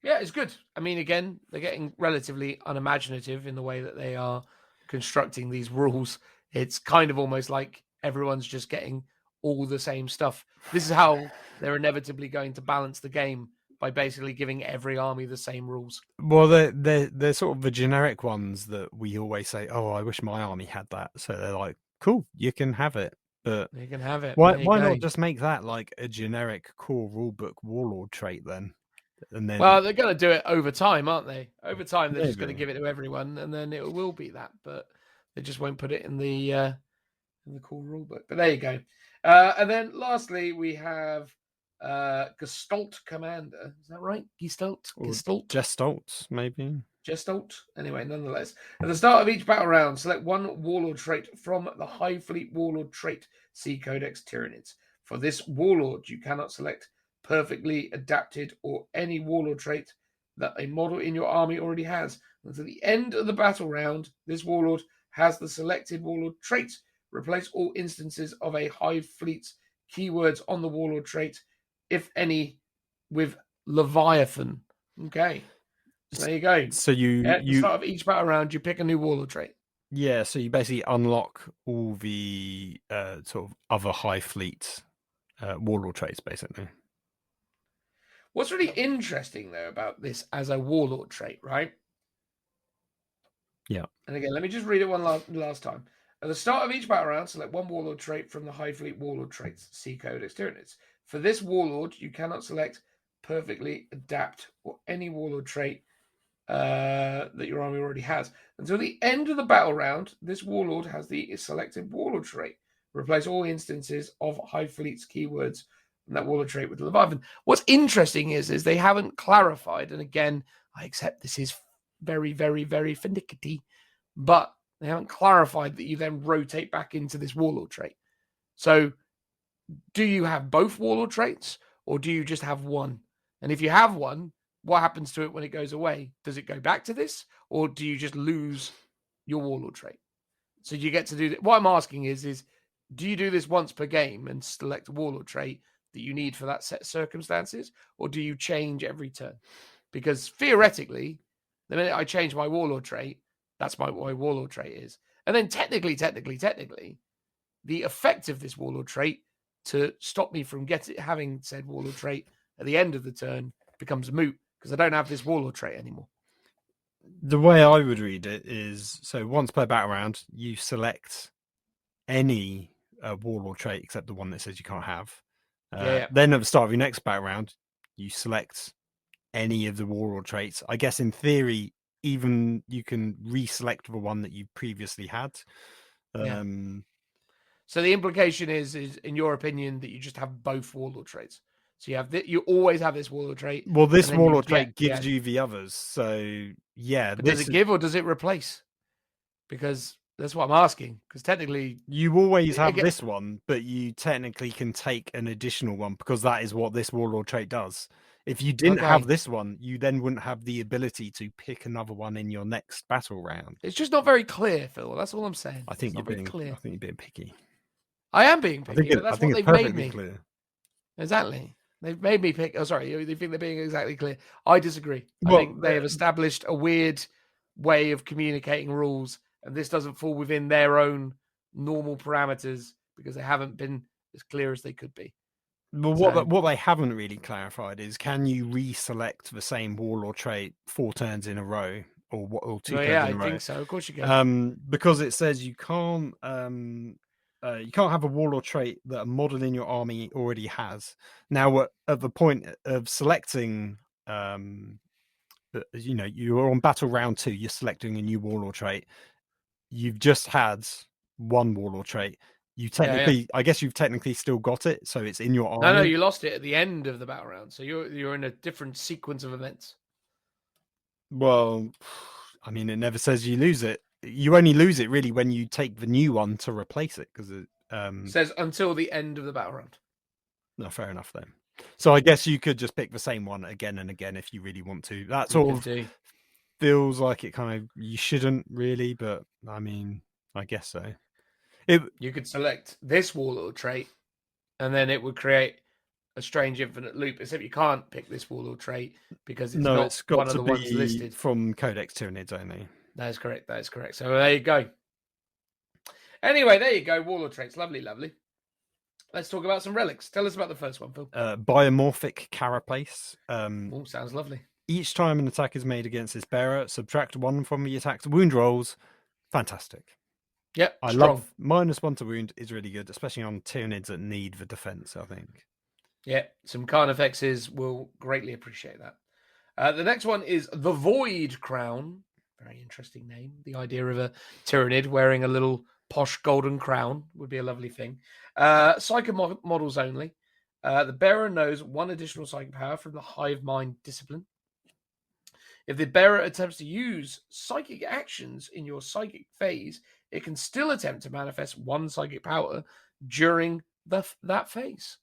Yeah, it's good. I mean, again, they're getting relatively unimaginative in the way that they are constructing these rules. It's kind of almost like everyone's just getting all the same stuff. This is how they're inevitably going to balance the game, by basically giving every army the same rules.
Well, they're sort of the generic ones that we always say, oh, I wish my army had that. So they're like, cool, you can have it. But
you can have it.
Why not just make that like a generic core rulebook warlord trait then? And then,
well, they're going to do it over time, aren't they? Over time, they're just going to give it to everyone, and then it will be that. But they just won't put it in the core rulebook. But there you go. And then lastly, we have Gestalt Commander. Is that right? Gestalt?
Gestalt, maybe.
Gestalt. Anyway, nonetheless, at the start of each battle round, select one warlord trait from the High Fleet Warlord trait. See Codex Tyranids. For this warlord, you cannot select perfectly adapted or any warlord trait that a model in your army already has. Until the end of the battle round, this warlord has the selected warlord trait. Replace all instances of a High Fleet keywords on the warlord trait, if any, with Leviathan. Okay. So there you go.
So
At the start of each battle round, you pick a new warlord trait.
Yeah, so you basically unlock all the sort of other high fleet warlord traits, basically.
What's really interesting, though, about this as a warlord trait, right?
Yeah.
And again, let me just read it one last time. At the start of each battle round, select one warlord trait from the High Fleet Warlord traits. See Codex Tyranids. For this warlord, you cannot select perfectly adapt or any warlord trait that your army already has. Until the end of the battle round, this warlord has the selected warlord trait. Replace all instances of High Fleet's keywords and that warlord trait with Leviathan. What's interesting is they haven't clarified, and again, I accept this is very, very, very finicky, but they haven't clarified that you then rotate back into this warlord trait. So do you have both warlord traits, or do you just have one? And if you have one, what happens to it when it goes away? Does it go back to this, or do you just lose your warlord trait? So you get to do that. What I'm asking is do you do this once per game and select a warlord trait that you need for that set of circumstances, or do you change every turn? Because theoretically, the minute I change my warlord trait, that's my warlord trait is. And then technically, the effect of this warlord trait to stop me from having said warlord trait at the end of the turn becomes moot because I don't have this warlord trait anymore.
The way I would read it is, so once per battle round, you select any warlord trait except the one that says you can't have. Then at the start of your next battle round, you select any of the warlord traits. I guess in theory, even you can reselect the one that you previously had.
So the implication is in your opinion that you just have both warlord traits. So you always have this warlord trait.
Well, this warlord trait gives you the others. So yeah,
but does it give or does it replace? Because that's what I'm asking. Because technically,
you always have this one, but you technically can take an additional one because that is what this warlord trait does. If you didn't have this one, you then wouldn't have the ability to pick another one in your next battle round.
It's just not very clear, Phil. That's all I'm saying.
I think you're being clear. I think you're being picky.
I am being picky, but that's what they've made me.
Clear.
Exactly. They've made me pick. Oh, sorry. They think they're being exactly clear. I disagree. I think they have established a weird way of communicating rules, and this doesn't fall within their own normal parameters because they haven't been as clear as they could be.
Well, what they haven't really clarified is, can you reselect the same warlord trait 4 turns in a row, or 2 turns in a row?
Yeah, I think so. Of course you can.
Because it says you can't have a warlord trait that a model in your army already has. Now, at the point of selecting, you're on battle round 2, you're selecting a new warlord trait. You've just had one warlord trait. You technically, I guess you've technically still got it, so it's in your army.
No, you lost it at the end of the battle round, so you're in a different sequence of events.
Well, I mean, it never says you lose it. You only lose it really when you take the new one to replace it, because it
says until the end of the battle round.
No, fair enough then. So I guess you could just pick the same one again and again if you really want to. That sort of feels like it kind of, you shouldn't really, but I mean, I guess so.
You could select this warlord trait, and then it would create a strange infinite loop. Except you can't pick this warlord trait because it's got one of the ones listed
from Codex Tyranids only.
That is correct. So there you go. Anyway, there you go. Warlord traits, lovely. Let's talk about some relics. Tell us about the first one, Phil.
Biomorphic carapace.
Sounds lovely.
Each time an attack is made against its bearer, subtract 1 from the attack's wound rolls. Fantastic.
Yep,
I love -1 to wound is really good, especially on Tyranids that need the defense, I think.
Yeah, some Carnifexes will greatly appreciate that. The next one is the Void Crown. Very interesting name. The idea of a Tyranid wearing a little posh golden crown would be a lovely thing. Psycho models only. The bearer knows 1 additional psychic power from the Hive Mind discipline. If the bearer attempts to use psychic actions in your psychic phase, it can still attempt to manifest one psychic power during that phase.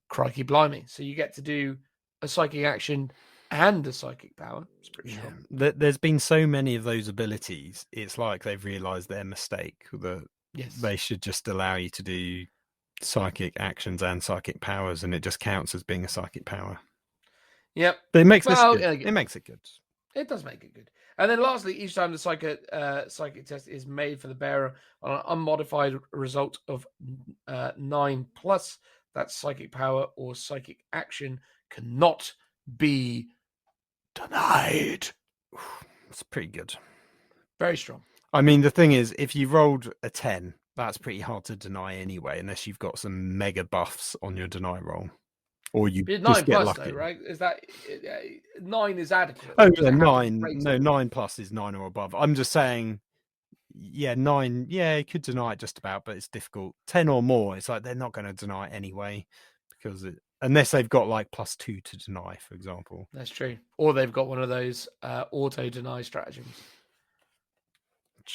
Crikey blimey. So you get to do a psychic action and a psychic power. It's pretty strong.
There's been so many of those abilities. It's like they've realised their mistake. That they should just allow you to do psychic actions and psychic powers, and it just counts as being a psychic power.
Yep.
But it makes it makes it good.
It does make it good. And then lastly, each time the psychic test is made for the bearer on an unmodified result of 9+, that psychic power or psychic action cannot be denied.
It's pretty good.
Very strong.
I mean, the thing is, if you rolled a 10, that's pretty hard to deny anyway, unless you've got some mega buffs on your deny roll. Or you just
9+
get lucky.
though, right? Is that 9 is adequate?
Oh, yeah, 9. No, 9+ is 9 or above. I'm just saying, 9. Yeah, you could deny it just about, but it's difficult. 10 or more, it's like they're not going to deny it anyway, because unless they've got like +2 to deny, for example.
That's true. Or they've got one of those auto deny stratagems.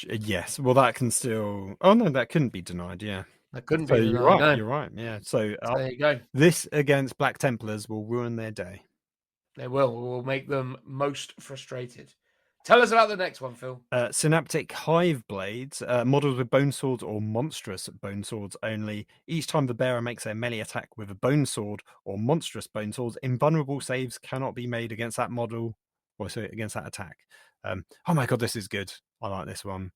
Yes, well, that can still. Oh no, that couldn't be denied. Yeah,
that couldn't be denied.
You're right.
No.
You're right. Yeah. So
there you go.
This against Black Templars will ruin their day.
They will make them most frustrated. Tell us about the next one, Phil.
Synaptic Hive Blades, models with bone swords or monstrous bone swords only. Each time the bearer makes a melee attack with a bone sword or monstrous bone swords, invulnerable saves cannot be made against that model, or so against that attack. Oh my god, this is good. I like this one.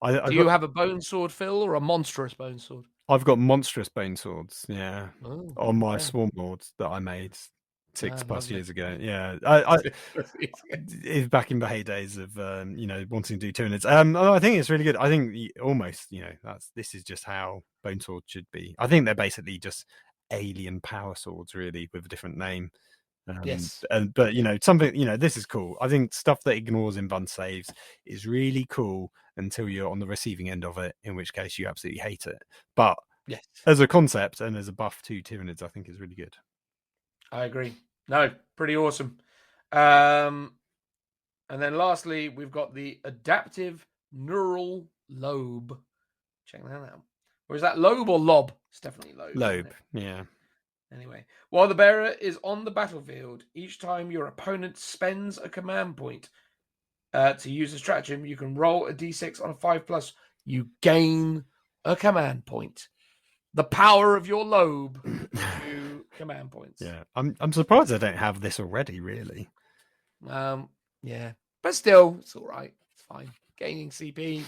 Do you have a bone sword, Phil, or a monstrous bone sword?
I've got monstrous bone swords, yeah, on my
yeah.
Swarm Lords that I made 6+ years ago. Yeah, it's back in the heydays of wanting to do Tyranids. I think it's really good. I think almost this is just how bone swords should be. I think they're basically just alien power swords, really, with a different name.
Yes,
but something this is cool. I think stuff that ignores invuln saves is really cool until you're on the receiving end of it, in which case you absolutely hate it. But
yes,
as a concept and as a buff to Tyranids, I think is really good.
I agree. No, pretty awesome. And then lastly, we've got the adaptive neural lobe. Check that out. Or is that lobe or lob? It's definitely lobe.
Lobe, yeah.
Anyway, while the bearer is on the battlefield, each time your opponent spends a command point to use a stratagem, you can roll a d6 on a 5+. You gain a command point. The power of your lobe to command points.
Yeah, I'm surprised I don't have this already. Really.
Yeah, but still, it's all right. It's fine. Gaining CP,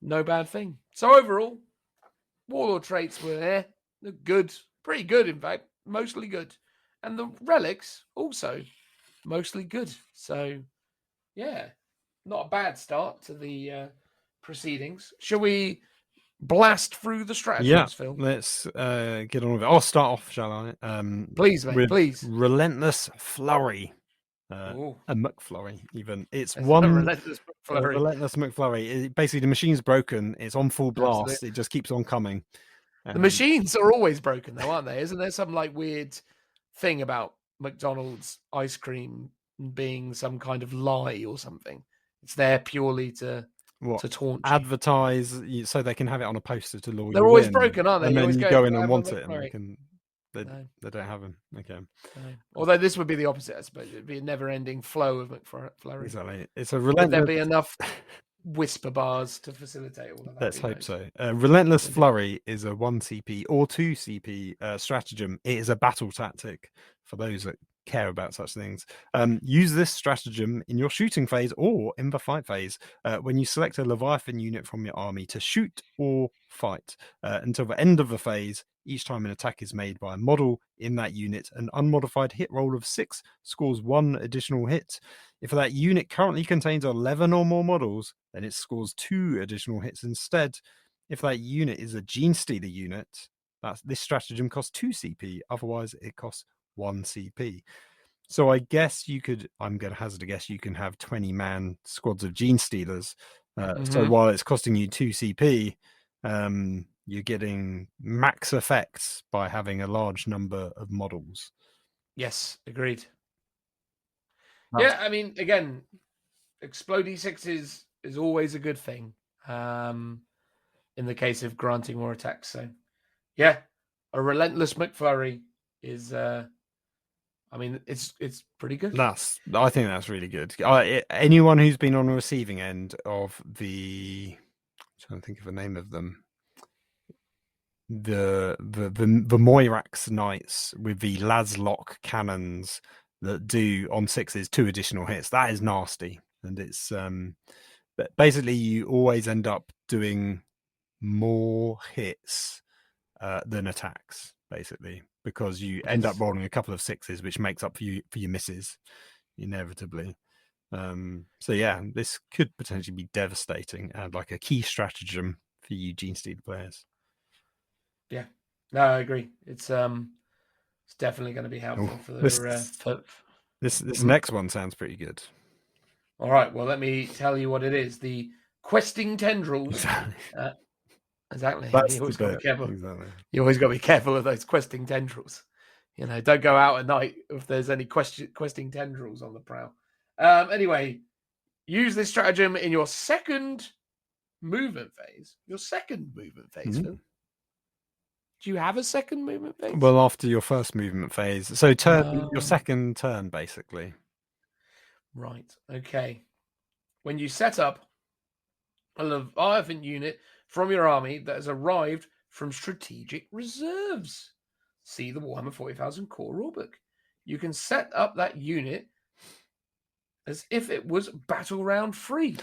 no bad thing. So overall, warlord traits were there. They're good, pretty good, in fact. Mostly good. And the relics also mostly good. So, yeah, not a bad start to the proceedings. Shall we blast through the strategies, Phil?
Let's get on with it. I'll start off, shall I?
Please, mate, please.
Relentless Flurry. A McFlurry, even. It's one
Relentless McFlurry.
Relentless McFlurry. Basically, the machine's broken. It's on full blast. Absolutely. It just keeps on coming.
The machines are always broken, though, aren't they? Isn't there some weird thing about McDonald's ice cream being some kind of lie or something? It's there purely to taunt you.
Advertise so they can have it on a poster to lure you.
They're always broken, aren't they?
And then you go in and want it, and they don't have them. Okay.
No. Although this would be the opposite, I suppose. It'd be a never-ending flow of McFlurry.
Exactly. It's a relentless.
Would there be enough whisper bars to facilitate all of that?
Let's hope so. Relentless Flurry is a 1 CP or 2 CP stratagem. It is a battle tactic for those that care about such things. Use this stratagem in your shooting phase or in the fight phase when you select a Leviathan unit from your army to shoot or fight until the end of the phase. Each time an attack is made by a model in that unit, an unmodified hit roll of 6 scores 1 additional hit. If that unit currently contains 11 or more models, then it scores 2 additional hits instead. If that unit is a Gene Stealer unit, this stratagem costs 2 CP. Otherwise, it costs 1 CP. So I guess I'm going to hazard a guess, you can have 20-man squads of Gene Stealers. So while it's costing you 2 CP, you're getting max effects by having a large number of models.
Yes, agreed. Yeah, I mean, again, explodey sixes is always a good thing. In the case of granting more attacks. So, yeah, a relentless McFlurry is. I mean, it's pretty good.
I think that's really good. Anyone who's been on the receiving end of I'm trying to think of the name of them. The Moirax Knights with the Laslock cannons that do on sixes 2 additional hits. That is nasty, and it's but basically you always end up doing more hits than attacks, basically, because you end up rolling a couple of sixes, which makes up for your misses inevitably. So yeah, this could potentially be devastating and like a key stratagem for you Gene Stealer players.
Yeah, no, I agree. It's definitely going to be helpful for the.
This next one sounds pretty good.
All right, well, let me tell you what it is. The questing tendrils. Exactly.
That's
You always got to be careful.
Exactly.
You always got to be careful of those questing tendrils. You know, don't go out at night if there's any questing tendrils on the prowl. Anyway, use this stratagem in your second movement phase. Phil. Do you have a second movement phase?
Well, after your first movement phase. So your second turn, basically.
Right. Okay. When you set up a Leviathan unit from your army that has arrived from strategic reserves, see the Warhammer 40,000 core rulebook. You can set up that unit as if it was battle round 3.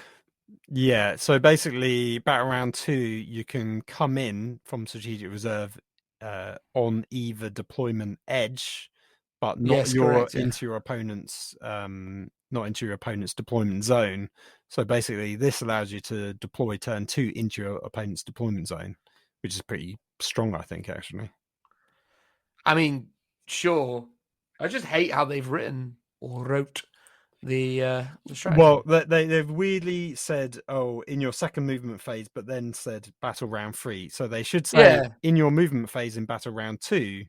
Yeah, so basically, battle round 2, you can come in from strategic reserve on either deployment edge, but not into your opponent's deployment zone. So basically, this allows you to deploy turn 2 into your opponent's deployment zone, which is pretty strong, I think, actually.
I mean, sure. I just hate how they've written or wrote the strategy.
Well, they've weirdly said, in your second movement phase, but then said battle round 3. So they should say in your movement phase in battle round 2,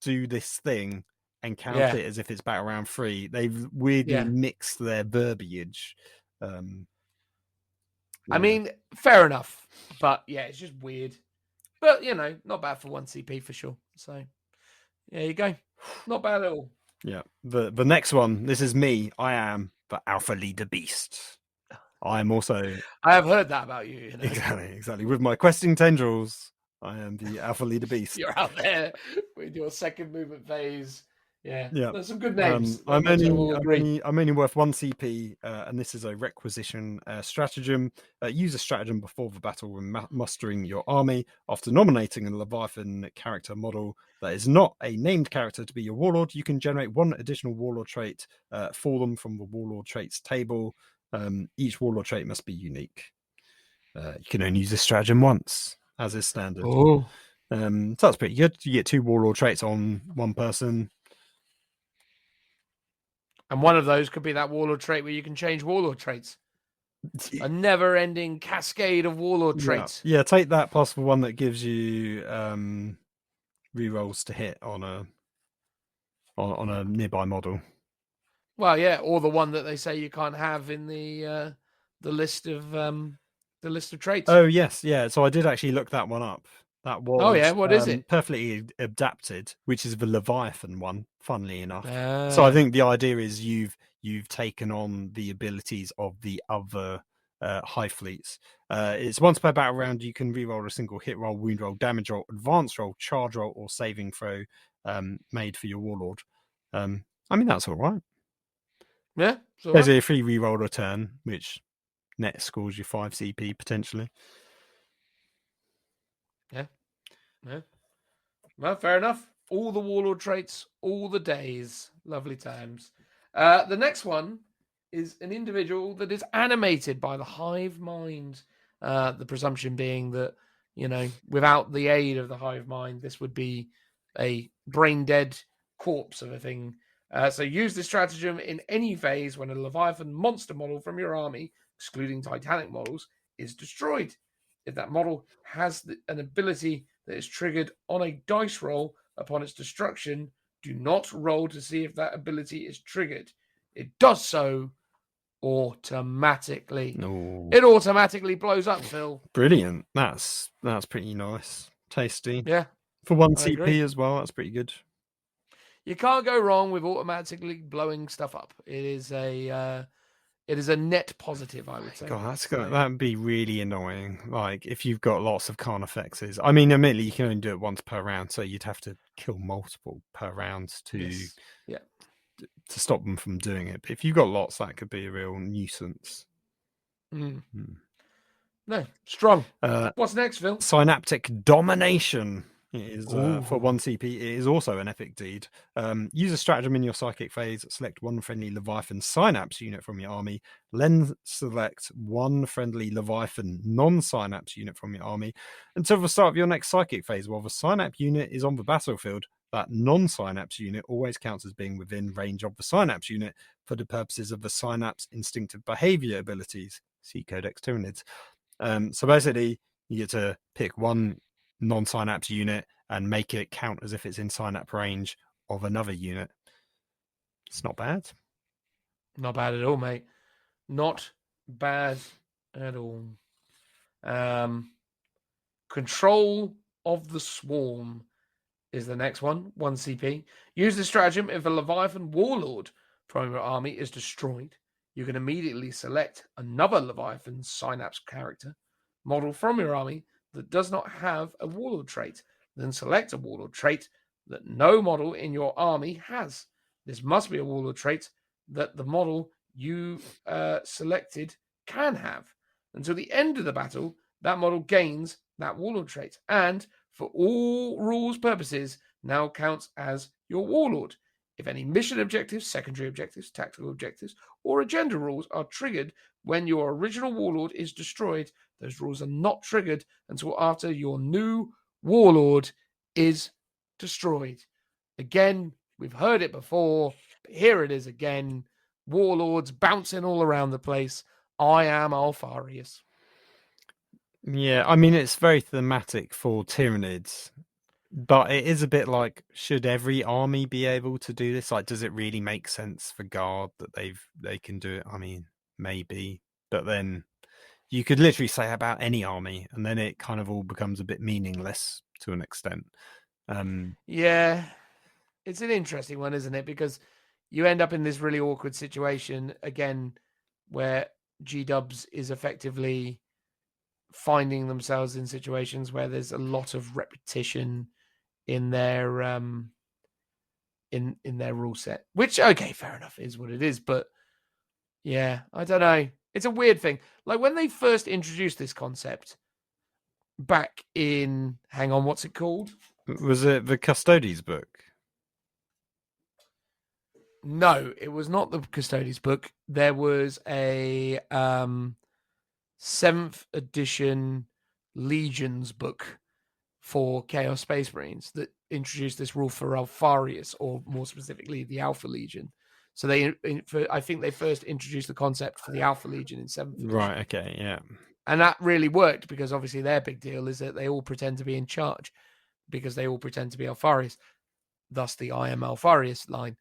do this thing and count it as if it's battle round 3. They've weirdly mixed their verbiage.
I mean, fair enough, but yeah, it's just weird. But you know, not bad for 1 CP for sure. So there you go, not bad at all.
Yeah, the next one. This is me. I am the Alpha Leader Beast. I am also.
I have heard that about you. You know?
Exactly. With my questing tendrils, I am the Alpha Leader Beast.
You're out there with your second movement phase. Yeah. There's some good names.
I'm only worth 1 CP, and this is a requisition stratagem. Use a stratagem before the battle when mustering your army. After nominating a Leviathan character model that is not a named character to be your warlord, you can generate 1 additional warlord trait for them from the warlord traits table. Each warlord trait must be unique. You can only use this stratagem once, as is standard. So that's pretty good. You get 2 warlord traits on 1 person.
And one of those could be that warlord trait where you can change warlord traits. A never-ending cascade of warlord traits.
Yeah, take that plus the one that gives you rerolls to hit on a nearby model.
Well, yeah, or the one that they say you can't have in the list of traits.
Oh yes, yeah. So I did actually look that one up. That was
what is it?
Perfectly Adapted, which is the Leviathan one, funnily enough. So I think the idea is you've taken on the abilities of the other hive fleets. It's once per battle round, you can reroll a single hit roll, wound roll, damage roll, advance roll, charge roll, or saving throw made for your warlord. I mean, that's all right.
Yeah.
There's a free reroll a turn, which net scores you 5 CP potentially.
Yeah. Well, fair enough. All the warlord traits, all the days. Lovely times. The next one is an individual that is animated by the hive mind. The presumption being that, you know, without the aid of the hive mind, this would be a brain dead corpse of a thing. So use this stratagem in any phase when a Leviathan monster model from your army, excluding Titanic models, is destroyed. If that model has an ability that is triggered on a dice roll upon its destruction, do not roll to see if that ability is triggered. It does so automatically.
No.
It automatically blows up, Phil.
Brilliant. That's pretty nice. Tasty.
Yeah,
For 1
I
CP
agree.
as well, that's pretty good.
You can't go wrong with automatically blowing stuff up. It is a net positive, I would say.
God, that'd be really annoying. Like if you've got lots of carnifexes. I mean, admittedly, you can only do it once per round, so you'd have to kill multiple per round to stop them from doing it. But if you've got lots, that could be a real nuisance.
No, strong. What's next, Phil?
Synaptic Domination is for 1 CP. It is also an epic deed. Use a stratagem in your psychic phase. Select one friendly Leviathan synapse unit from your army. Then select one friendly Leviathan non-synapse unit from your army until the start of your next psychic phase. While the synapse unit is on the battlefield, that non-synapse unit always counts as being within range of the synapse unit for the purposes of the synapse instinctive behavior abilities. See Codex Tyranids. So basically, you get to pick one non-synapse unit and make it count as if it's in synapse range of another unit. It's not bad.
Not bad at all, mate. Not bad at all. Control of the Swarm is the next one. 1 CP. Use the stratagem if a Leviathan Warlord from your army is destroyed. You can immediately select another Leviathan synapse character model from your army that does not have a Warlord trait. Then select a Warlord trait that no model in your army has. This must be a Warlord trait that the model you selected can have. Until the end of the battle, that model gains that Warlord trait, and for all rules purposes, now counts as your Warlord. If any mission objectives, secondary objectives, tactical objectives, or agenda rules are triggered when your original Warlord is destroyed, those rules are not triggered until after your new Warlord is destroyed. Again, we've heard it before, but here it is again. Warlords bouncing all around the place. I am Alfarius.
Yeah, I mean, it's very thematic for Tyranids, but it is a bit like, should every army be able to do this? Like, does it really make sense for Guard that they can do it? I mean, maybe, but then you could literally say about any army, and then it kind of all becomes a bit meaningless to an extent.
Yeah, it's an interesting one, isn't it? Because you end up in this really awkward situation again, where G-Dubs is effectively finding themselves in situations where there's a lot of repetition in their in their rule set, which, okay, fair enough, is what it is. But yeah, I don't know. It's a weird thing. Like when they first introduced this concept back in, hang on, what's it called?
Was it the Custodes book?
No, it was not the Custodes book. There was a 7th edition Legions book for Chaos Space Marines that introduced this rule for Alfarius, or more specifically, the Alpha Legion. So I think they first introduced the concept for the Alpha Legion in 7th edition.
Right, okay, yeah.
And that really worked because obviously their big deal is that they all pretend to be in charge because they all pretend to be Alfarius, thus the I am Alfarius line.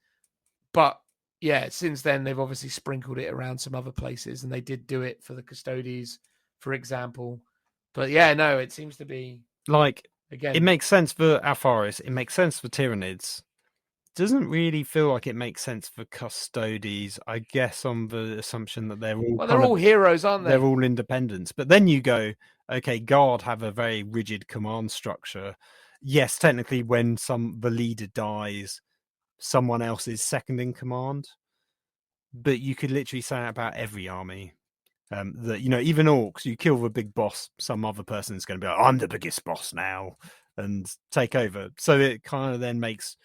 But yeah, since then, they've obviously sprinkled it around some other places, and they did do it for the Custodes, for example. But yeah, no, it seems to be...
Like,
again,
it makes sense for Alfarius, it makes sense for Tyranids. Doesn't really feel like it makes sense for Custodes, I guess, on the assumption that they're all...
Well, they're all heroes, aren't they?
They're all independents. But then you go, okay, Guard have a very rigid command structure. Yes, technically, when the leader dies, someone else is second in command, but you could literally say that about every army. That, you know, even orcs, you kill the big boss, some other person is going to be like, I'm the biggest boss now, and take over. So it kind of then makes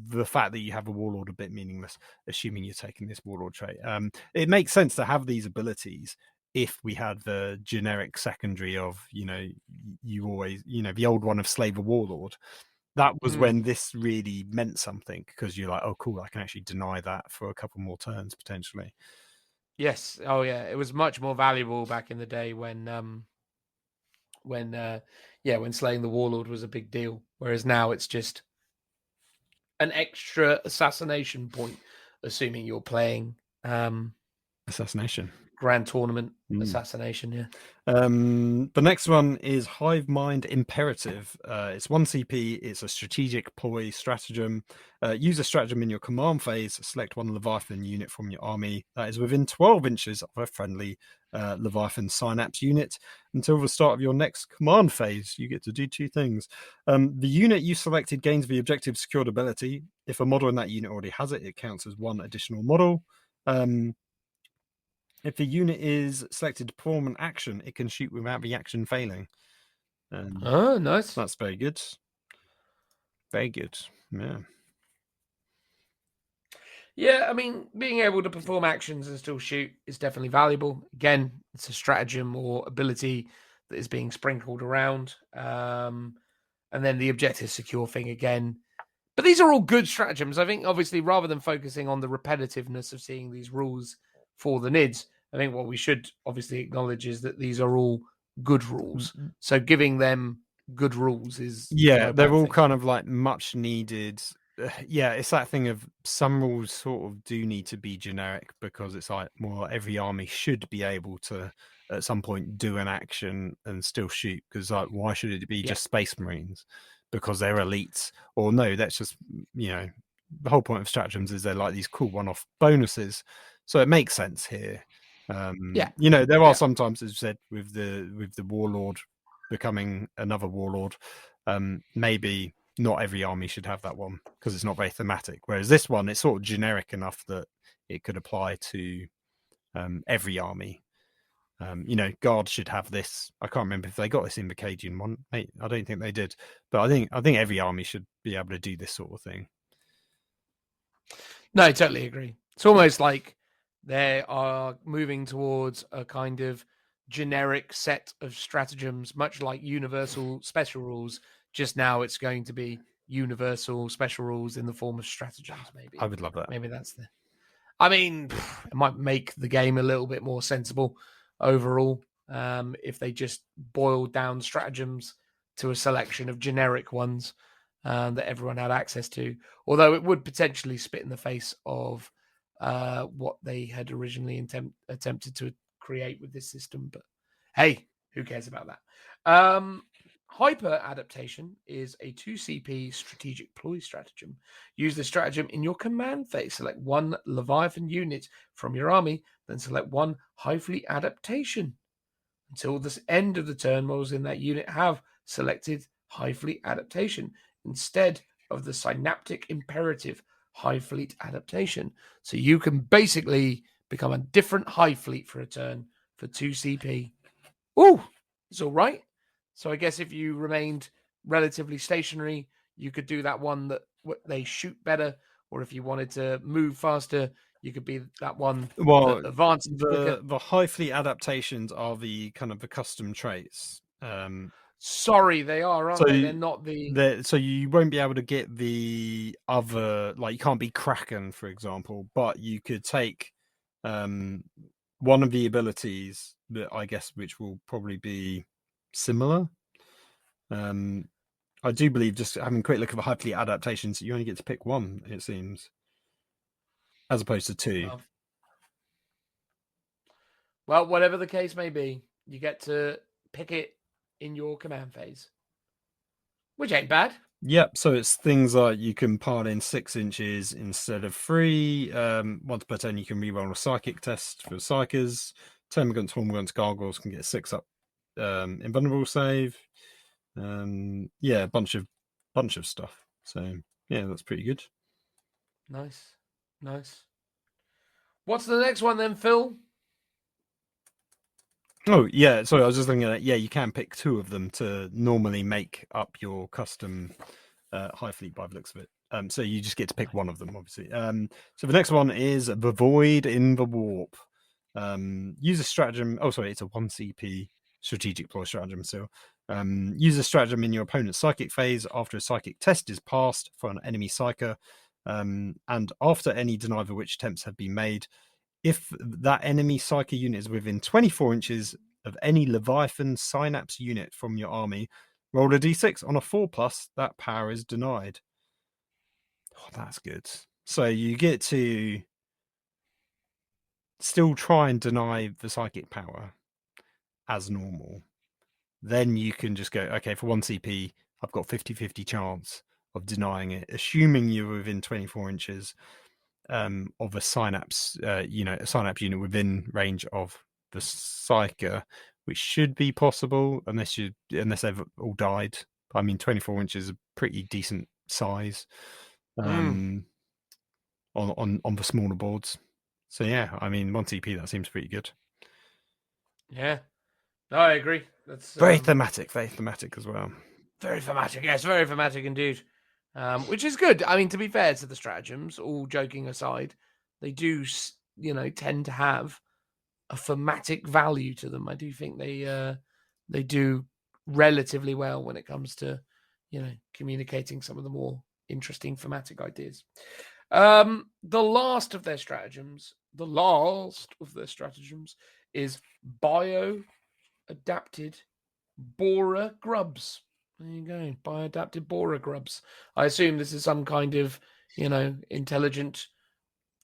the fact that you have a warlord a bit meaningless, assuming you're taking this warlord trait. It makes sense to have these abilities if we had the generic secondary of, you know, you always, you know, the old one of Slave a Warlord. That was when this really meant something, because you're like, oh, cool, I can actually deny that for a couple more turns, potentially.
Yes. Oh, yeah. It was much more valuable back in the day when slaying the Warlord was a big deal. Whereas now it's just an extra assassination point, assuming you're playing
Assassination.
Grand Tournament assassination. Yeah.
The next one is Hive Mind Imperative. It's 1 CP. It's a strategic ploy stratagem. Use a stratagem in your command phase. Select one Leviathan unit from your army that is within 12 inches of a friendly Leviathan synapse unit. Until the start of your next command phase, you get to do 2 things. The unit you selected gains the objective secured ability. If a model in that unit already has it, it counts as 1 additional model. If the unit is selected to perform an action, it can shoot without the action failing.
Oh, nice.
That's very good. Very good. Yeah.
Yeah, I mean, being able to perform actions and still shoot is definitely valuable. Again, it's a stratagem or ability that is being sprinkled around. And then the objective secure thing again. But these are all good stratagems. I think, obviously, rather than focusing on the repetitiveness of seeing these rules for the NIDs, I think what we should obviously acknowledge is that these are all good rules. So giving them good rules is
they're all kind of like much needed. Yeah, it's that thing of some rules sort of do need to be generic because it's like, well, every army should be able to at some point do an action and still shoot, because like, why should it be just Space Marines because they're elites? Or no, that's just, the whole point of stratagems is they're like these cool one-off bonuses, so it makes sense here. There are sometimes, as you said, with the warlord becoming another warlord, maybe not every army should have that one because it's not very thematic, whereas this one, it's sort of generic enough that it could apply to every army. Guards should have this. I can't remember if they got this in the Cajun one. I don't think they did, but I think every army should be able to do this sort of thing.
No, I totally agree. It's almost like they are moving towards a kind of generic set of stratagems, much like universal special rules. Just now it's going to be universal special rules in the form of stratagems, maybe.
I would love that.
Maybe that's I mean, it might make the game a little bit more sensible overall if they just boiled down stratagems to a selection of generic ones that everyone had access to. Although it would potentially spit in the face of what they had originally attempted to create with this system. But hey, who cares about that? Hyper Adaptation is a 2 CP strategic ploy stratagem. Use the stratagem in your command phase. Select one Leviathan unit from your army, then select one High Fleet Adaptation. Until the end of the turn, models in that unit have selected High Fleet Adaptation instead of the Synaptic Imperative High Fleet Adaptation. So you can basically become a different High Fleet for a turn for 2 CP. Ooh, it's all right. So I guess if you remained relatively stationary, you could do that one that they shoot better, or if you wanted to move faster, you could be that one that advances quicker.
The High Fleet adaptations are the kind of the custom traits.
Sorry, they are, aren't they? They're not
so you won't be able to get the other, like you can't be Kraken, for example, but you could take one of the abilities that I guess which will probably be similar. I do believe, just having a quick look at the High Fleet adaptations, you only get to pick one, it seems, as opposed to 2.
Well, whatever the case may be, you get to pick it in your command phase, which ain't bad.
Yep, so it's things like you can pile in 6 inches instead of 3. Once per turn, you can reroll a psychic test for psychers. Termagants, Hormagants, Gargoyles can get 6 up invulnerable save. A bunch of stuff. So yeah, that's pretty good.
Nice. What's the next one then, Phil?
Oh yeah, sorry, I was just thinking that you can pick 2 of them to normally make up your custom High Fleet by the looks of it. So you just get to pick one of them, obviously. So the next one is the Void in the Warp. Use a stratagem. Oh, sorry, it's a 1 CP strategic ploy stratagem. So use a stratagem in your opponent's psychic phase after a psychic test is passed for an enemy psyker, and after any deny the witch attempts have been made. If that enemy psyker unit is within 24 inches of any Leviathan synapse unit from your army, roll a d6 on a 4+, that power is denied. Oh, that's good. So you get to still try and deny the psychic power as normal, then you can just go, okay, for 1 CP, I've got 50-50 chance of denying it, assuming you're within 24 inches of a synapse, a synapse unit within range of the psyker, which should be possible unless they've all died. I mean, 24 inches is a pretty decent size on the smaller boards. So yeah, I mean, 1 CP, that seems pretty good.
Yeah, no, I agree. That's
very thematic as well.
Very thematic, yes, very thematic indeed. Which is good. I mean, to be fair to the stratagems, all joking aside, they do, tend to have a thematic value to them. I do think they do relatively well when it comes to, communicating some of the more interesting thematic ideas. The last of their stratagems is bio-adapted borer grubs. There you go, bio-adapted borer grubs. I assume this is some kind of, intelligent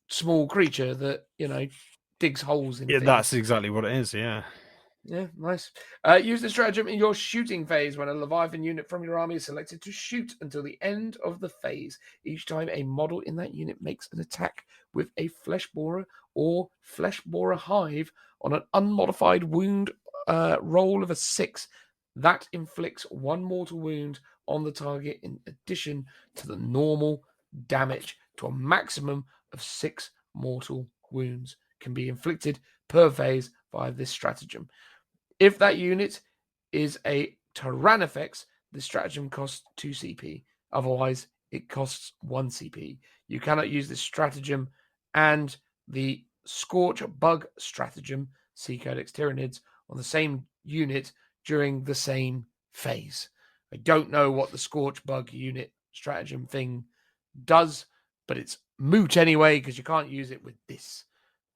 small creature that, digs holes in things.
That's exactly what it is, yeah.
Yeah, nice. Use the stratagem in your shooting phase when a Leviathan unit from your army is selected to shoot until the end of the phase. Each time a model in that unit makes an attack with a flesh borer or flesh borer hive on an unmodified wound roll of a 6, that inflicts 1 mortal wound on the target in addition to the normal damage, to a maximum of 6 mortal wounds can be inflicted per phase via this stratagem. If that unit is a Tyrannofex, the stratagem costs 2 CP. Otherwise, it costs 1 CP. You cannot use this stratagem and the Scorch Bug stratagem, see Codex Tyranids, on the same unit during the same phase. I don't know what the Scorch Bug unit stratagem thing does, but it's moot anyway because you can't use it with this.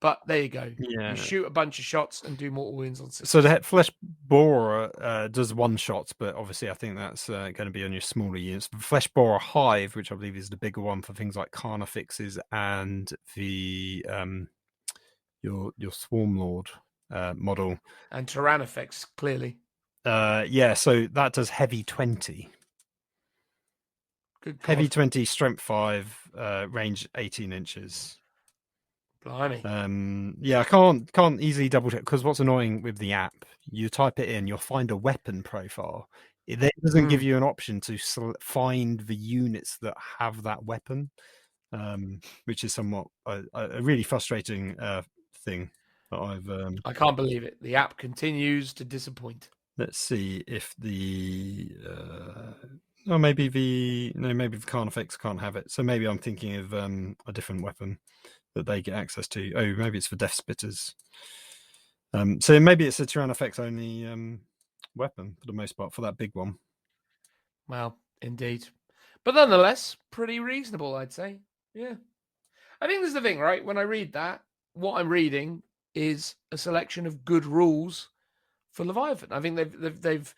But there you go.
Yeah.
You shoot a bunch of shots and do mortal wounds on 6.
So the flesh borer does 1 shot, but obviously I think that's going to be on your smaller units. The flesh borer hive, which I believe is the bigger one for things like Carnifexes and the your Swarm Lord model.
And Tyrannofex, clearly.
So that does heavy 20.
Good God.
Heavy 20, strength 5, range 18 inches.
Blimey.
I can't easily double check because what's annoying with the app, you type it in, you'll find a weapon profile. It then doesn't give you an option to find the units that have that weapon, which is somewhat a really frustrating thing that I've.
I can't believe it. The app continues to disappoint.
Let's see if maybe the Carnifex can't have it. So maybe I'm thinking of a different weapon that they get access to. Oh, maybe it's for Death Spitters. So maybe it's a Tyrannofex only weapon for the most part for that big one.
Well, indeed. But nonetheless, pretty reasonable, I'd say. Yeah. I think there's the thing, right? When I read that, what I'm reading is a selection of good rules for Leviathan. I think they've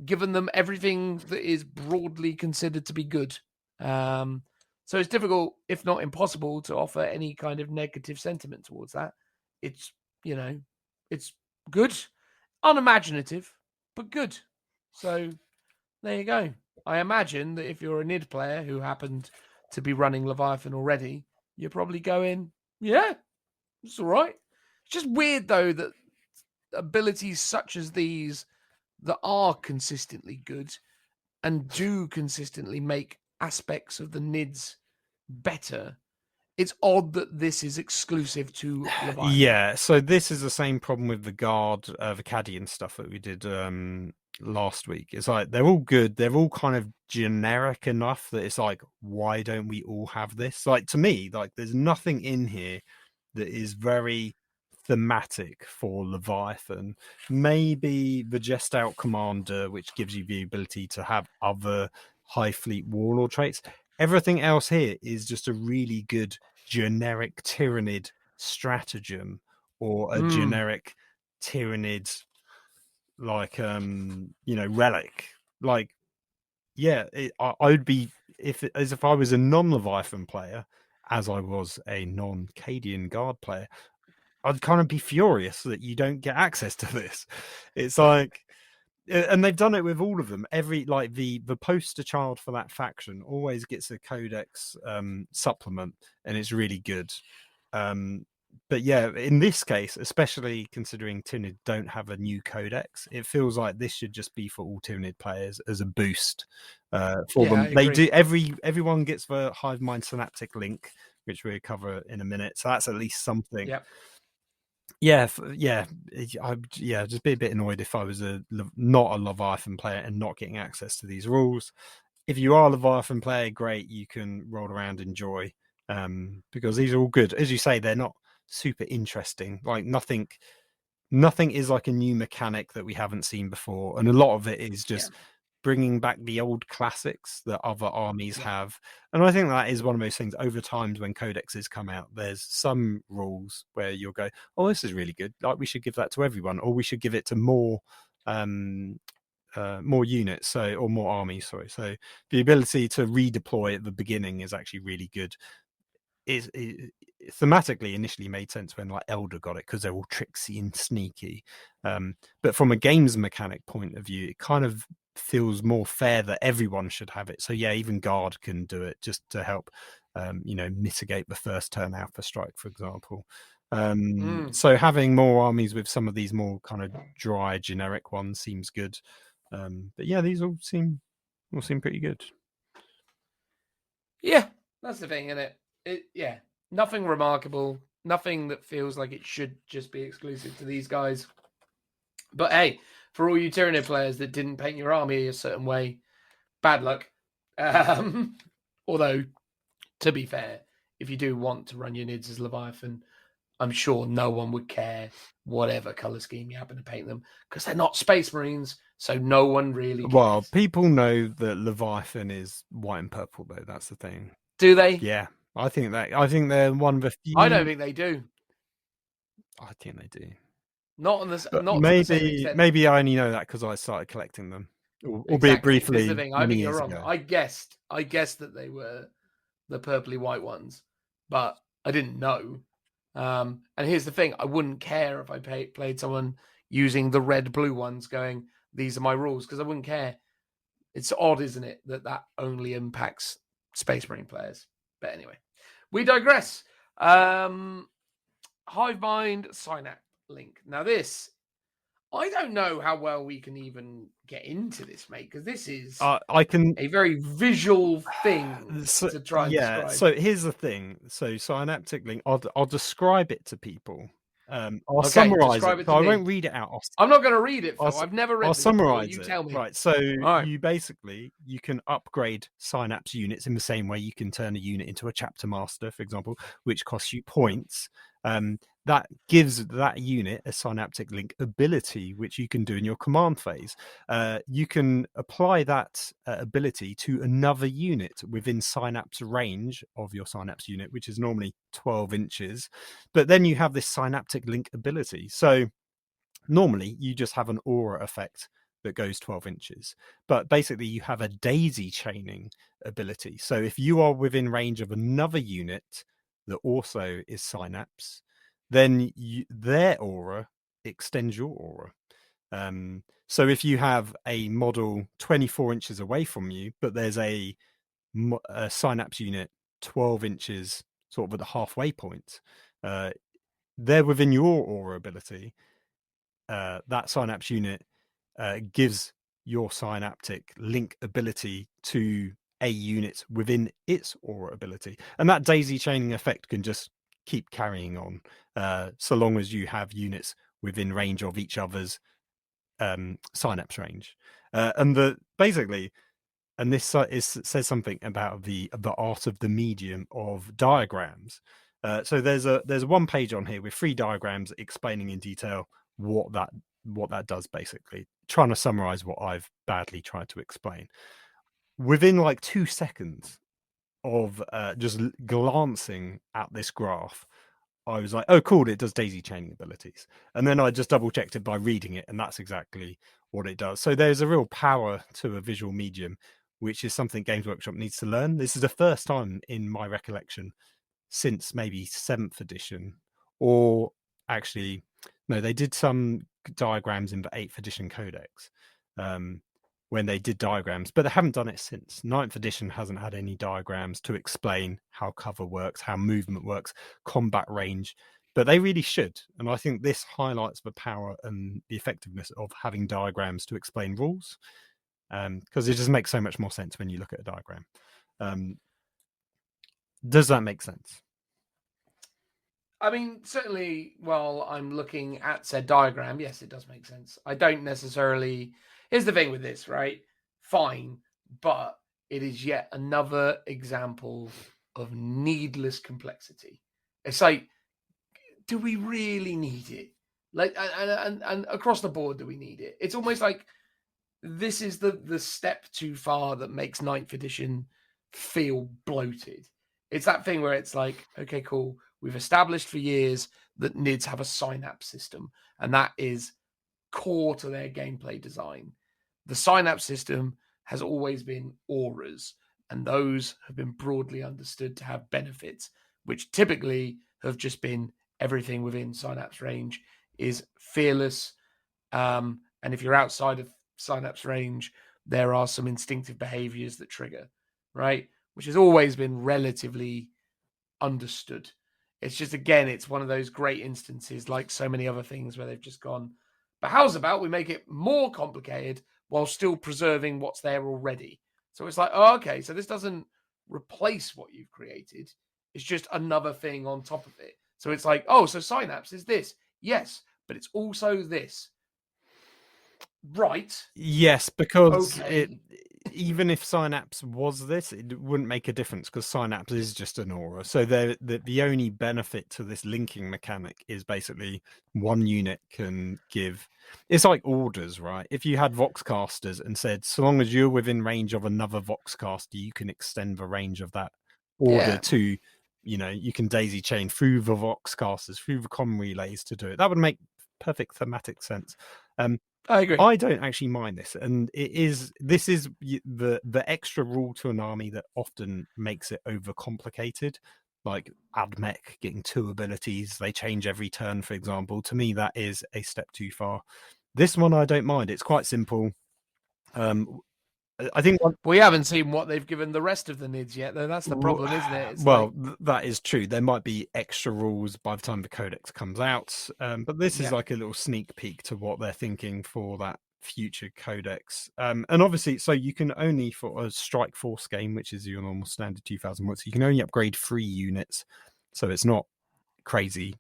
given them everything that is broadly considered to be good. So it's difficult, if not impossible, to offer any kind of negative sentiment towards that. It's, it's good, unimaginative, but good. So there you go. I imagine that if you're a NID player who happened to be running Leviathan already, you're probably going, yeah, it's all right. It's just weird, though, that abilities such as these that are consistently good and do consistently make aspects of the NIDs better, it's odd that this is exclusive to Leviathan.
Yeah, so this is the same problem with the Guard, Vacadian stuff that we did last week. It's like they're all good, they're all kind of generic enough that it's like, why don't we all have this? Like, to me, like, there's nothing in here that is very thematic for Leviathan. Maybe the Jest Out Commander, which gives you the ability to have other high fleet warlord traits. Everything else here is just a really good generic Tyrannid stratagem or a generic Tyrannid like relic. Like, yeah, I would be if I was a non-Leviathan player, as I was a non-Cadian Guard player, I'd kind of be furious that you don't get access to this. It's like, and they've done it with all of them. Every like the poster child for that faction always gets a Codex supplement, and it's really good. But yeah, in this case, especially considering Tyranid don't have a new Codex, it feels like this should just be for all Tyranid players as a boost for them. They do everyone gets the Hive Mind Synaptic link, which we'll cover in a minute. So that's at least something.
Yep.
I'd just be a bit annoyed if I was not a Leviathan player and not getting access to these rules. If you are a Leviathan player, great, you can roll around, enjoy, because these are all good. As you say, they're not super interesting. Like nothing is like a new mechanic that we haven't seen before, and a lot of it is just bringing back the old classics that other armies have. And I think that is one of those things over time when codexes come out, there's some rules where you'll go, oh, this is really good, like we should give that to everyone, or we should give it to more units, or more armies, so the ability to redeploy at the beginning is actually really good. It thematically initially made sense when like Elder got it, because they're all tricksy and sneaky, but from a games mechanic point of view, it kind of feels more fair that everyone should have it. So yeah, even Guard can do it just to help mitigate the first turn alpha strike, for example. So having more armies with some of these more kind of dry generic ones seems good. But yeah, these all seem pretty good.
Yeah, that's the thing, isn't it? Nothing remarkable, nothing that feels like it should just be exclusive to these guys. But hey, for all you Tyranid players that didn't paint your army a certain way, bad luck. Although, to be fair, if you do want to run your Nids as Leviathan, I'm sure no one would care whatever colour scheme you happen to paint them, because they're not Space Marines, so no one really cares.
Well, people know that Leviathan is white and purple, though. That's the thing.
Do they?
Yeah, I think they're one of the few.
I don't think they do.
I think they do.
Not on the
maybe I only know that because I started collecting them, albeit briefly.
This is the thing. I think you're wrong.
Ago.
I guessed that they were the purpley white ones, but I didn't know. And here's the thing: I wouldn't care if I played someone using the red blue ones, going, "These are my rules," because I wouldn't care. It's odd, isn't it, that only impacts Space Marine players? But anyway, we digress. Hivemind Synapse link. Now this, I don't know how well we can even get into this, mate, because this is
I can
a very visual thing to try and describe.
So here's the thing. So synaptic link, I'll describe it to people. I'll summarize it. So I won't read it out.
I'm not going to read it, Phil. I've never read it.
I'll summarize it.
You tell me.
Right. So you can upgrade synapse units in the same way you can turn a unit into a chapter master, for example, which costs you points. That gives that unit a synaptic link ability, which you can do in your command phase. You can apply that ability to another unit within synapse range of your synapse unit, which is normally 12 inches. But then you have this synaptic link ability. So normally you just have an aura effect that goes 12 inches. But basically you have a daisy chaining ability. So if you are within range of another unit that also is synapse, then their aura extends your aura. So if you have a model 24 inches away from you, but there's a synapse unit 12 inches sort of at the halfway point, they're within your aura ability. That synapse unit gives your synaptic link ability to a unit within its aura ability. And that daisy chaining effect can just keep carrying on so long as you have units within range of each other's synapse range. And this says something about the art of the medium of diagrams. So there's one page on here with 3 diagrams explaining in detail what that does, basically trying to summarize what I've badly tried to explain. Within like 2 seconds of just glancing at this graph, I was like, oh cool, it does daisy chaining abilities. And then I just double checked it by reading it, and that's exactly what it does. So there's a real power to a visual medium, which is something Games Workshop needs to learn. This is the first time in my recollection since maybe 7th edition, or actually, no, they did some diagrams in the 8th edition Codex when they did diagrams, but they haven't done it since. 9th edition hasn't had any diagrams to explain how cover works, how movement works, combat range, but they really should. And I think this highlights the power and the effectiveness of having diagrams to explain rules, because it just makes so much more sense when you look at a diagram. Does that make sense?
I mean, certainly while I'm looking at said diagram, yes, it does make sense. I don't necessarily... Here's the thing with this, right? Fine, but it is yet another example of needless complexity. It's like, do we really need it? Like, and across the board, do we need it? It's almost like this is the step too far that makes 9th edition feel bloated. It's that thing where it's like, okay, cool. We've established for years that NIDs have a synapse system, and that is core to their gameplay design. The synapse system has always been auras, and those have been broadly understood to have benefits, which typically have just been everything within synapse range is fearless. And if you're outside of synapse range, there are some instinctive behaviors that trigger, right? Which has always been relatively understood. It's just, again, it's one of those great instances, like so many other things, where they've just gone, but how's about we make it more complicated while still preserving what's there already? So it's like, oh, okay, so this doesn't replace what you've created. It's just another thing on top of it. So it's like, oh, so Synapse is this. Yes, but it's also this. Right.
Yes, because
Okay.
even if Synapse was this, it wouldn't make a difference because Synapse is just an aura. So the only benefit to this linking mechanic is basically one unit can give... It's like orders, right? If you had Voxcasters and said, so long as you're within range of another Voxcaster, you can extend the range of that order to, you know, you can daisy chain through the Voxcasters, through the comm relays to do it. That would make perfect thematic sense.
I agree.
I don't actually mind this, and this is the extra rule to an army that often makes it overcomplicated, like Admech getting 2 abilities, they change every turn, for example. To me, that is a step too far. This one I don't mind. It's quite simple. I think
we haven't seen what they've given the rest of the NIDs yet, though. That's the problem, isn't it? It's
well, that is true. There might be extra rules by the time the Codex comes out, but this is like a little sneak peek to what they're thinking for that future Codex. And obviously, so you can only, for a Strike Force game, which is your normal standard 2000 points, you can only upgrade 3 units, so it's not crazy.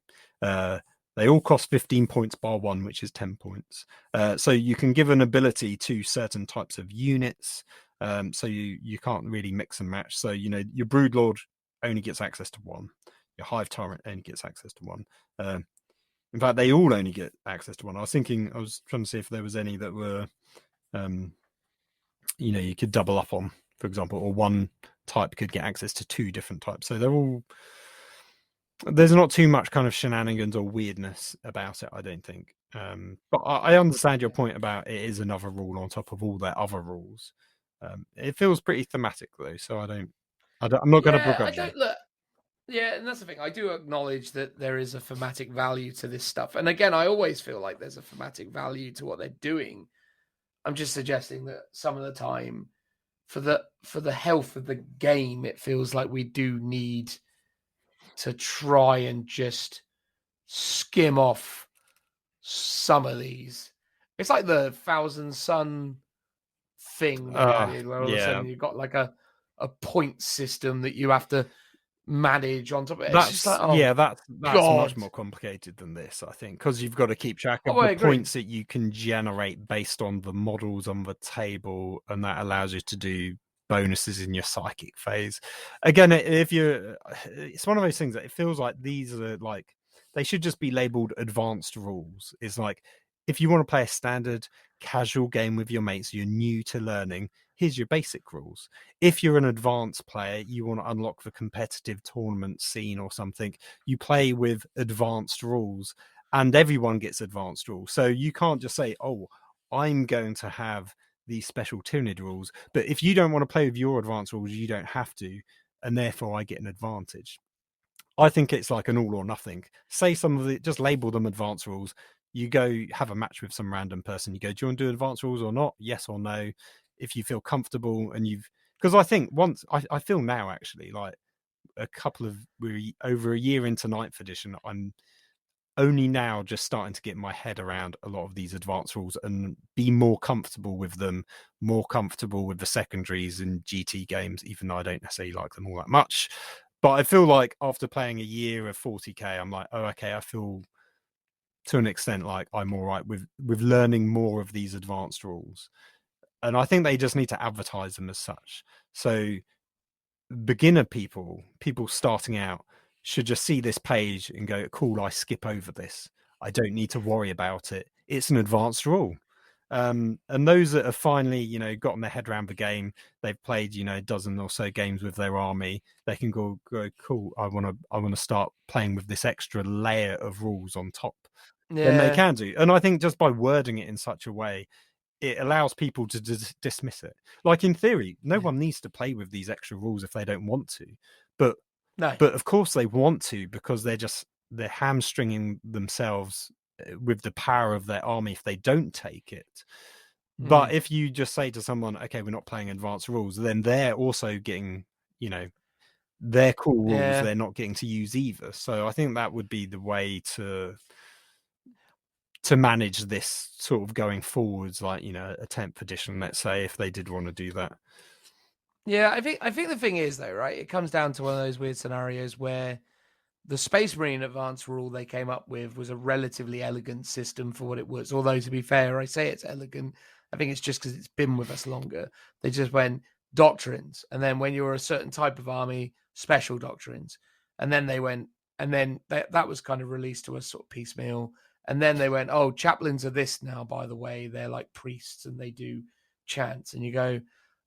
They all cost 15 points bar 1, which is 10 points. So you can give an ability to certain types of units. So you can't really mix and match. So, you know, your Broodlord only gets access to 1. Your Hive Tyrant only gets access to 1. In fact, they all only get access to 1. I was trying to see if there was any that were, you know, you could double up on, for example, or one type could get access to 2 different types. So they're all... There's not too much kind of shenanigans or weirdness about it, I don't think. But I understand your point about it is another rule on top of all their other rules. It feels pretty thematic though, so I'm not going to begrudge it.
Look, yeah, and that's the thing. I do acknowledge that there is a thematic value to this stuff, and again, I always feel like there's a thematic value to what they're doing. I'm just suggesting that some of the time, for the health of the game, it feels like we do need to try and just skim off some of these. It's like the Thousand Sun thing that I did, where all of a sudden you've got like a point system that you have to manage on top of it.
That's much more complicated than this, I think, because you've got to keep track of the points that you can generate based on the models on the table, and that allows you to do bonuses in your psychic phase. Again, it's one of those things that it feels like these are like, they should just be labeled advanced rules. It's like, if you want to play a standard casual game with your mates, you're new to learning, here's your basic rules. If you're an advanced player, you want to unlock the competitive tournament scene or something, you play with advanced rules, and everyone gets advanced rules. So you can't just say, oh, I'm going to have these special Tyranid rules, but if you don't want to play with your advanced rules, you don't have to, and therefore I get an advantage. I think it's like an all or nothing. Say some of it, just label them advanced rules. You go have a match with some random person. You go, do you want to do advanced rules or not? Yes or no. If you feel comfortable and because I think I feel now actually like we're over a year into 9th edition. I'm only now just starting to get my head around a lot of these advanced rules and be more comfortable with them, more comfortable with the secondaries in GT games, even though I don't necessarily like them all that much. But I feel like after playing a year of 40k, I'm like, oh, okay, I feel to an extent like I'm all right with learning more of these advanced rules. And I think they just need to advertise them as such. So beginner people starting out should just see this page and go, cool, I skip over this. I don't need to worry about it. It's an advanced rule. And those that have finally, gotten their head around the game, they've played, a dozen or so games with their army, they can go, cool, I want to start playing with this extra layer of rules on top.
Yeah.
Then they can do. And I think just by wording it in such a way, it allows people to dismiss it. Like in theory, no one needs to play with these extra rules if they don't want to. But of course they want to, because they're hamstringing themselves with the power of their army if they don't take it. But if you just say to someone, okay, we're not playing advanced rules, then they're also getting, their cool rules they're not getting to use either. So I think that would be the way to manage this sort of going forwards, like, a 10th edition, let's say, if they did want to do that.
Yeah, I think the thing is, though, right, it comes down to one of those weird scenarios where the Space Marine advanced rule they came up with was a relatively elegant system for what it was. Although, to be fair, I say it's elegant, I think it's just because it's been with us longer. They just went doctrines, and then when you were a certain type of army, special doctrines, and then they went, and then that was kind of released to us sort of piecemeal. And then they went, oh, chaplains are this now, by the way. They're like priests and they do chants. And you go,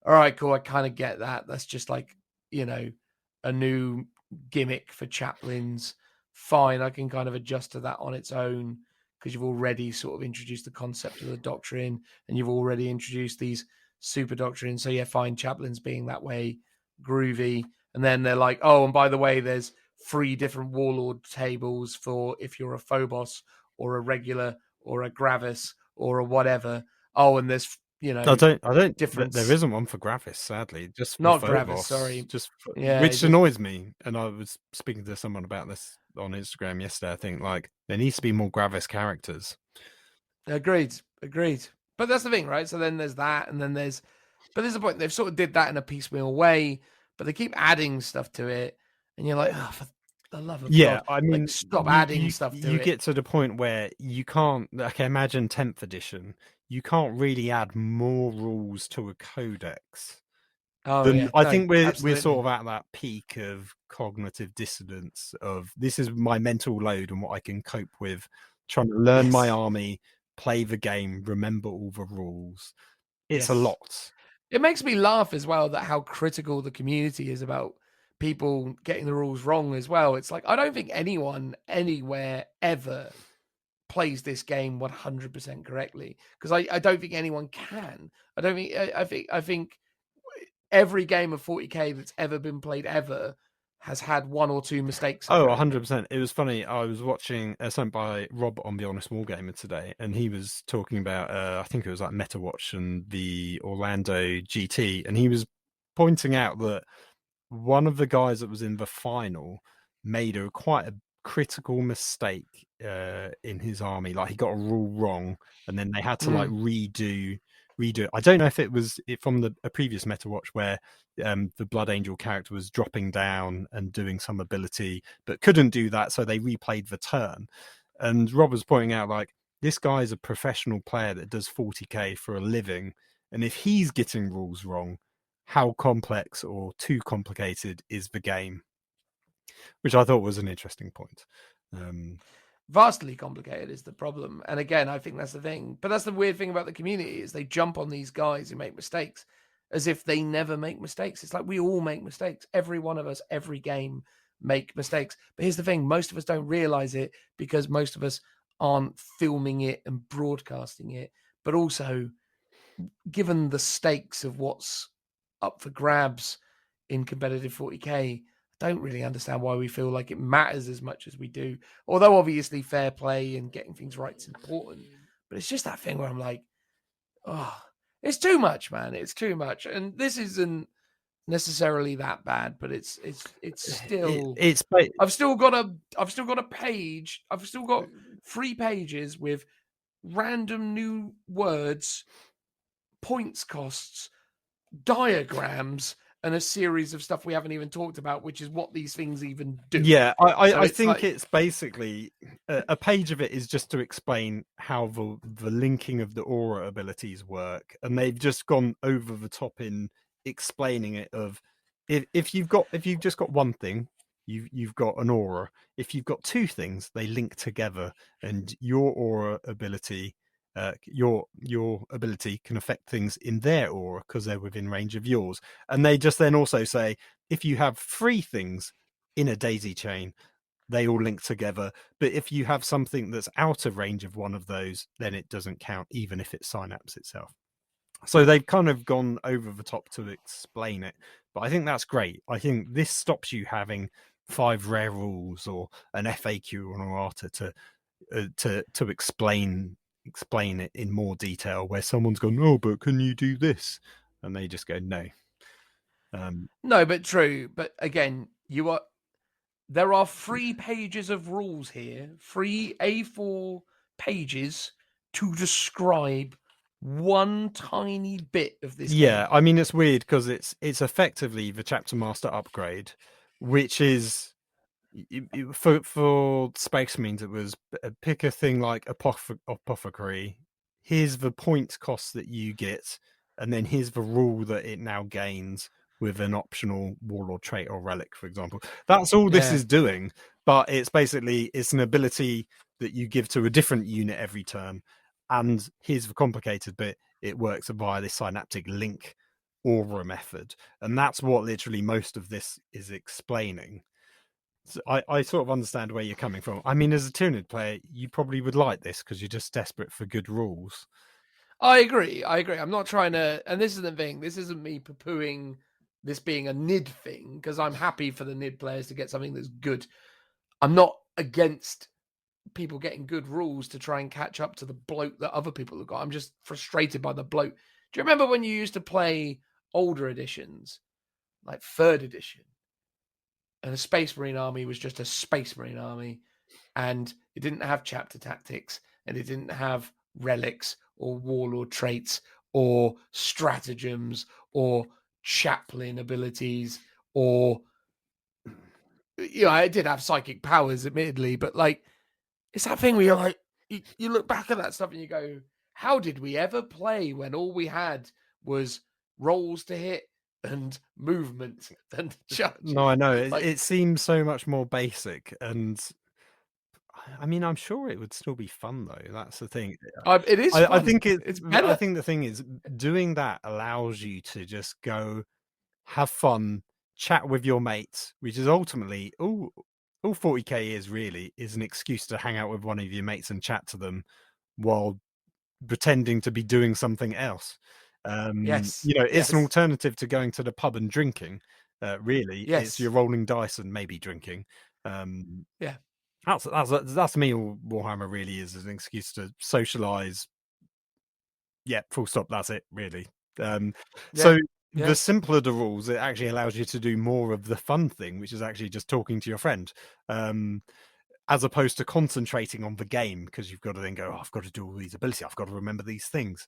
all right, cool. I kind of get that. That's just like, a new gimmick for chaplains. Fine. I can kind of adjust to that on its own, because you've already sort of introduced the concept of the doctrine and you've already introduced these super doctrines. So yeah, fine. Chaplains being that way, groovy. And then they're like, oh, and by the way, there's 3 different warlord tables for if you're a Phobos or a regular or a Gravis or a whatever. Oh, and there's
I don't.
difference.
There isn't one for Gravis, sadly. Just for
not
Phobos,
Gravis, sorry.
Which annoys me. And I was speaking to someone about this on Instagram yesterday. I think like there needs to be more Gravis characters.
Agreed. But that's the thing, right? So then there's that, and then there's the point. They've sort of did that in a piecemeal way, but they keep adding stuff to it, and you're like, oh, for the love of God.
I mean,
like, stop adding stuff to it.
You get to the point where you can't. Okay, imagine 10th edition. You can't really add more rules to a codex. I think we're sort of at that peak of cognitive dissonance of this is my mental load and what I can cope with, trying to learn my army, play the game, remember all the rules. It's a lot.
It makes me laugh as well that how critical the community is about people getting the rules wrong as well. It's like, I don't think anyone anywhere ever plays this game 100% correctly, because I don't think anyone can. I think every game of 40k that's ever been played ever has had 1 or 2 mistakes.
Oh, 100%. It was funny. I was watching something by Rob on The Honest Wargamer today, and he was talking about, I think it was like MetaWatch and the Orlando GT, and he was pointing out that one of the guys that was in the final made quite a critical mistake in his army. Like he got a rule wrong, and then they had to like redo it. I don't know if it was from a previous MetaWatch where the Blood Angel character was dropping down and doing some ability, but couldn't do that, so they replayed the turn. And Rob was pointing out, like, this guy's a professional player that does 40k for a living, and if he's getting rules wrong, how complex or too complicated is the game? Which I thought was an interesting point.
Vastly complicated is the problem. And again, I think that's the thing. But that's the weird thing about the community, is they jump on these guys who make mistakes as if they never make mistakes. It's like we all make mistakes. Every one of us, every game, make mistakes. But here's the thing. Most of us don't realize it because most of us aren't filming it and broadcasting it. But also, given the stakes of what's up for grabs in competitive 40k, I don't really understand why we feel like it matters as much as we do. Although obviously fair play and getting things right is important, but it's just that thing where I'm like, oh, it's too much, man. It's too much. And this isn't necessarily that bad, but it's still I've still got a page. I've still got 3 pages with random new words, points costs, diagrams, and a series of stuff we haven't even talked about, which is what these things even do.
Yeah, I think it's basically a page of it is just to explain how the linking of the aura abilities work, and they've just gone over the top in explaining it. Of if you've just got one thing, you've got an aura. If you've got 2 things, they link together, and your aura ability. Your ability can affect things in their aura because they're within range of yours. And they just then also say, if you have 3 things in a daisy chain, they all link together. But if you have something that's out of range of one of those, then it doesn't count, even if it synapses itself. So they've kind of gone over the top to explain it. But I think that's great. I think this stops you having 5 rare rules or an FAQ or an errata to explain it in more detail, where someone's gone, oh, but can you do this? And they just go, no.
No, but true. But again, there are 3 pages of rules here, 3 A4 pages to describe one tiny bit of this.
Yeah,
game.
I mean, it's weird because it's effectively the Chapter Master upgrade, which is for Space Marines, it was pick a thing like apothecary. Here's the point cost that you get, and then here's the rule that it now gains with an optional warlord trait or relic, for example. That's all this is doing, but it's basically it's an ability that you give to a different unit every turn. And here's the complicated bit: it works via this synaptic link aura method, and that's what literally most of this is explaining. So I sort of understand where you're coming from. I mean, as a Tyranid player, you probably would like this because you're just desperate for good rules.
I agree. I'm not trying to, and this is the thing. This isn't me poo-pooing this being a NID thing, because I'm happy for the NID players to get something that's good. I'm not against people getting good rules to try and catch up to the bloat that other people have got. I'm just frustrated by the bloat. Do you remember when you used to play older editions, like 3rd edition? And a Space Marine army was just a Space Marine army, and it didn't have chapter tactics, and it didn't have relics or warlord traits or stratagems or chaplain abilities, or it did have psychic powers, admittedly, but like it's that thing where you're like, you look back at that stuff and you go, how did we ever play when all we had was rolls to hit and movement and charge?
No, I know.
Like,
it seems so much more basic, and I mean, I'm sure it would still be fun though. That's the thing.
it is.
I think
it's better.
I think the thing is, doing that allows you to just go have fun, chat with your mates, which is ultimately all 40k is really is an excuse to hang out with one of your mates and chat to them while pretending to be doing something else.
Yes,
it's an alternative to going to the pub and drinking. Really,
yes,
it's you're rolling dice and maybe drinking.
Yeah,
that's me. All Warhammer really is an excuse to socialize. Yeah, full stop. That's it, really. So the simpler the rules, it actually allows you to do more of the fun thing, which is actually just talking to your friend, as opposed to concentrating on the game, because you've got to then go, oh, I've got to do all these abilities, I've got to remember these things.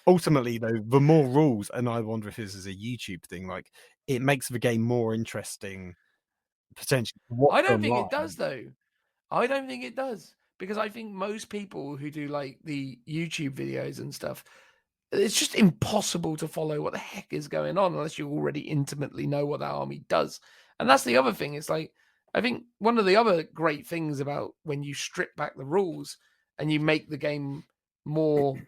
Ultimately, though, the more rules, and I wonder if this is a YouTube thing, like it makes the game more interesting. Potentially,
I don't think it does, though. I don't think it does, because I think most people who do like the YouTube videos and stuff, it's just impossible to follow what the heck is going on unless you already intimately know what that army does. And that's the other thing. It's like, I think one of the other great things about when you strip back the rules and you make the game more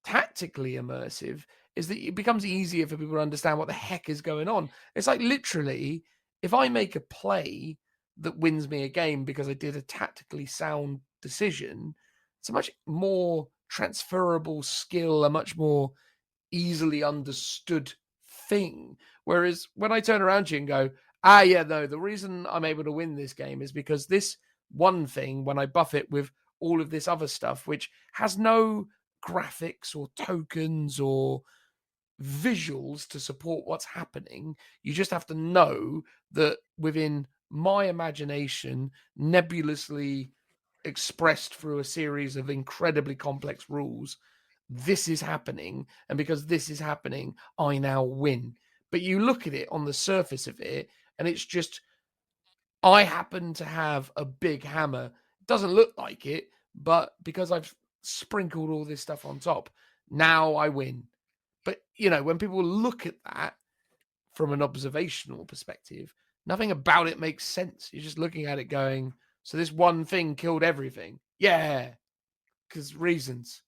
tactically immersive is that it becomes easier for people to understand what the heck is going on. It's like, literally, if I make a play that wins me a game because I did a tactically sound decision, it's a much more transferable skill, a much more easily understood thing. Whereas when I turn around to you and go, Yeah, no, the reason I'm able to win this game is because this one thing, when I buff it with all of this other stuff, which has no graphics or tokens or visuals to support what's happening, you just have to know that within my imagination, nebulously expressed through a series of incredibly complex rules, this is happening. And because this is happening, I now win. But you look at it on the surface of it, and it's just, I happen to have a big hammer. It doesn't look like it, but because I've sprinkled all this stuff on top, now I win. But, when people look at that from an observational perspective, nothing about it makes sense. You're just looking at it going, so this one thing killed everything. Yeah, because reasons.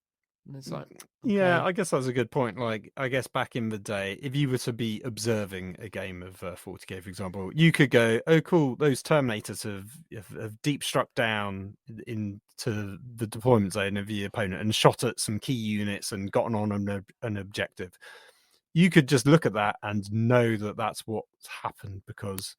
And it's like, okay.
Yeah, I guess that's a good point. Like, I guess back in the day, if you were to be observing a game of 40k, for example, you could go, "Oh, cool! Those Terminators have deep struck down into the deployment zone of the opponent and shot at some key units and gotten on an objective." You could just look at that and know that that's what's happened because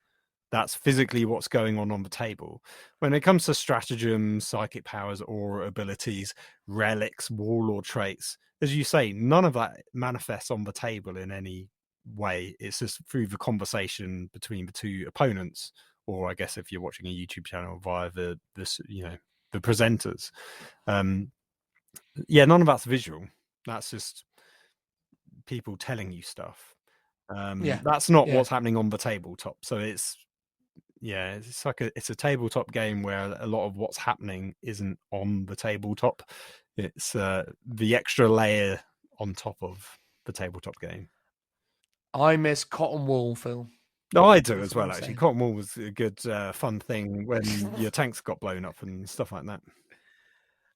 that's physically what's going on the table. When it comes to stratagem, psychic powers, aura abilities, relics, warlord traits, as you say, none of that manifests on the table in any way. It's just through the conversation between the two opponents, or I guess if you're watching a YouTube channel via the presenters. Yeah, none of that's visual. That's just people telling you stuff. That's not what's happening on the tabletop. So it's like it's a tabletop game where a lot of what's happening isn't on the tabletop. It's the extra layer on top of the tabletop game.
I miss Cotton Wool, Phil.
No, I do as well, actually. Cotton Wool was a good fun thing when your tanks got blown up and stuff like that.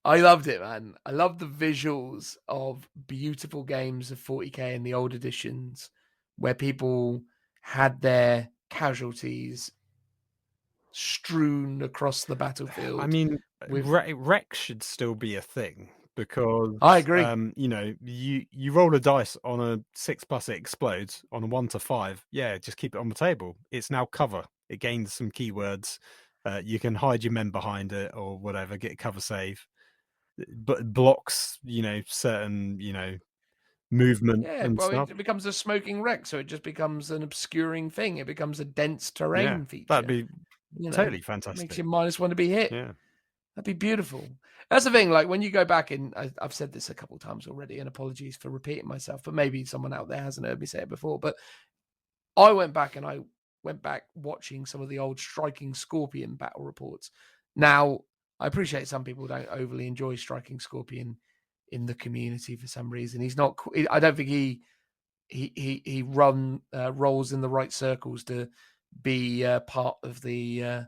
I loved it, man. I loved the visuals of beautiful games of 40k in the old editions where people had their casualties strewn across the battlefield.
I mean, wreck should still be a thing because
I agree.
You roll a dice on a 6+, it explodes. On a 1 to 5, just keep it on the table. It's now cover. It gains some keywords. You can hide your men behind it or whatever. Get a cover save, but blocks certain movement and stuff.
It becomes a smoking wreck, so it just becomes an obscuring thing. It becomes a dense terrain feature.
That'd be totally fantastic.
Makes you -1 to be hit.
Yeah,
that'd be beautiful. That's the thing. Like when you go back, and I've said this a couple of times already, and apologies for repeating myself, but maybe someone out there hasn't heard me say it before. But I went back watching some of the old Striking Scorpion battle reports. Now, I appreciate some people don't overly enjoy Striking Scorpion in the community for some reason. He's not. I don't think he rolls in the right circles to be part of the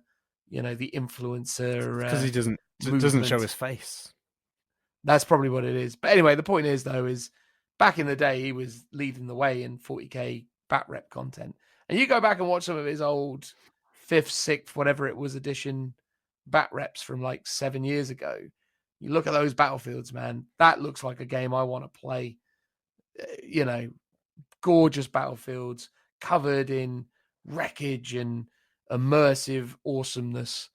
the influencer
because he doesn't show his face.
That's probably what it is. But anyway, the point is though, is back in the day he was leading the way in 40k bat rep content, and you go back and watch some of his old 5th, 6th, whatever it was edition bat reps from like 7 years ago. You look at those battlefields, man. That looks like a game I want to play. Gorgeous battlefields covered in wreckage and immersive awesomeness.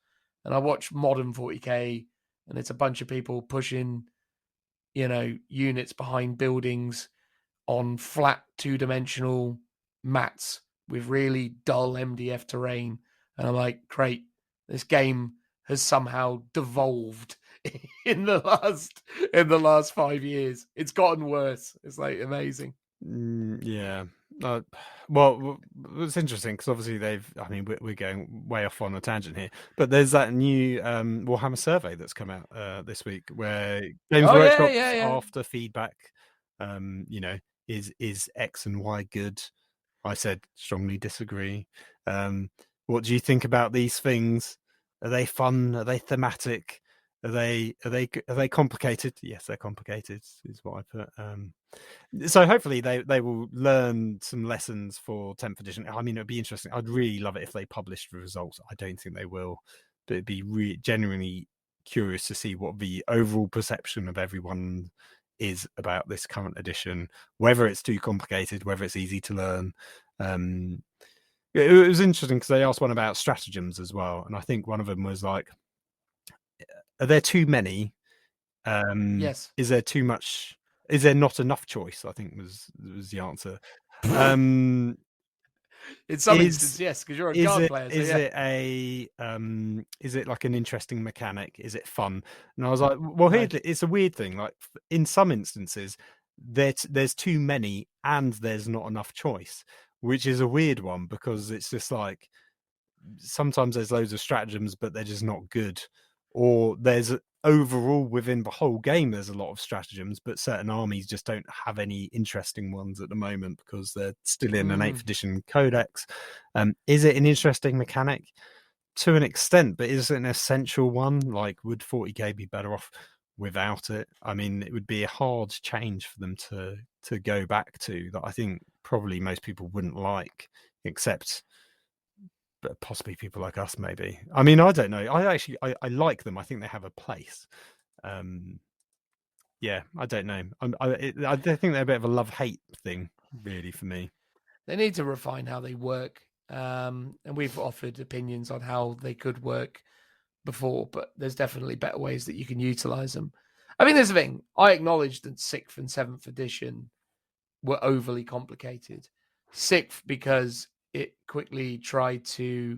And I watch modern 40k, and it's a bunch of people pushing, units behind buildings on flat 2-dimensional mats with really dull MDF terrain. And I'm like, great, this game has somehow devolved in the last 5 years. It's gotten worse. It's like amazing.
Yeah. Well, it's interesting because obviously we're going way off on a tangent here, but there's that new Warhammer survey that's come out this week where Games Workshop after feedback, is X and Y good? I said strongly disagree. What do you think about these things? Are they fun? Are they thematic? Are they complicated? Yes, they're complicated, is what I put. So hopefully they will learn some lessons for 10th edition. I mean, it'd be interesting. I'd really love it if they published the results. I don't think they will, but it'd be genuinely curious to see what the overall perception of everyone is about this current edition, whether it's too complicated, whether it's easy to learn. it was interesting because they asked one about stratagems as well, and I think one of them was like, "Are there too many?
Yes.
Is there too much? Is there not enough choice?" I think was the answer. Um,
In some instances, yes, because you're a guard player. So
is it like an interesting mechanic? Is it fun? And I was like, well,
No.
it's a weird thing. Like in some instances, there's too many and there's not enough choice, which is a weird one because it's just like sometimes there's loads of stratagems, but they're just not good. Or there's overall within the whole game, there's a lot of stratagems, but certain armies just don't have any interesting ones at the moment because they're still in an 8th edition codex. Is it an interesting mechanic? To an extent, but is it an essential one? Like, would 40k be better off without it? I mean, it would be a hard change for them to go back to that I think probably most people wouldn't like, except but possibly people like us, maybe. I mean, I don't know. I like them. I think they have a place. Yeah, I don't know. I think they're a bit of a love-hate thing, really, for me.
They need to refine how they work. And we've offered opinions on how they could work before, but there's definitely better ways that you can utilize them. I mean, there's the thing. I acknowledge that 6th and 7th edition were overly complicated. 6th because it quickly tried to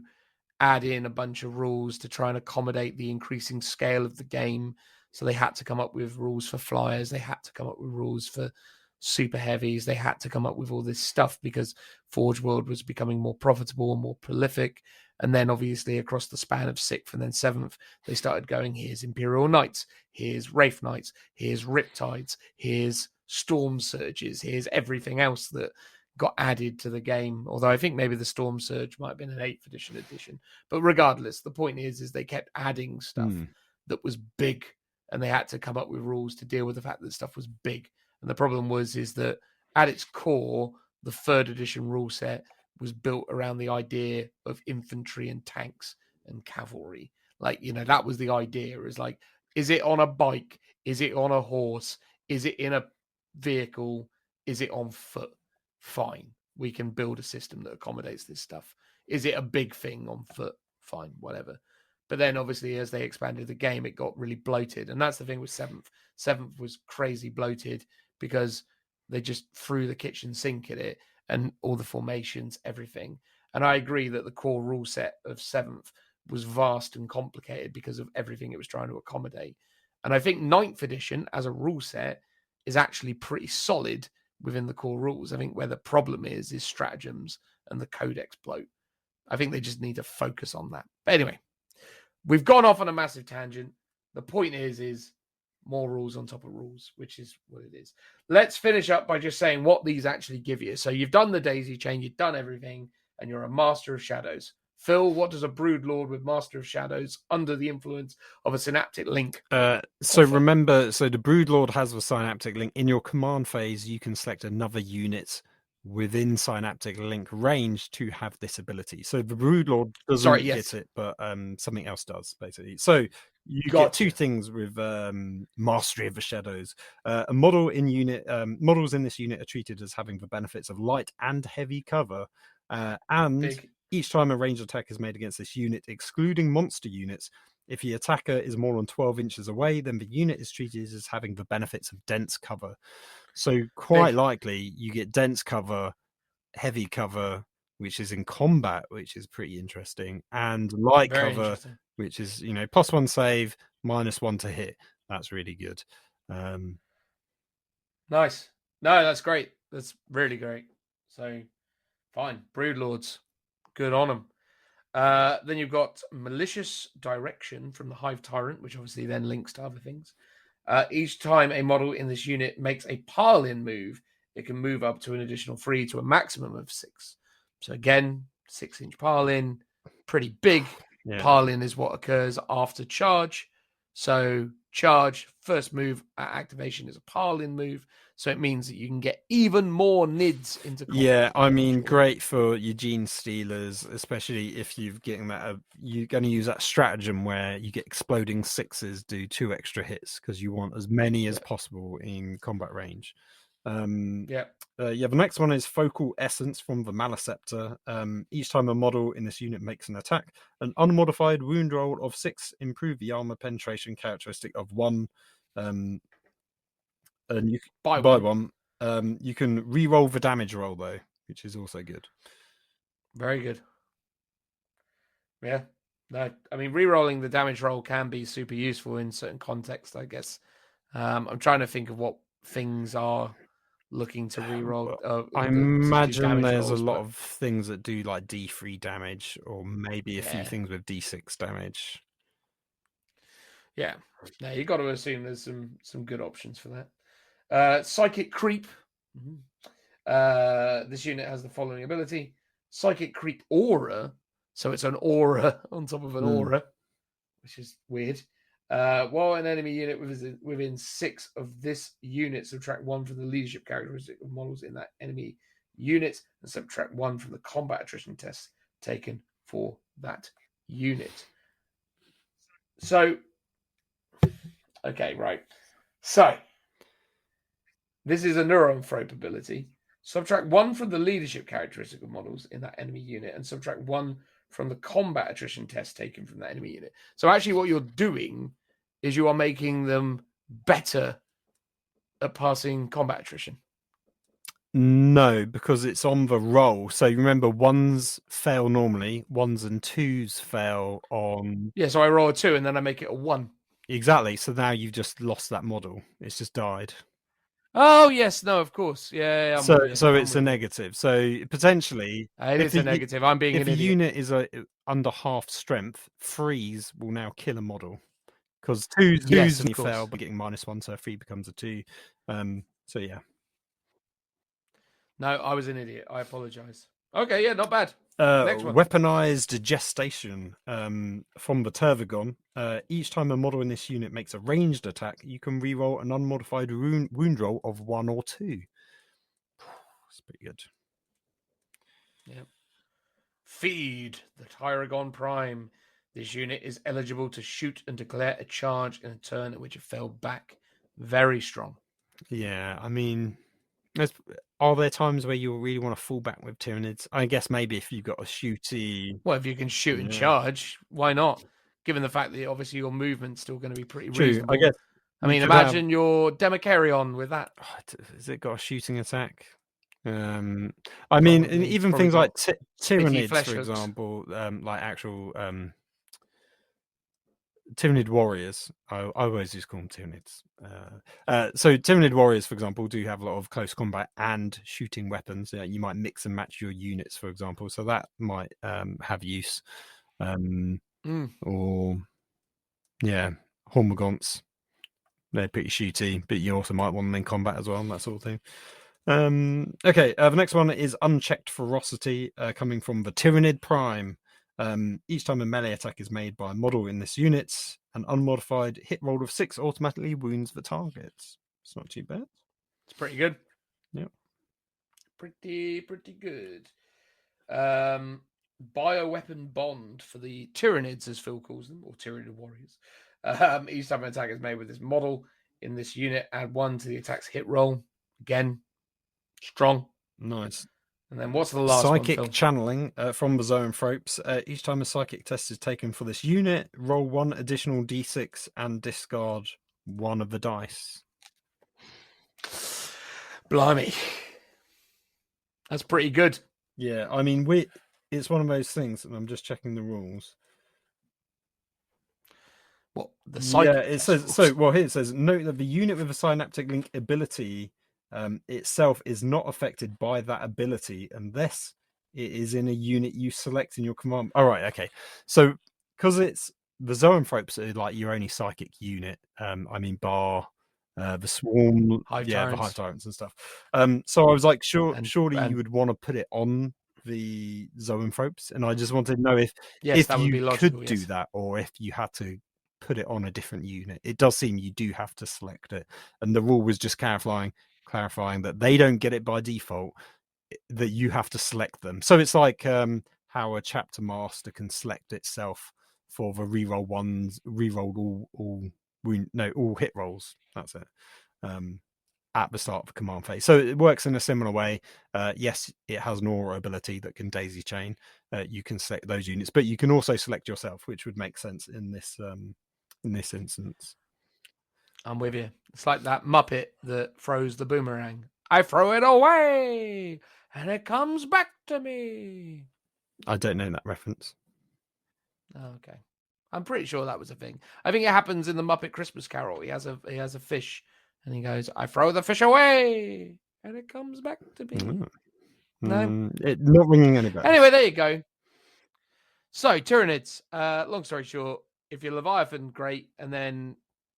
add in a bunch of rules to try and accommodate the increasing scale of the game. So they had to come up with rules for flyers. They had to come up with rules for super heavies. They had to come up with all this stuff because Forge World was becoming more profitable and more prolific. And then obviously across the span of 6th and then 7th, they started going, here's Imperial Knights, here's Wraith Knights, here's Riptides, here's Storm Surges, here's everything else that got added to the game. Although I think maybe the Storm Surge might have been an 8th edition. But regardless, the point is they kept adding stuff that was big, and they had to come up with rules to deal with the fact that stuff was big. And the problem is that at its core, the 3rd edition rule set was built around the idea of infantry and tanks and cavalry. Like, that was the idea, is like, is it on a bike? Is it on a horse? Is it in a vehicle? Is it on foot? Fine. We can build a system that accommodates this stuff. Is it a big thing on foot? Fine, whatever. But then obviously as they expanded the game, it got really bloated. And that's the thing with 7th. 7th was crazy bloated because they just threw the kitchen sink at it and all the formations, everything. And I agree that the core rule set of 7th was vast and complicated because of everything it was trying to accommodate. And I think 9th edition as a rule set is actually pretty solid within the core rules. I think where the problem is stratagems and the Codex bloat. I think they just need to focus on that. But anyway, we've gone off on a massive tangent. The point is more rules on top of rules, which is what it is. Let's finish up by just saying what these actually give you. So you've done the daisy chain, you've done everything, and you're a Master of Shadows. Phil, what does a Broodlord with Master of Shadows under the influence of a synaptic link?
Remember, the Broodlord has a synaptic link. In your command phase, you can select another unit within synaptic link range to have this ability. So the Broodlord doesn't get it, but something else does, basically. So you get two things with Mastery of the Shadows. A model in unit models in this unit are treated as having the benefits of light and heavy cover, and each time a ranged attack is made against this unit, excluding monster units, if the attacker is more than 12 inches away, then the unit is treated as having the benefits of dense cover. So quite likely you get dense cover, heavy cover, which is in combat, which is pretty interesting, and light cover, which is, +1 save, -1 to hit. That's really good.
Nice. No, that's great. That's really great. So fine. Broodlords. Good on them. Then you've got Malicious Direction from the Hive Tyrant, which obviously then links to other things. Each time a model in this unit makes a pile-in move, it can move up to an additional 3 to a maximum of 6. So again, 6-inch pile-in, pretty big. Yeah. Pile-in is what occurs after charge. So charge, first move at activation is a pile-in move. So it means that you can get even more NIDs into combat.
Yeah, I mean, great for Eugene Steelers, especially if you're getting that. You're going to use that stratagem where you get exploding 6s, do 2 extra hits because you want as many as possible in combat range.
Yeah.
The next one is Focal Essence from the Maleceptor. Each time a model in this unit makes an attack, an unmodified wound roll of 6, improve the armor penetration characteristic of 1. And you
Buy
one. You can re-roll the damage roll though, which is also good.
Very good. Yeah. No, I mean, re-rolling the damage roll can be super useful in certain contexts, I guess. I'm trying to think of what things are looking to re-roll.
I imagine there's a lot of things that do like D3 damage, or maybe a few things with D6 damage.
Yeah. No, you got to assume there's some good options for that. Psychic Creep. This unit has the following ability: Psychic Creep Aura. So it's an aura on top of an aura, which is weird. While an enemy unit within 6 of this unit, subtract 1 from the leadership characteristic of models in that enemy unit, and subtract 1 from the combat attrition test taken for that unit. So, okay, right. So, this is a Neuroanthrope ability. Subtract 1 from the leadership characteristic of models in that enemy unit, and subtract 1 from the combat attrition test taken from that enemy unit. So actually what you're doing is you are making them better at passing combat attrition.
No, because it's on the roll. So you remember 1s fail normally, 1s and 2s fail on...
Yeah, so I roll a 2 and then I make it a 1.
Exactly. So now you've just lost that model. It's just died.
Oh, yes. No, of course. Yeah.
So it's a negative. So potentially...
It is a negative. I'm being an idiot.
If a unit is under half strength, 3s will now kill a model. Because 2s only fail by getting -1, so a 3 becomes a 2. So yeah.
No, I was an idiot. I apologize. Okay, yeah, not bad. Next one.
Weaponized Gestation from the Tervagon. Each time a model in this unit makes a ranged attack, you can reroll an unmodified wound roll of 1 or 2. That's pretty good.
Yeah. Feed the Tyragon Prime. This unit is eligible to shoot and declare a charge in a turn in which it fell back. Very strong.
Yeah, I mean, are there times where you really want to fall back with Tyranids? I guess maybe if you've got a shooty...
Well, if you can shoot and charge, why not? Given the fact that obviously your movement's still going to be pretty reasonable.
I guess.
I mean, imagine your Democarion with that.
Has it got a shooting attack? I mean, even things like Tyranids, for example, like actual Tyranid warriors. I always just call them Tyranids. So Tyranid warriors, for example, do have a lot of close combat and shooting weapons. You might mix and match your units, for example, so that might have use. Or Hormagaunts. They're pretty shooty, but you also might want them in combat as well, and that sort of thing. Okay, the next one is Unchecked Ferocity, coming from the Tyranid Prime. Each time a melee attack is made by a model in this unit, an unmodified hit roll of 6 automatically wounds the target. It's not too bad.
It's pretty good.
Yep.
Pretty good. Bioweapon Bond for the Tyranids, as Phil calls them, or Tyranid warriors. Each time an attack is made with this model in this unit, add 1 to the attack's hit roll. Again, strong.
Nice.
And then what's the last
Psychic
one, Phil?
Channeling from the Zoanthropes. Each time a psychic test is taken for this unit, roll 1 additional d6 and discard 1 of the dice.
Blimey. That's pretty good.
Yeah, I mean, it's one of those things, and I'm just checking the rules.
What? The psychic
it says, here it says, note that the unit with a synaptic link ability itself is not affected by that ability unless it is in a unit you select in your command. All right, okay. So because it's the Zoanthropes are like your only psychic unit. I mean, bar the Swarm, the Hive Tyrants and stuff. So I was like, surely you would want to put it on the Zoanthropes, and I just wanted to know if you could do that, or if you had to put it on a different unit. It does seem you do have to select it, and the rule was just clarifying that they don't get it by default, that you have to select them. So it's like how a chapter master can select itself for the reroll ones, rerolled all hit rolls. That's it. at the start of the command phase. So it works in a similar way. Yes, it has an aura ability that can daisy chain. You can select those units, but you can also select yourself, which would make sense in this instance.
I'm with you. It's like that Muppet that throws the boomerang. I throw it away, and it comes back to me.
I don't know that reference.
Oh, okay. I'm pretty sure that was a thing. I think it happens in the Muppet Christmas Carol. He has a fish, and he goes, "I throw the fish away, and it comes back to me." No,
Not ringing any bells.
Anyway, there you go. So Tyranids. Long story short, if you're Leviathan, great, and then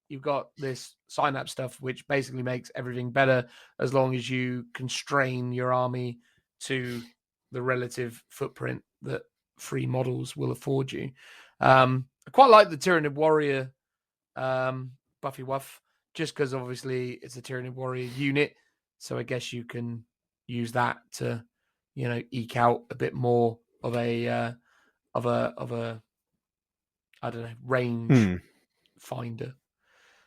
you've got this synapse stuff, which basically makes everything better as long as you constrain your army to the relative footprint that free models will afford you. I quite like the Tyranid Warrior Buffy Wuff, just because obviously it's a Tyranid Warrior unit. So I guess you can use that to, eke out a bit more of a I don't know, range finder.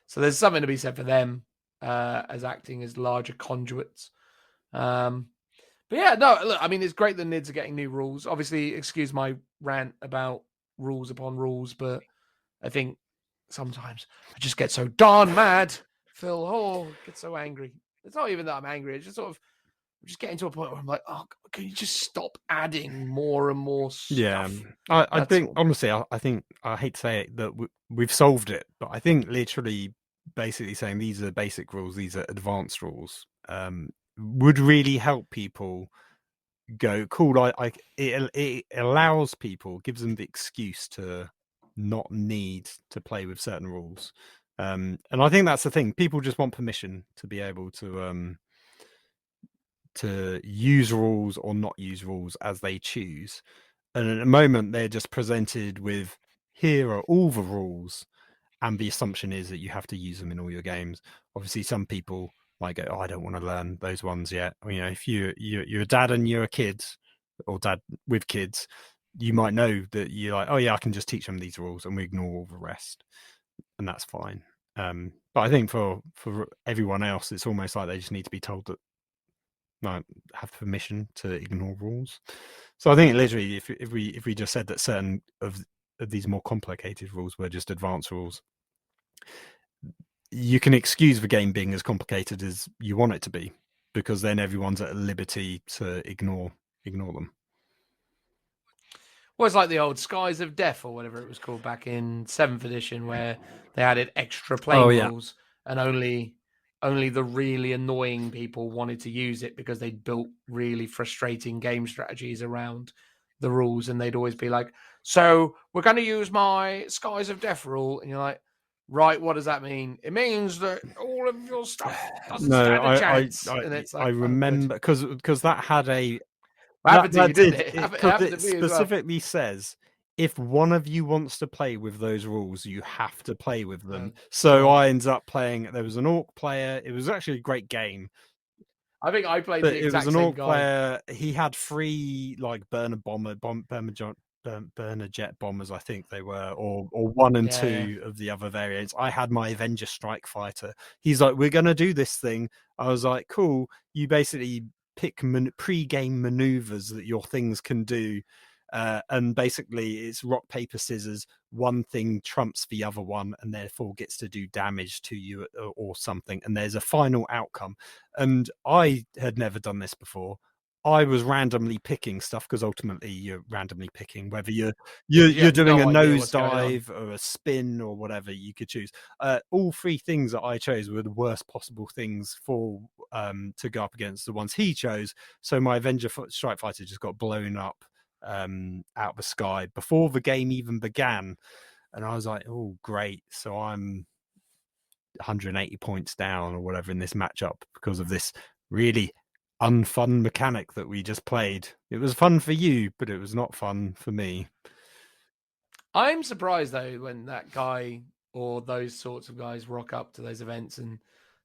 So there's something to be said for them as acting as larger conduits. But yeah, no, look, I mean, it's great that NIDs are getting new rules. Obviously, excuse my rant about rules upon rules, but I think sometimes I just get so darn mad, Phil. Oh, I get so angry. It's not even that I'm angry. It's just sort of, I'm just getting to a point where I'm like, oh, can you just stop adding more and more stuff?
Yeah, I think, honestly, I think, I hate to say it, that we've solved it, but I think literally basically saying these are basic rules, these are advanced rules, would really help people go, cool, it allows people, gives them the excuse to not need to play with certain rules. And I think that's the thing. People just want permission to be able to use rules or not use rules as they choose. And at the moment, they're just presented with, here are all the rules, and the assumption is that you have to use them in all your games. Obviously, some people might go, I don't want to learn those ones yet. If you're a dad and you're a kid, or dad with kids, you might know that you're like, oh yeah, I can just teach them these rules and we ignore all the rest, and that's fine. But I think for everyone else, it's almost like they just need to be told that have permission to ignore rules. So I think literally, if we just said that certain of these more complicated rules were just advanced rules, you can excuse the game being as complicated as you want it to be, because then everyone's at liberty to ignore them.
Well, it's like the old Skies of Death or whatever it was called back in 7th edition, where they added extra playing rules, and only the really annoying people wanted to use it because they'd built really frustrating game strategies around the rules, and they'd always be like, so we're going to use my Skies of Death rule, and you're like, right, what does that mean? It means that all of your stuff doesn't stand a chance. And it's like,
I remember, because that had a...
It
specifically says, if one of you wants to play with those rules, you have to play with them. So I ended up playing, there was an orc player. It was actually a great game.
I think I played the exact same guy. It was an orc
player. He had 3 like burner jet bombers, I think they were, or 1 and 2 of the other variants. I had my Avenger Strike Fighter. He's like, we're going to do this thing. I was like, cool. You basically pick pre-game maneuvers that your things can do. And basically it's rock, paper, scissors. One thing trumps the other one and therefore gets to do damage to you or something. And there's a final outcome. And I had never done this before. I was randomly picking stuff, because ultimately you're randomly picking whether you're doing a nosedive or a spin or whatever you could choose. All 3 things that I chose were the worst possible things for to go up against the ones he chose. So my Avenger Strike Fighter just got blown up out the sky before the game even began, and I was like, oh great, so I'm 180 points down or whatever in this matchup because of this really unfun mechanic that we just played. It was fun for you, but it was not fun for me.
I'm surprised though when that guy or those sorts of guys rock up to those events and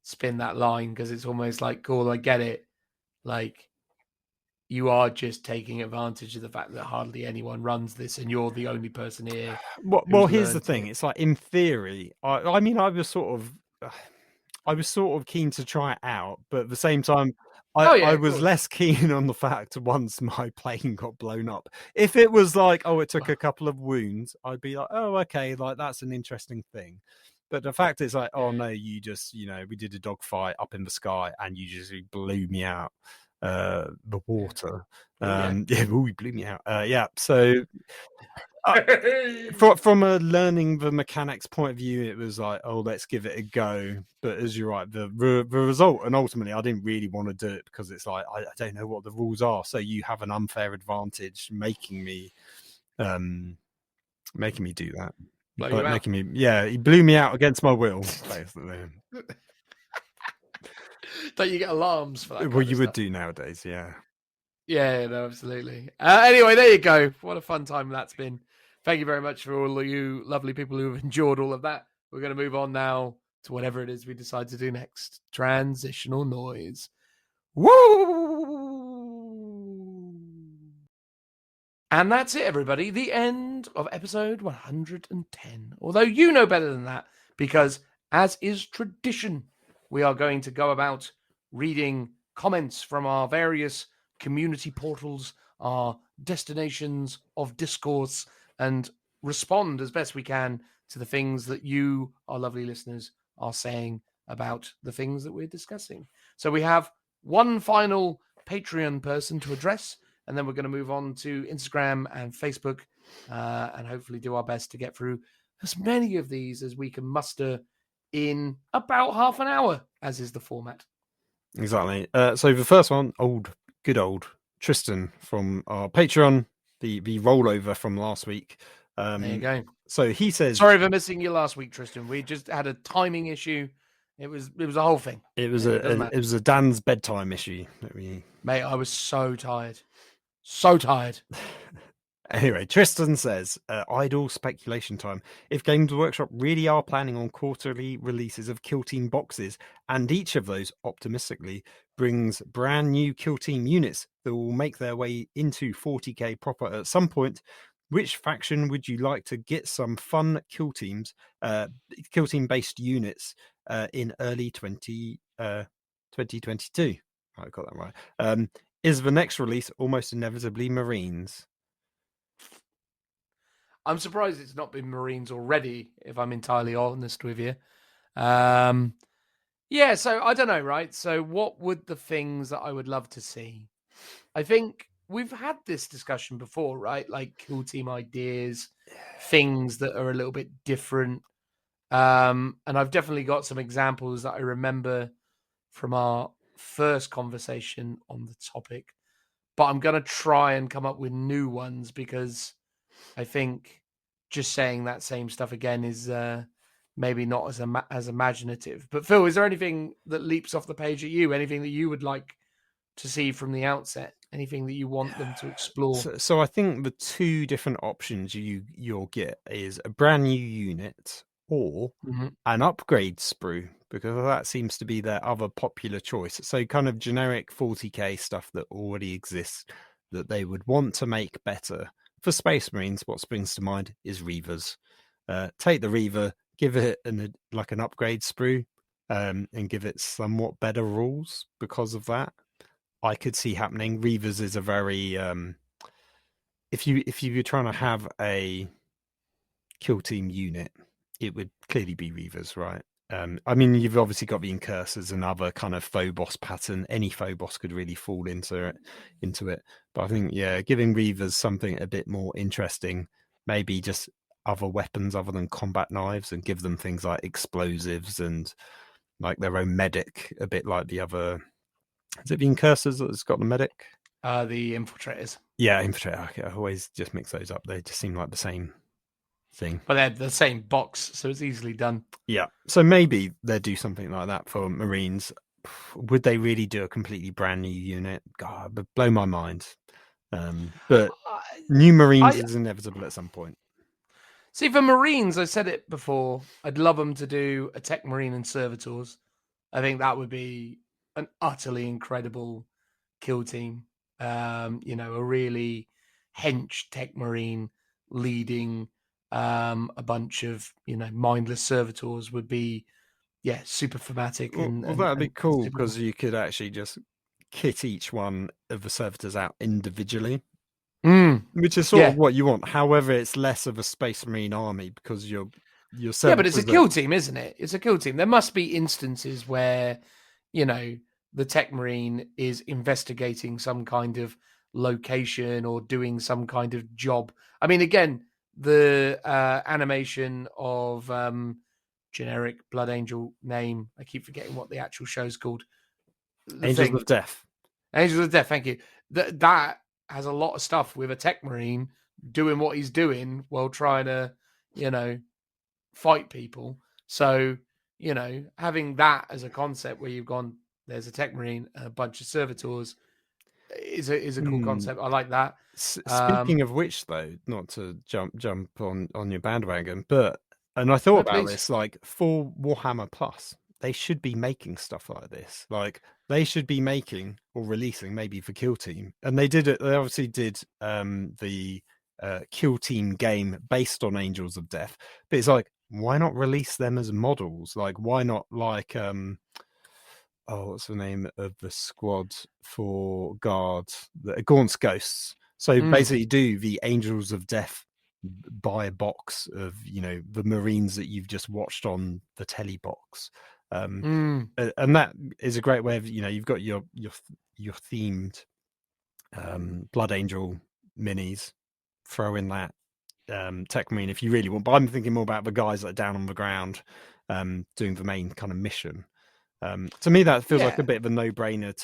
spin that line, because it's almost like, cool, I get it, like you are just taking advantage of the fact that hardly anyone runs this and you're the only person here.
Well, here's the thing. It's like, in theory, I mean, I was sort of I was sort of keen to try it out, but at the same time,
Oh, yeah,
I
of
was
course.
less keen on the fact once my plane got blown up. If it was like, oh, it took a couple of wounds, I'd be like, oh, okay, like that's an interesting thing. But the fact is like, oh no, you just, we did a dogfight up in the sky and you just blew me out the water.
Oh,
Yeah, ooh, you blew me out. Yeah, so from a learning the mechanics point of view, it was like, oh, let's give it a go. But as you're right, the result, and ultimately, I didn't really want to do it because it's like I don't know what the rules are, so you have an unfair advantage making me do that.
Blow you out.
He blew me out against my will, basically.
Don't you get alarms for that?
Well, you would do nowadays, yeah.
Yeah, no, absolutely. Anyway, there you go. What a fun time that's been. Thank you very much for all of you lovely people who have enjoyed all of that. We're going to move on now to whatever it is we decide to do next. Transitional noise. Woo! And that's it, everybody. The end of episode 110. Although you know better than that, because as is tradition, we are going to go about reading comments from our various community portals, our destinations of discourse, and respond as best we can to the things that you, our lovely listeners, are saying about the things that we're discussing. So we have one final Patreon person to address, and then we're going to move on to Instagram and Facebook, and hopefully do our best to get through as many of these as we can muster in about half an hour, as is the format.
Exactly. So the first one, good old Tristan from our Patreon, the rollover from last week.
There you go.
So he says,
sorry for missing you last week, Tristan. We just had a timing issue. It was a whole thing.
It was a Dan's bedtime issue that we.
Mate, I was so tired. So tired.
Anyway, Tristan says, idle speculation time. If Games Workshop really are planning on quarterly releases of Kill Team boxes, and each of those, optimistically, brings brand new Kill Team units that will make their way into 40k proper at some point, which faction would you like to get some fun Kill Team based units in early 2022? I got that right. Is the next release almost inevitably Marines?
I'm surprised it's not been Marines already, if I'm entirely honest with you. Yeah, so I don't know, right? So what would the things that I would love to see? I think we've had this discussion before, right? Like Kill Team ideas, things that are a little bit different. And I've definitely got some examples that I remember from our first conversation on the topic. But I'm going to try and come up with new ones because I think just saying that same stuff again is maybe not as imaginative. But Phil, is there anything that leaps off the page at you? Anything that you would like to see from the outset? Anything that you want them to explore?
So I think the two different options you'll get is a brand new unit or an upgrade sprue, because that seems to be their other popular choice. So kind of generic 40k stuff that already exists that they would want to make better. For Space Marines, what springs to mind is Reavers. Take the Reaver, give it an upgrade sprue, and give it somewhat better rules because of that. I could see happening. Reavers is a very if you're trying to have a Kill Team unit, it would clearly be Reavers, right? I mean, you've obviously got the Incursors and other kind of Phobos pattern. Any Phobos could really fall into it. But I think, yeah, giving Reavers something a bit more interesting, maybe just other weapons other than combat knives, and give them things like explosives and like their own medic, a bit like the other. Is it the Incursors that's got the medic?
The Infiltrators.
Yeah, Infiltrator. I always just mix those up. They just seem like the same thing.
But they're the same box, so it's easily done.
Yeah. So maybe they'd do something like that for Marines. Would they really do a completely brand new unit? God, but blow my mind. But new Marines is inevitable at some point.
See, for Marines, I said it before, I'd love them to do a Tech Marine and Servitors. I think that would be an utterly incredible Kill Team. A really hench Tech Marine leading a bunch of mindless servitors would be super thematic.
Well, that'd be
and
cool
super
because you could actually just kit each one of the servitors out individually, which is sort of
Yeah.
what you want. However, it's less of a Space Marine army because your
Yeah, but it's a
servitors
kill team, isn't it? It's a kill team. There must be instances where, the Tech Marine is investigating some kind of location or doing some kind of job. I mean, again, the animation of generic Blood Angel name. I keep forgetting what the actual show's called. The
Angels
thing.
of Death.
Angels of Death. Thank you. That has a lot of stuff with a Tech Marine doing what he's doing while trying to, fight people. So, having that as a concept where you've gone, there's a Tech Marine, a bunch of servitors is a cool concept. I like that.
Speaking of which, though, not to jump on your bandwagon, and I thought about this, like for Warhammer Plus, they should be making stuff like this. Like they should be making or releasing maybe for Kill Team, and they did it. They obviously did the Kill Team game based on Angels of Death, but it's like, why not release them as models? Like, why not like what's the name of the squad for guards? The Gaunt's Ghosts. So basically do the Angels of Death buy a box of, the Marines that you've just watched on the telly box. And that is a great way of, you've got your themed Blood Angel minis, throw in that Tech Marine if you really want. But I'm thinking more about the guys that are down on the ground doing the main kind of mission. To me, that feels like a bit of a no-brainer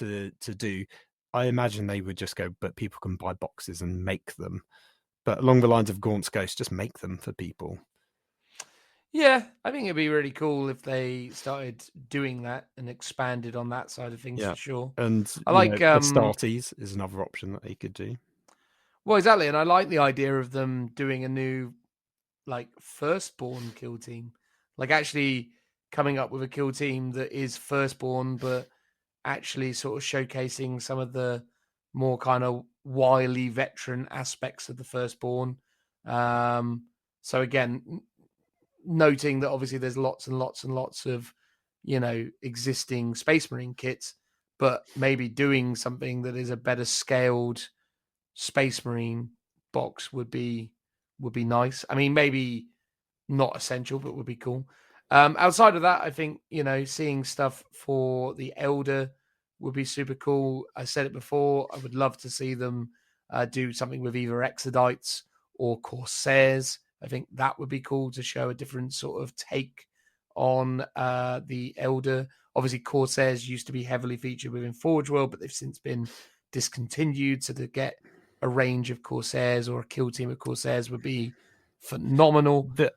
to do. I imagine they would just go, but people can buy boxes and make them. But along the lines of Gaunt's Ghost, just make them for people.
Yeah, I think it'd be really cool if they started doing that and expanded on that side of things for sure.
And
I like
Astartes is another option that they could do.
Well, exactly, and I like the idea of them doing a new, like, firstborn kill team, like actually coming up with a kill team that is firstborn, but actually sort of showcasing some of the more kind of wily veteran aspects of the firstborn. So again, noting that obviously there's lots and lots and lots of, existing Space Marine kits, but maybe doing something that is a better scaled Space Marine box would be nice. I mean, maybe not essential, but would be cool. Outside of that, I think, seeing stuff for the Elder would be super cool. I said it before, I would love to see them do something with either Exodites or Corsairs. I think that would be cool to show a different sort of take on the Elder. Obviously, Corsairs used to be heavily featured within Forge World, but they've since been discontinued. So to get a range of Corsairs or a kill team of Corsairs would be phenomenal.
The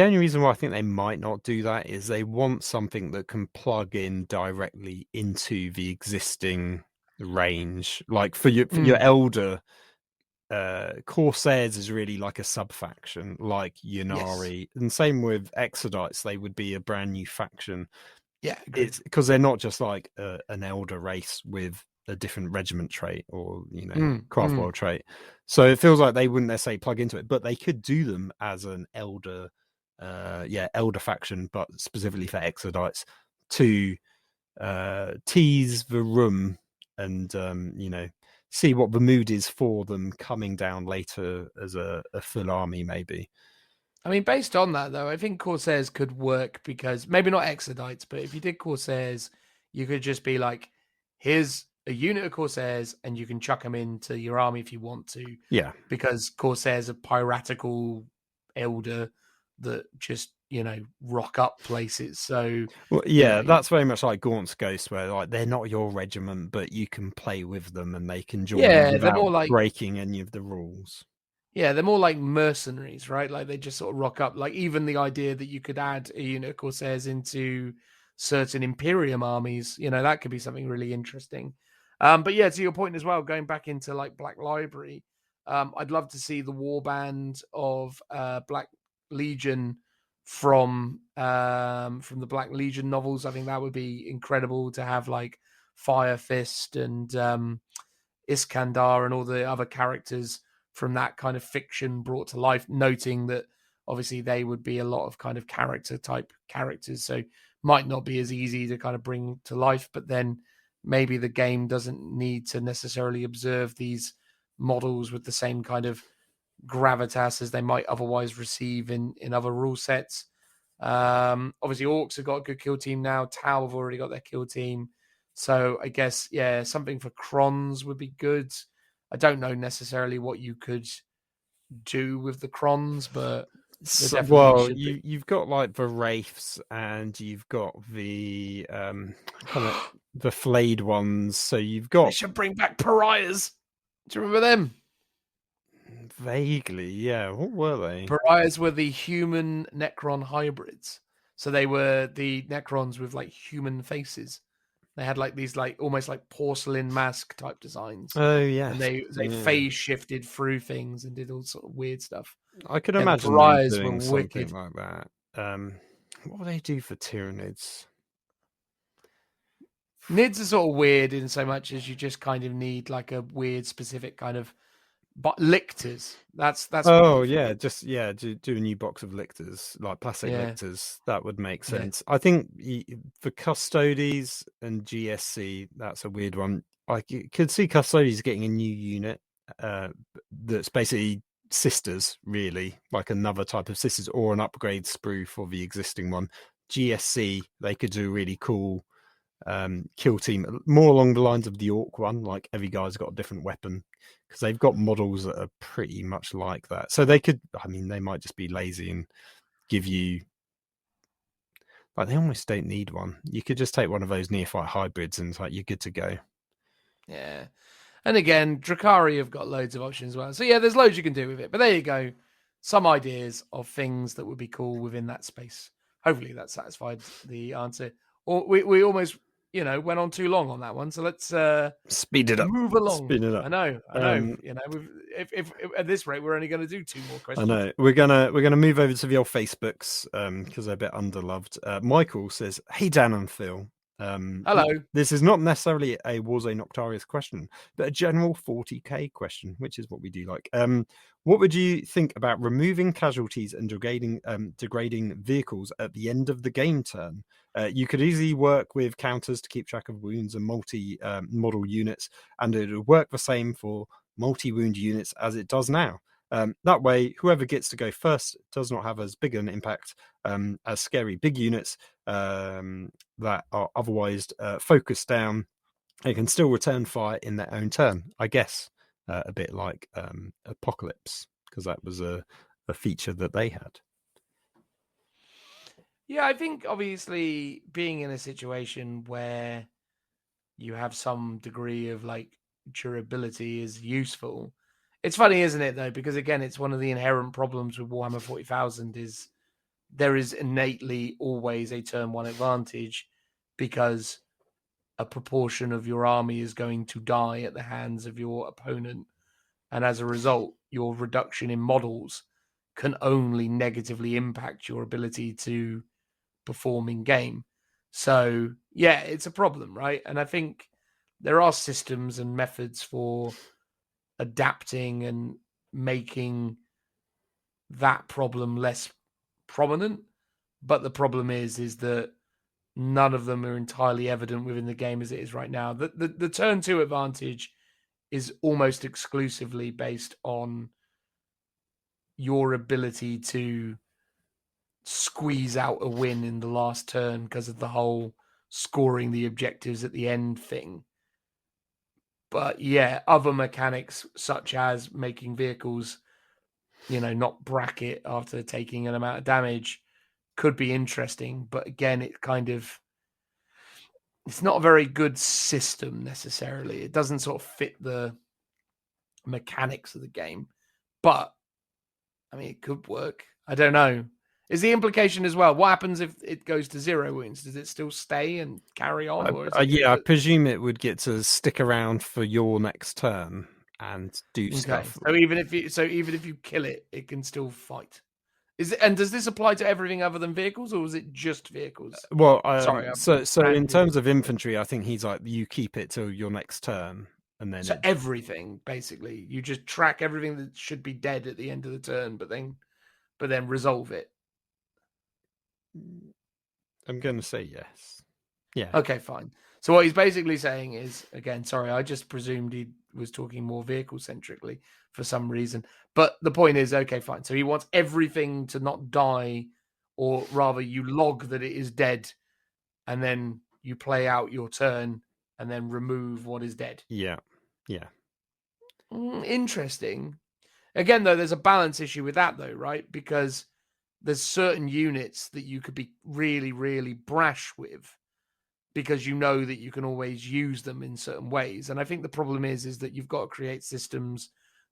only reason why I think they might not do that is they want something that can plug in directly into the existing range. Like for your Elder, Corsairs is really like a sub faction, like Yunari, and same with Exodites. They would be a brand new faction.
Yeah,
it's because they're not just like an Elder race with a different regiment trait or Craftworld trait. So it feels like they wouldn't necessarily plug into it, but they could do them as an Elder Elder faction, but specifically for Exodites to tease the room and see what the mood is for them coming down later as a full army maybe.
I mean, based on that though, I think Corsairs could work because maybe not Exodites, but if you did Corsairs, you could just be like, here's a unit of Corsairs and you can chuck them into your army if you want to.
Yeah.
Because Corsairs are piratical Elder that just, rock up places. So
that's very much like Gaunt's Ghost, where like they're not your regiment, but you can play with them and they can join without
they're more like
breaking any of the rules.
Yeah, they're more like mercenaries, right? Like they just sort of rock up. Like even the idea that you could add a unit of Corsairs into certain Imperium armies, that could be something really interesting. But yeah, to your point as well, going back into like Black Library, I'd love to see the warband of Black Legion from the Black Legion novels. I think that would be incredible to have like Fire Fist and Iskandar and all the other characters from that kind of fiction brought to life, noting that obviously they would be a lot of kind of character type characters, so might not be as easy to kind of bring to life. But then maybe the game doesn't need to necessarily observe these models with the same kind of gravitas as they might otherwise receive in other rule sets. Obviously orcs have got a good kill team now. Tau have already got their kill team, so I guess something for Krons would be good. I don't know necessarily what you could do with the Krons, but
you've got like the wraiths, and you've got the kind of the flayed ones. So you've got.
They should bring back pariahs. Do you remember them?
Vaguely, yeah. What were they?
Pariahs were the human Necron hybrids. So they were the Necrons with like human faces. They had like these like almost like porcelain mask type designs.
Oh yeah,
and they phase shifted through things and did all sort of weird stuff.
I could imagine them
pariahs
doing
were
something
wicked.
like that. What do they do for Tyranids?
Nids are sort of weird in so much as you just kind of need like a weird specific kind of lictors. That's
do a new box of lictors, like plastic lictors. That would make sense.
Yeah.
I think for Custodes and GSC, that's a weird one. I could see Custodes getting a new unit that's basically sisters, really, like another type of sisters or an upgrade sprue for the existing one. GSC, they could do really cool kill team, more along the lines of the orc one, like every guy's got a different weapon, because they've got models that are pretty much like that. So they could, I mean, they might just be lazy and give you, like, they almost don't need one. You could just take one of those neophyte hybrids and it's like, you're good to go.
Yeah. And again, Drakari have got loads of options as well. So yeah, there's loads you can do with it. But there you go. Some ideas of things that would be cool within that space. Hopefully that satisfied the answer. Or we almost, went on too long on that one. So let's
speed it up.
Move along.
Speed it up.
I know. If at this rate we're only going to do 2 more questions.
I know. We're gonna move over to the old Facebooks because they're a bit underloved. Michael says, "Hey Dan and Phil.
Hello.
This is not necessarily a Warzone Noctarius question, but a general 40k question, which is what we do like. What would you think about removing casualties and degrading vehicles at the end of the game turn? You could easily work with counters to keep track of wounds and multi-model units, and it would work the same for multi-wound units as it does now. That way, whoever gets to go first does not have as big an impact as scary big units that are otherwise focused down. They can still return fire in their own turn, I guess, a bit like Apocalypse, because that was a feature that they had.
Yeah, I think obviously being in a situation where you have some degree of like durability is useful. It's funny, isn't it, though? Because again, it's one of the inherent problems with Warhammer 40,000 is there is innately always a turn 1 advantage because a proportion of your army is going to die at the hands of your opponent. And as a result, your reduction in models can only negatively impact your ability to perform in game. So, yeah, it's a problem, right? And I think there are systems and methods for adapting and making that problem less prominent, but the problem is that none of them are entirely evident within the game as it is right now. The turn 2 advantage is almost exclusively based on your ability to squeeze out a win in the last turn because of the whole scoring the objectives at the end thing. But yeah, other mechanics such as making vehicles, not bracket after taking an amount of damage could be interesting. But again, it's not a very good system necessarily. It doesn't sort of fit the mechanics of the game. But, I mean, it could work. I don't know. Is the implication as well, what happens if it goes to 0 wounds? Does it still stay and carry on? Or
I presume it would get to stick around for your next turn and do stuff.
So even if you kill it, it can still fight. And does this apply to everything other than vehicles, or is it just vehicles?
Well, so in terms of infantry, I think he's like, you keep it till your next turn, and then
everything basically, you just track everything that should be dead at the end of the turn, but then but then resolve it.
I'm going to say yes. Yeah.
Okay, fine. So what he's basically saying is, again, sorry, I just presumed he was talking more vehicle centrically for some reason. But the point is, okay, fine. So he wants everything to not die, or rather you log that it is dead, and then you play out your turn and then remove what is dead.
Yeah. Yeah.
Interesting. Again, though, there's a balance issue with that, though, right? Because there's certain units that you could be really, really brash with, because you know that you can always use them in certain ways. And I think the problem is that you've got to create systems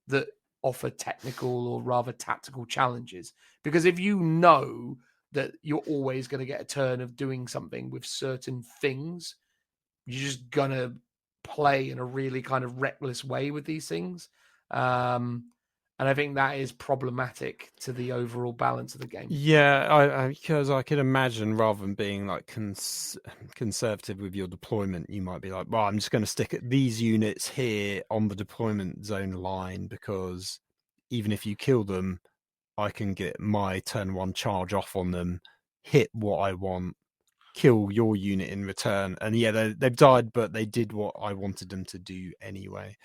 that offer technical or rather tactical challenges. Because if you know that you're always going to get a turn of doing something with certain things, you're just going to play in a really kind of reckless way with these things. And I think that is problematic to the overall balance of the game.
Yeah, because I could imagine, rather than being like conservative with your deployment, you might be like, well, I'm just going to stick at these units here on the deployment zone line, because even if you kill them, I can get my turn 1 charge off on them, hit what I want, kill your unit in return. And yeah, they've died, but they did what I wanted them to do anyway.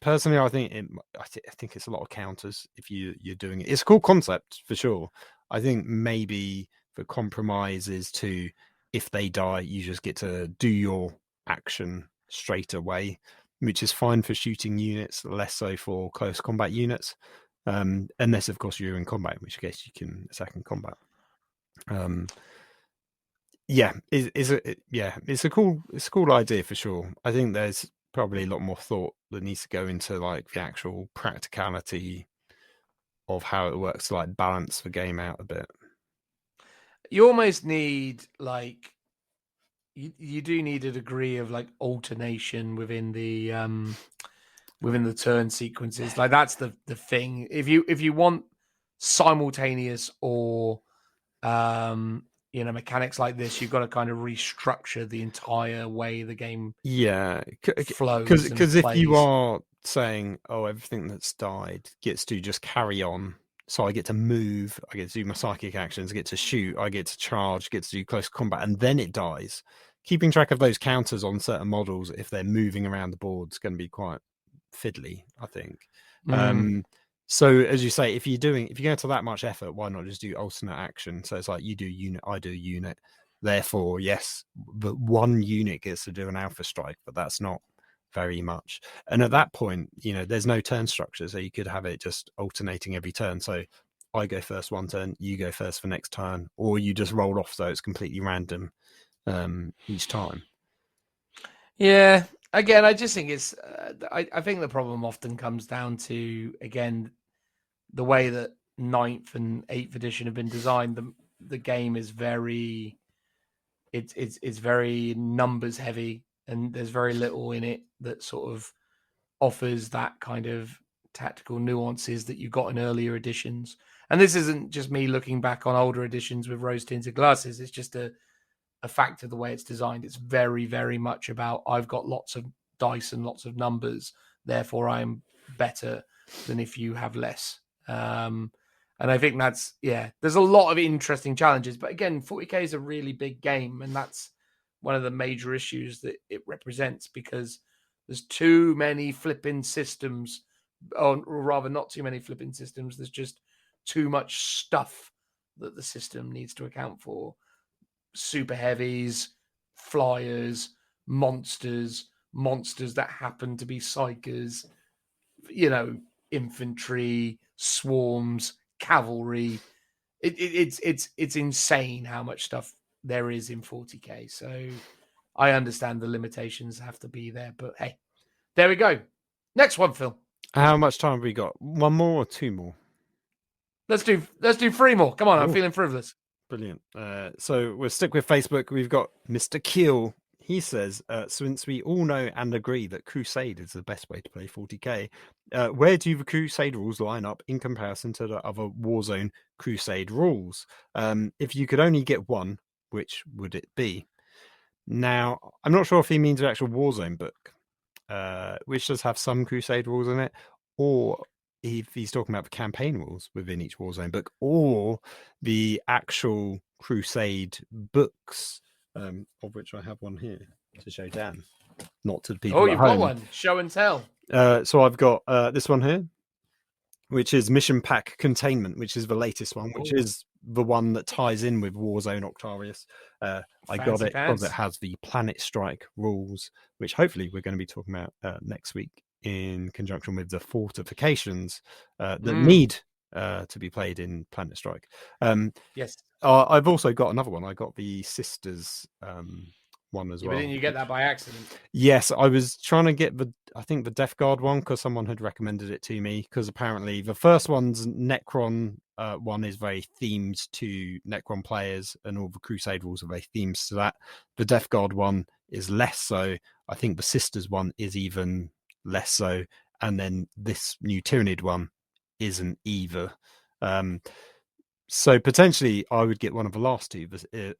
Personally, I think I think it's a lot of counters if you're doing it. It's a cool concept for sure. I think maybe the compromise is to, if they die, you just get to do your action straight away, which is fine for shooting units, less so for close combat units, unless of course you're in combat, in which case you can attack in combat. Yeah, it's a cool idea for sure. I think there's probably a lot more thought that needs to go into like the actual practicality of how it works to like balance the game out a bit.
You almost need like you do need a degree of like alternation within the turn sequences. Like that's the thing. If you want simultaneous or mechanics like this, you've got to kind of restructure the entire way the game flows.
Because if you are saying, oh, everything that's died gets to just carry on, so I get to move, I get to do my psychic actions, I get to shoot, I get to charge, get to do close combat, and then it dies. Keeping track of those counters on certain models, if they're moving around the board, is going to be quite fiddly, I think. So as you say, if you're going to that much effort, why not just do alternate action? So it's like you do unit, I do unit. Therefore, yes, but one unit gets to do an alpha strike, but that's not very much. And at that point, there's no turn structure, so you could have it just alternating every turn. So I go first one turn, you go first for next turn, or you just roll off, so it's completely random each time.
Yeah. Again, I just think it's. I think the problem often comes down to, again, the way that 9th and 8th edition have been designed. The game is very. It's very numbers heavy, and there's very little in it that sort of offers that kind of tactical nuances that you got in earlier editions. And this isn't just me looking back on older editions with rose-tinted glasses. It's just a fact of the way it's designed. It's very, very much about, I've got lots of dice and lots of numbers, therefore I'm better than if you have less. And I think that's, there's a lot of interesting challenges. But again, 40k is a really big game, and that's one of the major issues that it represents, because there's too many flipping systems, or rather not too many flipping systems. There's just too much stuff that the system needs to account for. Super heavies, flyers, monsters that happen to be psychers, infantry, swarms, cavalry. It's insane how much stuff there is in 40k. So I understand the limitations have to be there, but hey, there we go. Next one, Phil.
How much time have we got? One more or two more?
Let's do 3 more. Come on, I'm feeling frivolous.
Brilliant. So we'll stick with Facebook. We've got Mr. Keel. He says, since we all know and agree that Crusade is the best way to play 40k, where do the Crusade rules line up in comparison to the other Warzone Crusade rules? If you could only get one, which would it be? Now, I'm not sure if he means the actual Warzone book, which does have some Crusade rules in it, or if he's talking about the campaign rules within each Warzone book or the actual Crusade books, of which I have one here to show Dan, not to the people
Oh,
at
you've
home.
got one. Show and tell.
So I've got this one here, which is Mission Pack Containment, which is the latest one, which is the one that ties in with Warzone Octarius. I got it because it has the Planet Strike rules, which hopefully we're going to be talking about next week in conjunction with the fortifications that need to be played in Planet Strike.
Yes.
I've also got another one. I got the Sisters one as well.
But didn't you get that by accident?
Yes, I was trying to get the Death Guard one because someone had recommended it to me, because apparently the first one's Necron one is very themed to Necron players, and all the Crusade rules are very themed to that. The Death Guard one is less so. I think the Sisters one is even less so, and then this new Tyranid one isn't either. So potentially I would get one of the last two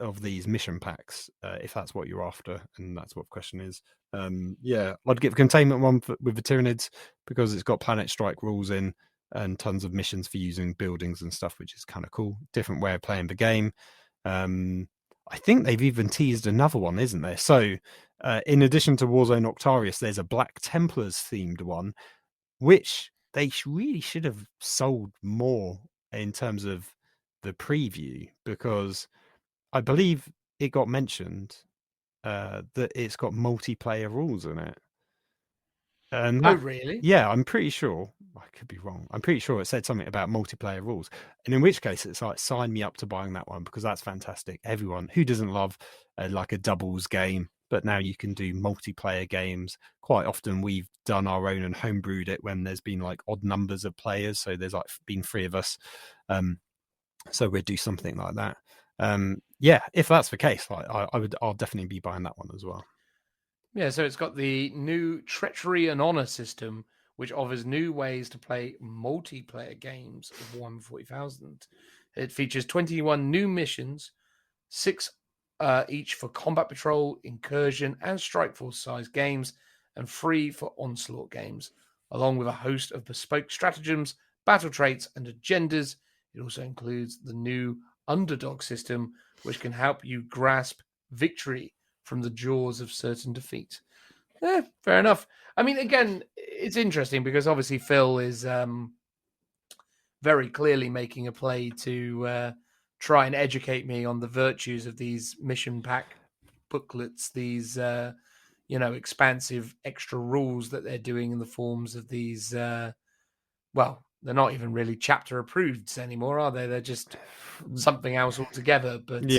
of these mission packs, if that's what you're after, and that's what the question is. Yeah, I'd get the containment one with the Tyranids, because it's got Planet Strike rules in and tons of missions for using buildings and stuff, which is kind of cool. Different way of playing the game. I think they've even teased another one, isn't there? So in addition to Warzone Octarius, there's a Black Templars themed one, which they really should have sold more in terms of the preview, because I believe it got mentioned that it's got multiplayer rules in it. And
Oh, really?
Yeah, I'm pretty sure. I could be wrong. I'm pretty sure it said something about multiplayer rules. And in which case, it's like, sign me up to buying that one, because that's fantastic. Everyone who doesn't love like a doubles game, but now you can do multiplayer games. Quite often we've done our own and homebrewed it when there's been like odd numbers of players. So there's like been 3 of us. So we'd do something like that. Yeah, if that's the case, like, I'll definitely be buying that one as well.
Yeah, so it's got the new Treachery and Honor system, which offers new ways to play multiplayer games of Warhammer 40,000. It features 21 new missions, 6 each for combat patrol, incursion, and strike force size games, and 3 for onslaught games, along with a host of bespoke stratagems, battle traits, and agendas. It also includes the new underdog system, which can help you grasp victory from the jaws of certain defeat. Fair enough. I mean, again, it's interesting because obviously Phil is very clearly making a play to try and educate me on the virtues of these mission pack booklets, these expansive extra rules that they're doing in the forms of these. Well, they're not even really chapter approved anymore, are they? They're just something else altogether. But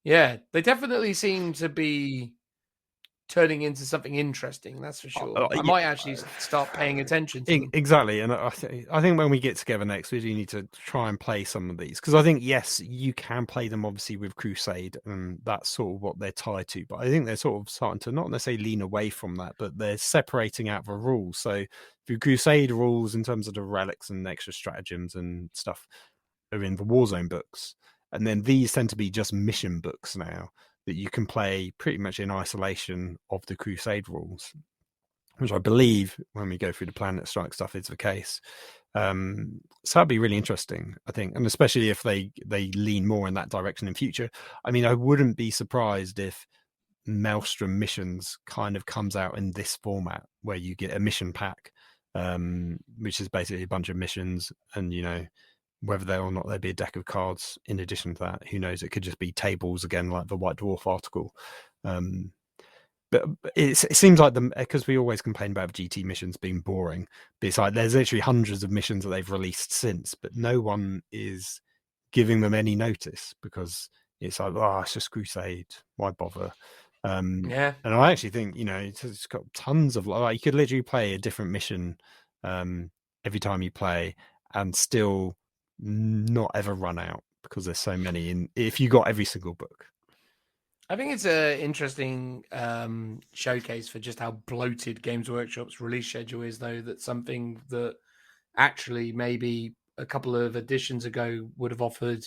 yeah, they definitely seem to be turning into something interesting. That's for sure. I might actually start paying attention to them.
Exactly, and I think when we get together next, we do need to try and play some of these, because I think, yes, you can play them obviously with Crusade, and that's sort of what they're tied to. But I think they're sort of starting to not necessarily lean away from that, but they're separating out the rules. So the Crusade rules in terms of the relics and extra stratagems and stuff are in the Warzone books. And then these tend to be just mission books now that you can play pretty much in isolation of the Crusade rules, which I believe when we go through the Planet Strike stuff is the case. So that'd be really interesting, I think. And especially if they lean more in that direction in future. I mean, I wouldn't be surprised if Maelstrom Missions kind of comes out in this format, where you get a mission pack, which is basically a bunch of missions, and, whether there or not there'd be a deck of cards in addition to that, who knows? It could just be tables again, like the White Dwarf article. But it seems like because we always complain about GT missions being boring, but it's like there's literally hundreds of missions that they've released since, but no one is giving them any notice, because it's like, it's just Crusade, why bother?
Yeah,
and I actually think it's got tons of, like, you could literally play a different mission every time you play, and still not ever run out, because there's so many if you got every single book.
I think it's an interesting showcase for just how bloated Games Workshop's release schedule is, though. That's something that actually maybe a couple of editions ago would have offered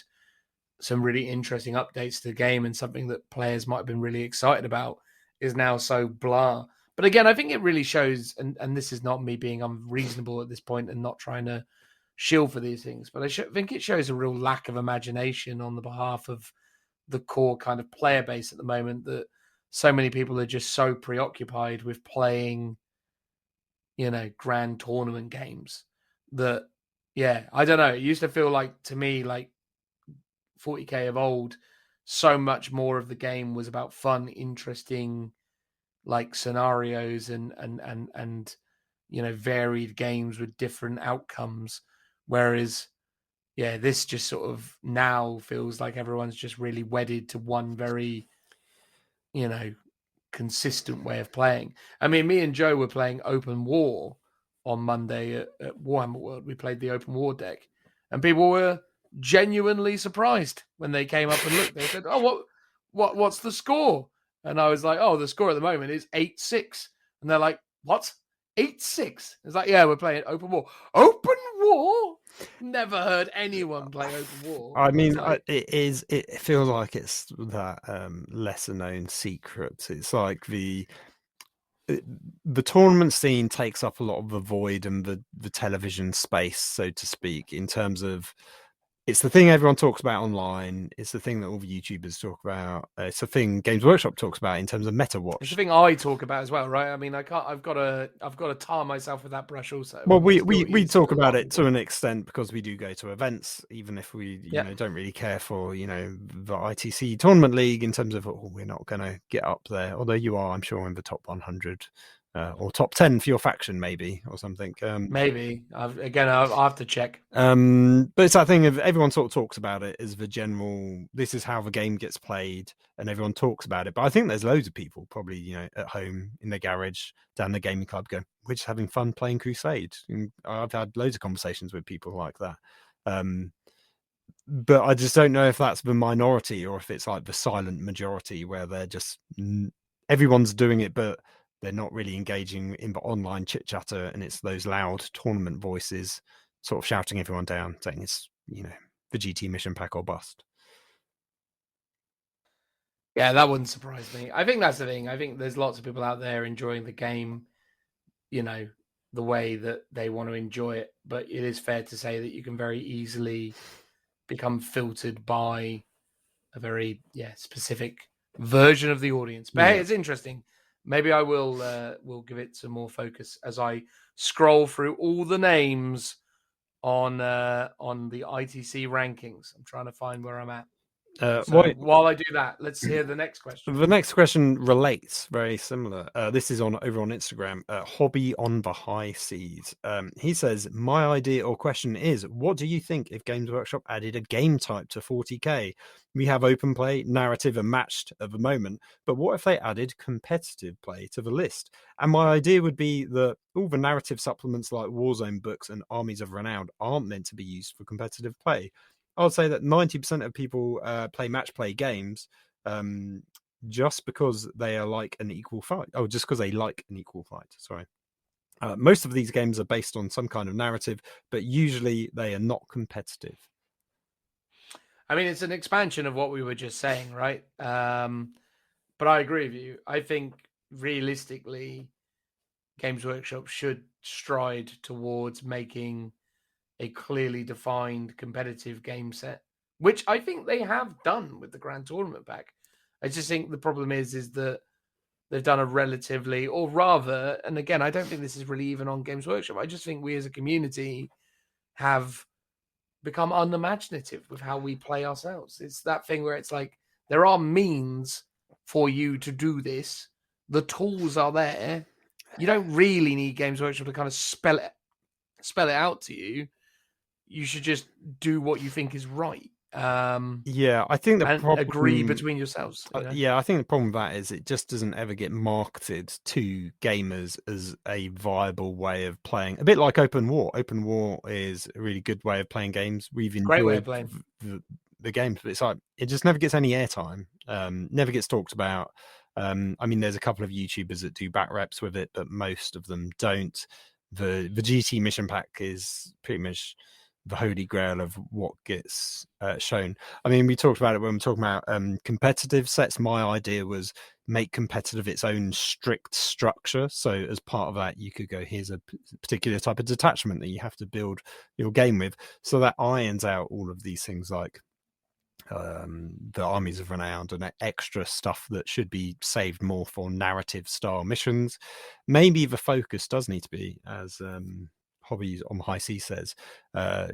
some really interesting updates to the game, and something that players might have been really excited about is now so blah. But again, I think it really shows, and this is not me being unreasonable at this point and not trying to shield for these things, but I think it shows a real lack of imagination on the behalf of the core kind of player base at the moment, that so many people are just so preoccupied with playing, grand tournament games that, I don't know. It used to feel like, to me, like 40K of old, so much more of the game was about fun, interesting, like scenarios and varied games with different outcomes. Whereas, this just sort of now feels like everyone's just really wedded to one very, consistent way of playing. I mean, me and Joe were playing Open War on Monday at Warhammer World. We played the Open War deck, and people were genuinely surprised when they came up and looked. They said, "Oh, what's the score?" And I was like, "Oh, the score at the moment is 8-6." And they're like, "What? 8-6?" It's like, "Yeah, we're playing Open War." Open War? Never heard anyone play Open War.
I mean,
like...
it feels like it's that lesser known secret. It's like the tournament scene takes up a lot of the void and the television space, so to speak, in terms of it's the thing everyone talks about online. It's the thing that all the YouTubers talk about. It's the thing Games Workshop talks about in terms of meta watch.
It's the thing I talk about as well, right? I mean, I can't. I've got to tar myself with that brush also.
Well, we talk about it to an extent because we do go to events, even if we don't really care for the ITC tournament league in terms of we're not going to get up there. Although you are, I'm sure, in the top 100. Or top 10 for your faction, maybe, or something.
Maybe. I'll have to check.
But it's that thing of everyone sort of talks about it as the general, this is how the game gets played, and everyone talks about it. But I think there's loads of people probably, at home, in their garage, down the gaming club, go, we're just having fun playing Crusade. And I've had loads of conversations with people like that. But I just don't know if that's the minority or if it's like the silent majority where they're just, everyone's doing it, but they're not really engaging in the online chit chatter, and it's those loud tournament voices sort of shouting everyone down, saying it's, the GT mission pack or bust.
Yeah, that wouldn't surprise me. I think that's the thing. I think there's lots of people out there enjoying the game, the way that they want to enjoy it. But it is fair to say that you can very easily become filtered by a very specific version of the audience. But hey, it's interesting. Maybe I will give it some more focus as I scroll through all the names on the ITC rankings. I'm trying to find where I'm at. While I do that, let's hear the next question.
The next question relates very similar. This is over on Instagram. Hobby on the High Seas. He says, my idea or question is, what do you think if Games Workshop added a game type to 40k? We have open play, narrative, and matched at the moment, but what if they added competitive play to the list? And my idea would be that all the narrative supplements like Warzone books and Armies of Renown aren't meant to be used for competitive play. I would say that 90% of people play match play games just because they are like an equal fight. Oh, just because they like an equal fight. Sorry. Most of these games are based on some kind of narrative, but usually they are not competitive.
I mean, it's an expansion of what we were just saying, right? But I agree with you. I think realistically, Games Workshop should stride towards making a clearly defined competitive game set, which I think they have done with the Grand Tournament pack. I just think the problem is that they've done a relatively, or rather, and again, I don't think this is really even on Games Workshop. I just think we as a community have become unimaginative with how we play ourselves. It's that thing where it's like, there are means for you to do this. The tools are there. You don't really need Games Workshop to kind of spell it out to you. You should just do what you think is right.
I think the problem,
agree between yourselves.
Yeah, I think the problem with that is it just doesn't ever get marketed to gamers as a viable way of playing. A bit like Open War. Open War is a really good way of playing games. We've enjoyed
great way of playing
the games, but it's like it just never gets any airtime. Never gets talked about. I mean, there's a couple of YouTubers that do back reps with it, but most of them don't. The GT mission pack is pretty much the holy grail of what gets shown. I mean, we talked about it when we were talking about competitive sets. My idea was make competitive its own strict structure. So as part of that, you could go, here's a particular type of detachment that you have to build your game with. So that irons out all of these things like the armies of renown and extra stuff that should be saved more for narrative style missions. Maybe the focus does need to be, as Hobbies on the High Sea says,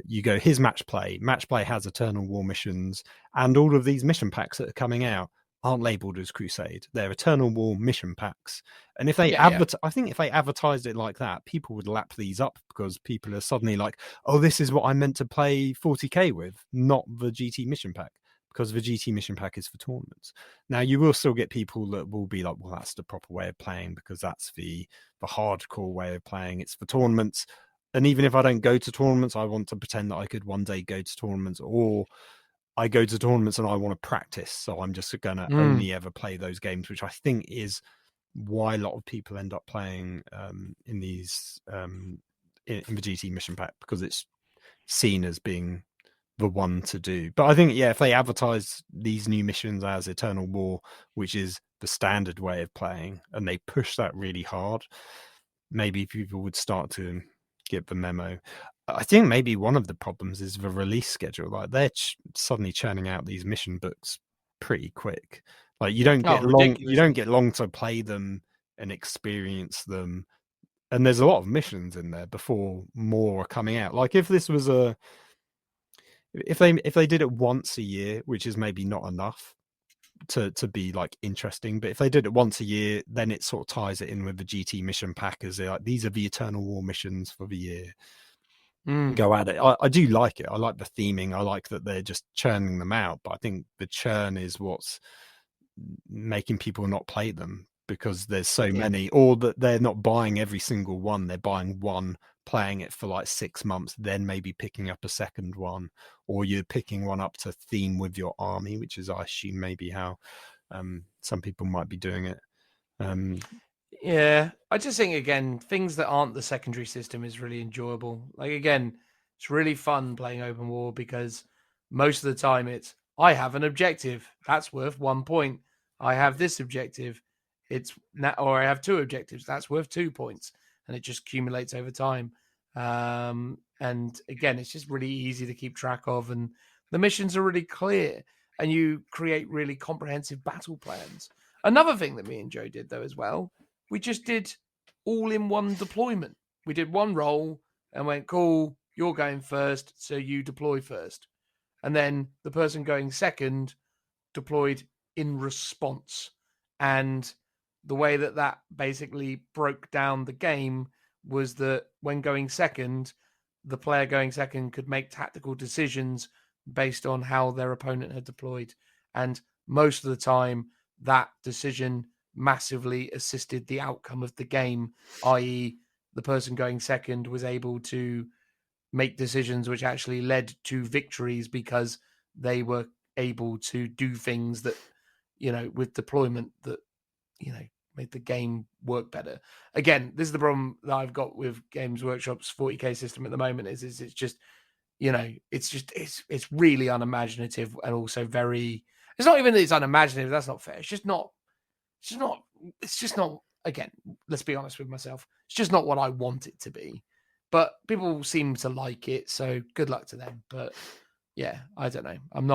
you go, here's match play has Eternal War missions, and all of these mission packs that are coming out aren't labeled as Crusade. They're Eternal War mission packs. And if they I think if they advertised it like that, people would lap these up, because people are suddenly like, oh, this is what I'm meant to play 40k with, not the GT mission pack, because the GT mission pack is for tournaments. Now, you will still get people that will be like, well, that's the proper way of playing, because that's the hardcore way of playing. It's for tournaments. And even if I don't go to tournaments, I want to pretend that I could one day go to tournaments, or I go to tournaments and I want to practice. So I'm just going to only ever play those games, which I think is why a lot of people end up playing in these in the GT mission pack, because it's seen as being the one to do. But I think, yeah, if they advertise these new missions as Eternal War, which is the standard way of playing, and they push that really hard, maybe people would start to get the memo. I think maybe one of the problems is the release schedule. Like, they're suddenly churning out these mission books pretty quick. Like, you don't get long to play them and experience them. And there's a lot of missions in there before more are coming out. Like, if this was if they did it once a year, which is maybe not enough to be like interesting, but if they did it once a year, then it sort of ties it in with the GT mission pack, as they're like, these are the Eternal War missions for the year. Go at it. I do like it. I like the theming. I like that they're just churning them out, but I think the churn is what's making people not play them, because there's so many, or that they're not buying every single one. They're buying one, playing it for like 6 months, then maybe picking up a second one, or you're picking one up to theme with your army, which is, I assume, maybe how some people might be doing it.
Yeah, I just think, again, things that aren't the secondary system is really enjoyable. Like, again, it's really fun playing open war, because most of the time it's, I have an objective that's worth 1 point. I have this objective, or I have 2 objectives that's worth 2 points, and it just accumulates over time. And again, it's just really easy to keep track of, and the missions are really clear, and you create really comprehensive battle plans. Another thing that me and Joe did, though, as well, we just did all in one deployment. We did one roll and went, cool, you're going first, so you deploy first. And then the person going second deployed in response. And the way that basically broke down the game was that when going second, the player going second could make tactical decisions based on how their opponent had deployed. And most of the time, that decision massively assisted the outcome of the game, i.e. the person going second was able to make decisions which actually led to victories, because they were able to do things that, with deployment that, made the game work better. Again, this is the problem that I've got with Games Workshop's 40k system at the moment, is it's just, it's really unimaginative, and also very, it's not even that it's unimaginative, that's not fair. It's just not, again, let's be honest with myself, it's just not what I want it to be. But people seem to like it, so good luck to them. But yeah, I don't know. I'm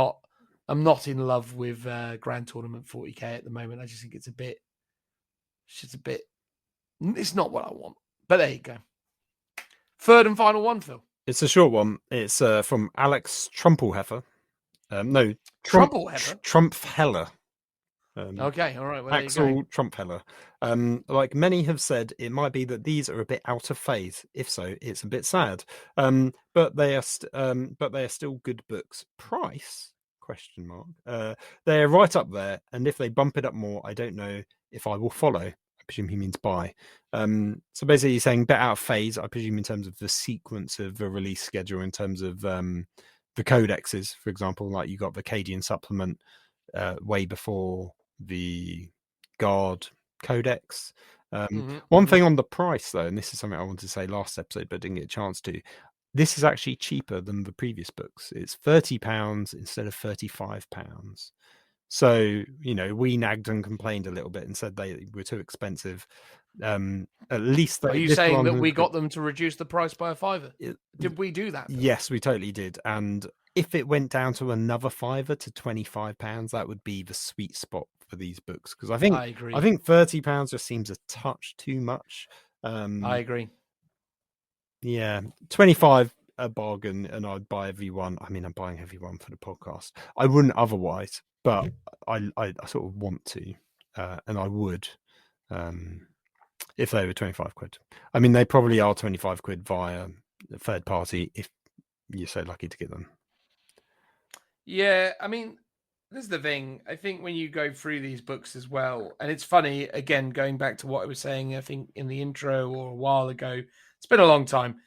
not in love with Grand Tournament 40k at the moment. I just think it's not what I want. But there you go. Third and final one, Phil.
It's a short one. It's from Alex Trumpelheffer.
Trumpelheffer?
Trumpheller.
Okay, all right. Well,
Axel Trumpheller. Like many have said, it might be that these are a bit out of phase. If so, it's a bit sad. But they are still good books. Price? ? They're right up there, and if they bump it up more, I don't know if I will follow. I presume he means buy. So basically, he's saying bit out of phase. I presume in terms of the sequence of the release schedule, in terms of the codexes, for example, like you got the Cadian supplement way before the Guard Codex. One thing on the price, though, and this is something I wanted to say last episode, but didn't get a chance to. this is actually cheaper than the previous books. It's £30 instead of £35. So, we nagged and complained a little bit and said they were too expensive. At least
Are you
this
saying
one
that
has
we
got-
got them to reduce the price by a fiver? Did we do that? Phil?
Yes, we totally did. And if it went down to another fiver to £25, that would be the sweet spot for these books. Because
I agree.
I think £30 just seems a touch too much.
I agree.
Yeah, 25 a bargain, and I'd buy every one. I mean, I'm buying every one for the podcast. I wouldn't otherwise, but I sort of want to, and I would, if they were 25 quid. I mean, they probably are 25 quid via a third party if you're so lucky to get them.
Yeah, I mean, this is the thing. I think when you go through these books as well, and it's funny, again, going back to what I was saying, I think in the intro or a while ago, it's been a long time.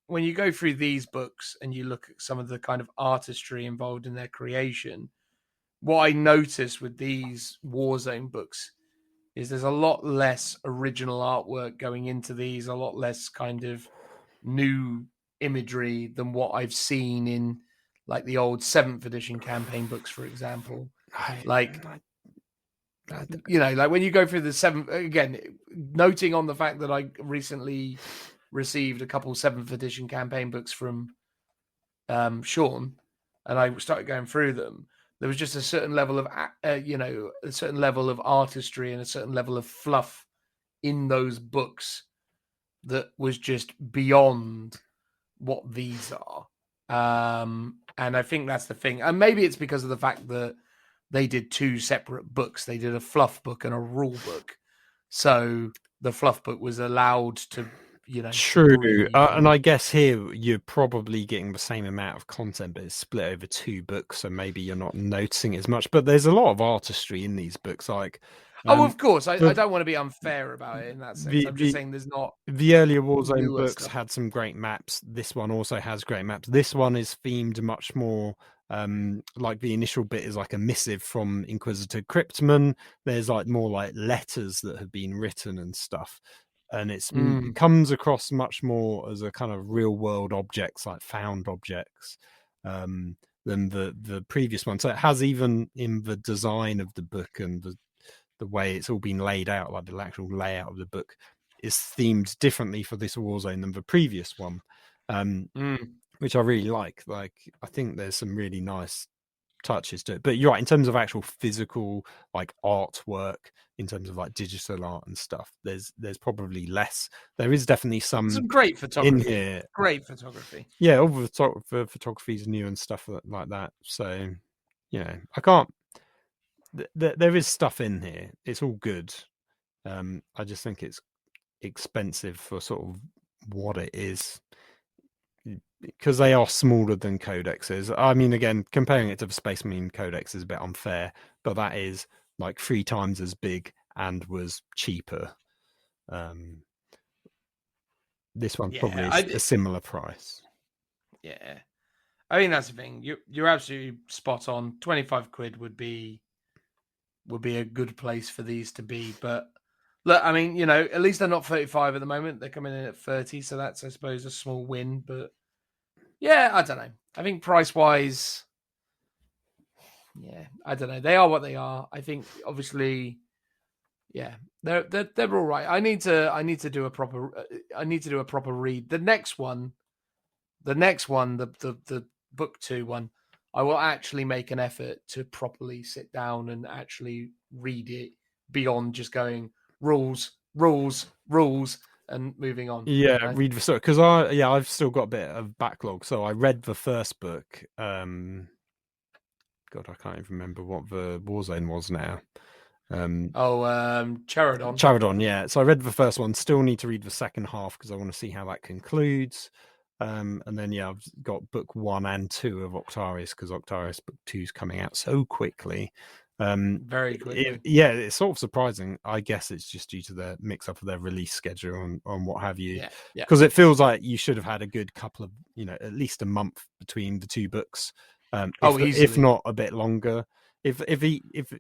When you go through these books and you look at some of the kind of artistry involved in their creation, what I notice with these Warzone books is there's a lot less original artwork going into these, a lot less kind of new imagery than what I've seen in like the old 7th edition campaign books, for example. Like when you go through the 7th, again, noting on the fact that I recently received a couple 7th edition campaign books from Sean, and I started going through them. There was just a certain level of, a certain level of artistry and a certain level of fluff in those books that was just beyond what these are. And I think that's the thing. And maybe it's because of the fact that they did 2 separate books. They did a fluff book and a rule book. So the fluff book was allowed to,
True. And I guess here you're probably getting the same amount of content, but it's split over 2 books. So maybe you're not noticing it as much, but there's a lot of artistry in these books. Like,
of course. I don't want to be unfair about it in that sense. I'm just saying there's not.
The earlier Warzone books
stuff.
had some great maps. This one also has great maps. This one is themed much more like the initial bit is like a missive from Inquisitor Cryptman. There's like more like letters that have been written and stuff. And it comes across much more as a kind of real world objects, like found objects, than the previous one. So it has, even in the design of the book and the way it's all been laid out, like the actual layout of the book is themed differently for this Warzone than the previous one, which I really like. Like, I think there's some really nice touches to it. But you're right, in terms of actual physical like artwork, in terms of like digital art and stuff, there's probably less. There is definitely some
great photography
in here.
Great photography.
Yeah, all the photography is new and stuff like that. So, I can't. There is stuff in here. It's all good. I just think it's expensive for sort of what it is, because they are smaller than Codexes. I mean, again, comparing it to the Space Marine Codex is a bit unfair, but that is like 3 times as big and was cheaper. This one's probably a similar price.
Yeah, I mean, that's the thing. You're absolutely spot on. 25 quid would be a good place for these to be. But look, I mean, at least they're not 35 at the moment. They're coming in at 30, so that's, I suppose, a small win. But yeah, I don't know. I think price-wise, yeah, I don't know. They are what they are. I think, obviously, yeah, they're all right. I need to do a proper read. The next one, the book 2 one, I will actually make an effort to properly sit down and actually read it beyond just going rules and moving on.
Yeah, read the story, because I've still got a bit of backlog. So I read the first book. God, I can't even remember what the Warzone was now.
Charadon.
Charadon, yeah. So I read the first one. Still need to read the second half because I want to see how that concludes. And then I've got book 1 and 2 of Octarius, because Octarius book 2 is coming out so quickly.
Very quickly.
It's sort of surprising. I guess it's just due to the mix up of their release schedule and what have you. Because it feels like you should have had a good couple of, at least a month between the 2 books. If not a bit longer. If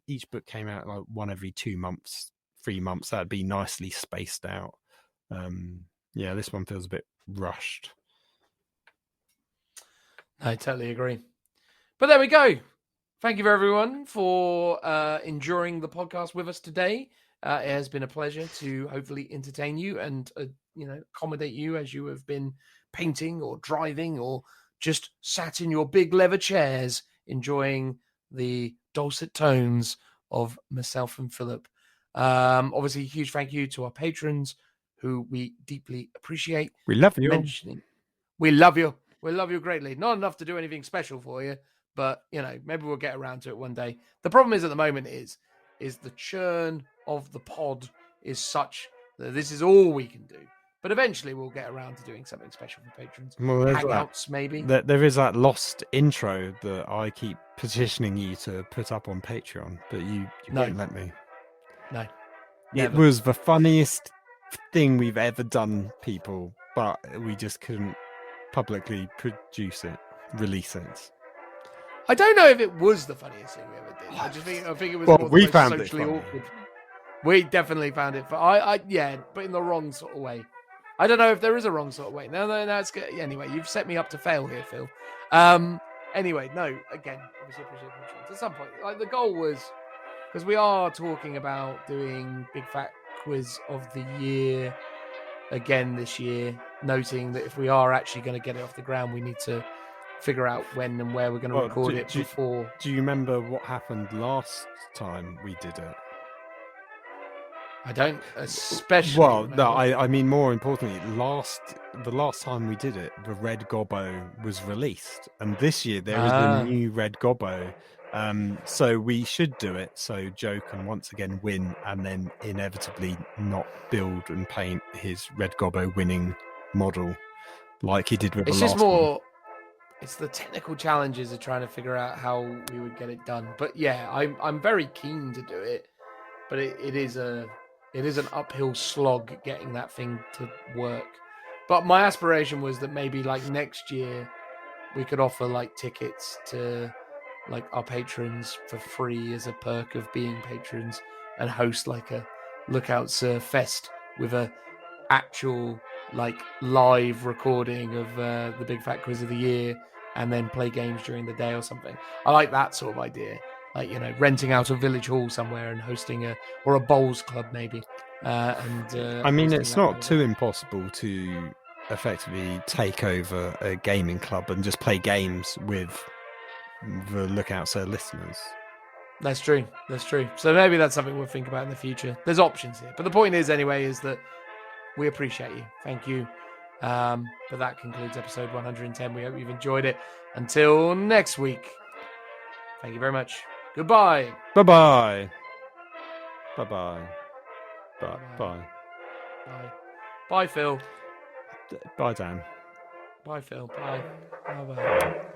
each book came out like one every 2 months, 3 months, that'd be nicely spaced out. This one feels a bit rushed.
I totally agree. But there we go. Thank you, everyone, for enduring the podcast with us today. It has been a pleasure to hopefully entertain you and accommodate you as you have been painting or driving or just sat in your big leather chairs enjoying the dulcet tones of myself and Philip. Obviously, a huge thank you to our patrons who we deeply appreciate.
We love you.
We love you. We love you greatly. Not enough to do anything special for you, but maybe we'll get around to it one day. The problem is at the moment is the churn of the pod is such that this is all we can do. But eventually we'll get around to doing something special for patrons.
Well,
Hangouts, maybe.
There is that lost intro that I keep petitioning you to put up on Patreon, but you won't let me.
No.
It was the funniest thing we've ever done, people, but we just couldn't publicly release it.
I don't know if it was the funniest thing we ever did. I think it was more the most socially awkward. We definitely found it. But in the wrong sort of way. I don't know if there is a wrong sort of way. No, it's good. Anyway, you've set me up to fail here, Phil. Anyway, no, again, obviously appreciate it. At some point, like the goal was, because we are talking about doing Big Fat Quiz of the Year again this year, noting that if we are actually going to get it off the ground, we need to figure out when and where we're going to record it before.
Do you remember what happened last time we did it?
I don't especially.
Well,
remember.
no, I mean more importantly, the last time we did it, the Red Gobbo was released, and this year there is a new Red Gobbo. So we should do it so Joe can once again win, and then inevitably not build and paint his Red Gobbo winning model like he did with the last one. It's just more.
It's the technical challenges of trying to figure out how we would get it done. But yeah, I'm very keen to do it, but it is an uphill slog getting that thing to work. But my aspiration was that maybe like next year we could offer like tickets to like our patrons for free as a perk of being patrons and host like a Lookouts Fest with a actual like live recording of the Big Fat Quiz of the Year and then play games during the day or something. I like that sort of idea. Like, renting out a village hall somewhere and hosting a bowls club maybe.
I mean, it's not too impossible to effectively take over a gaming club and just play games with the Lookouts listeners.
That's true. So maybe that's something we'll think about in the future. There's options here. But the point is anyway, is that we appreciate you. Thank you. But that concludes episode 110. We hope you've enjoyed it. Until next week. Thank you very much. Goodbye.
Bye-bye. Bye-bye. Bye.
Bye. Bye, Phil.
Bye, Dan.
Bye, Phil. Bye. Bye-bye.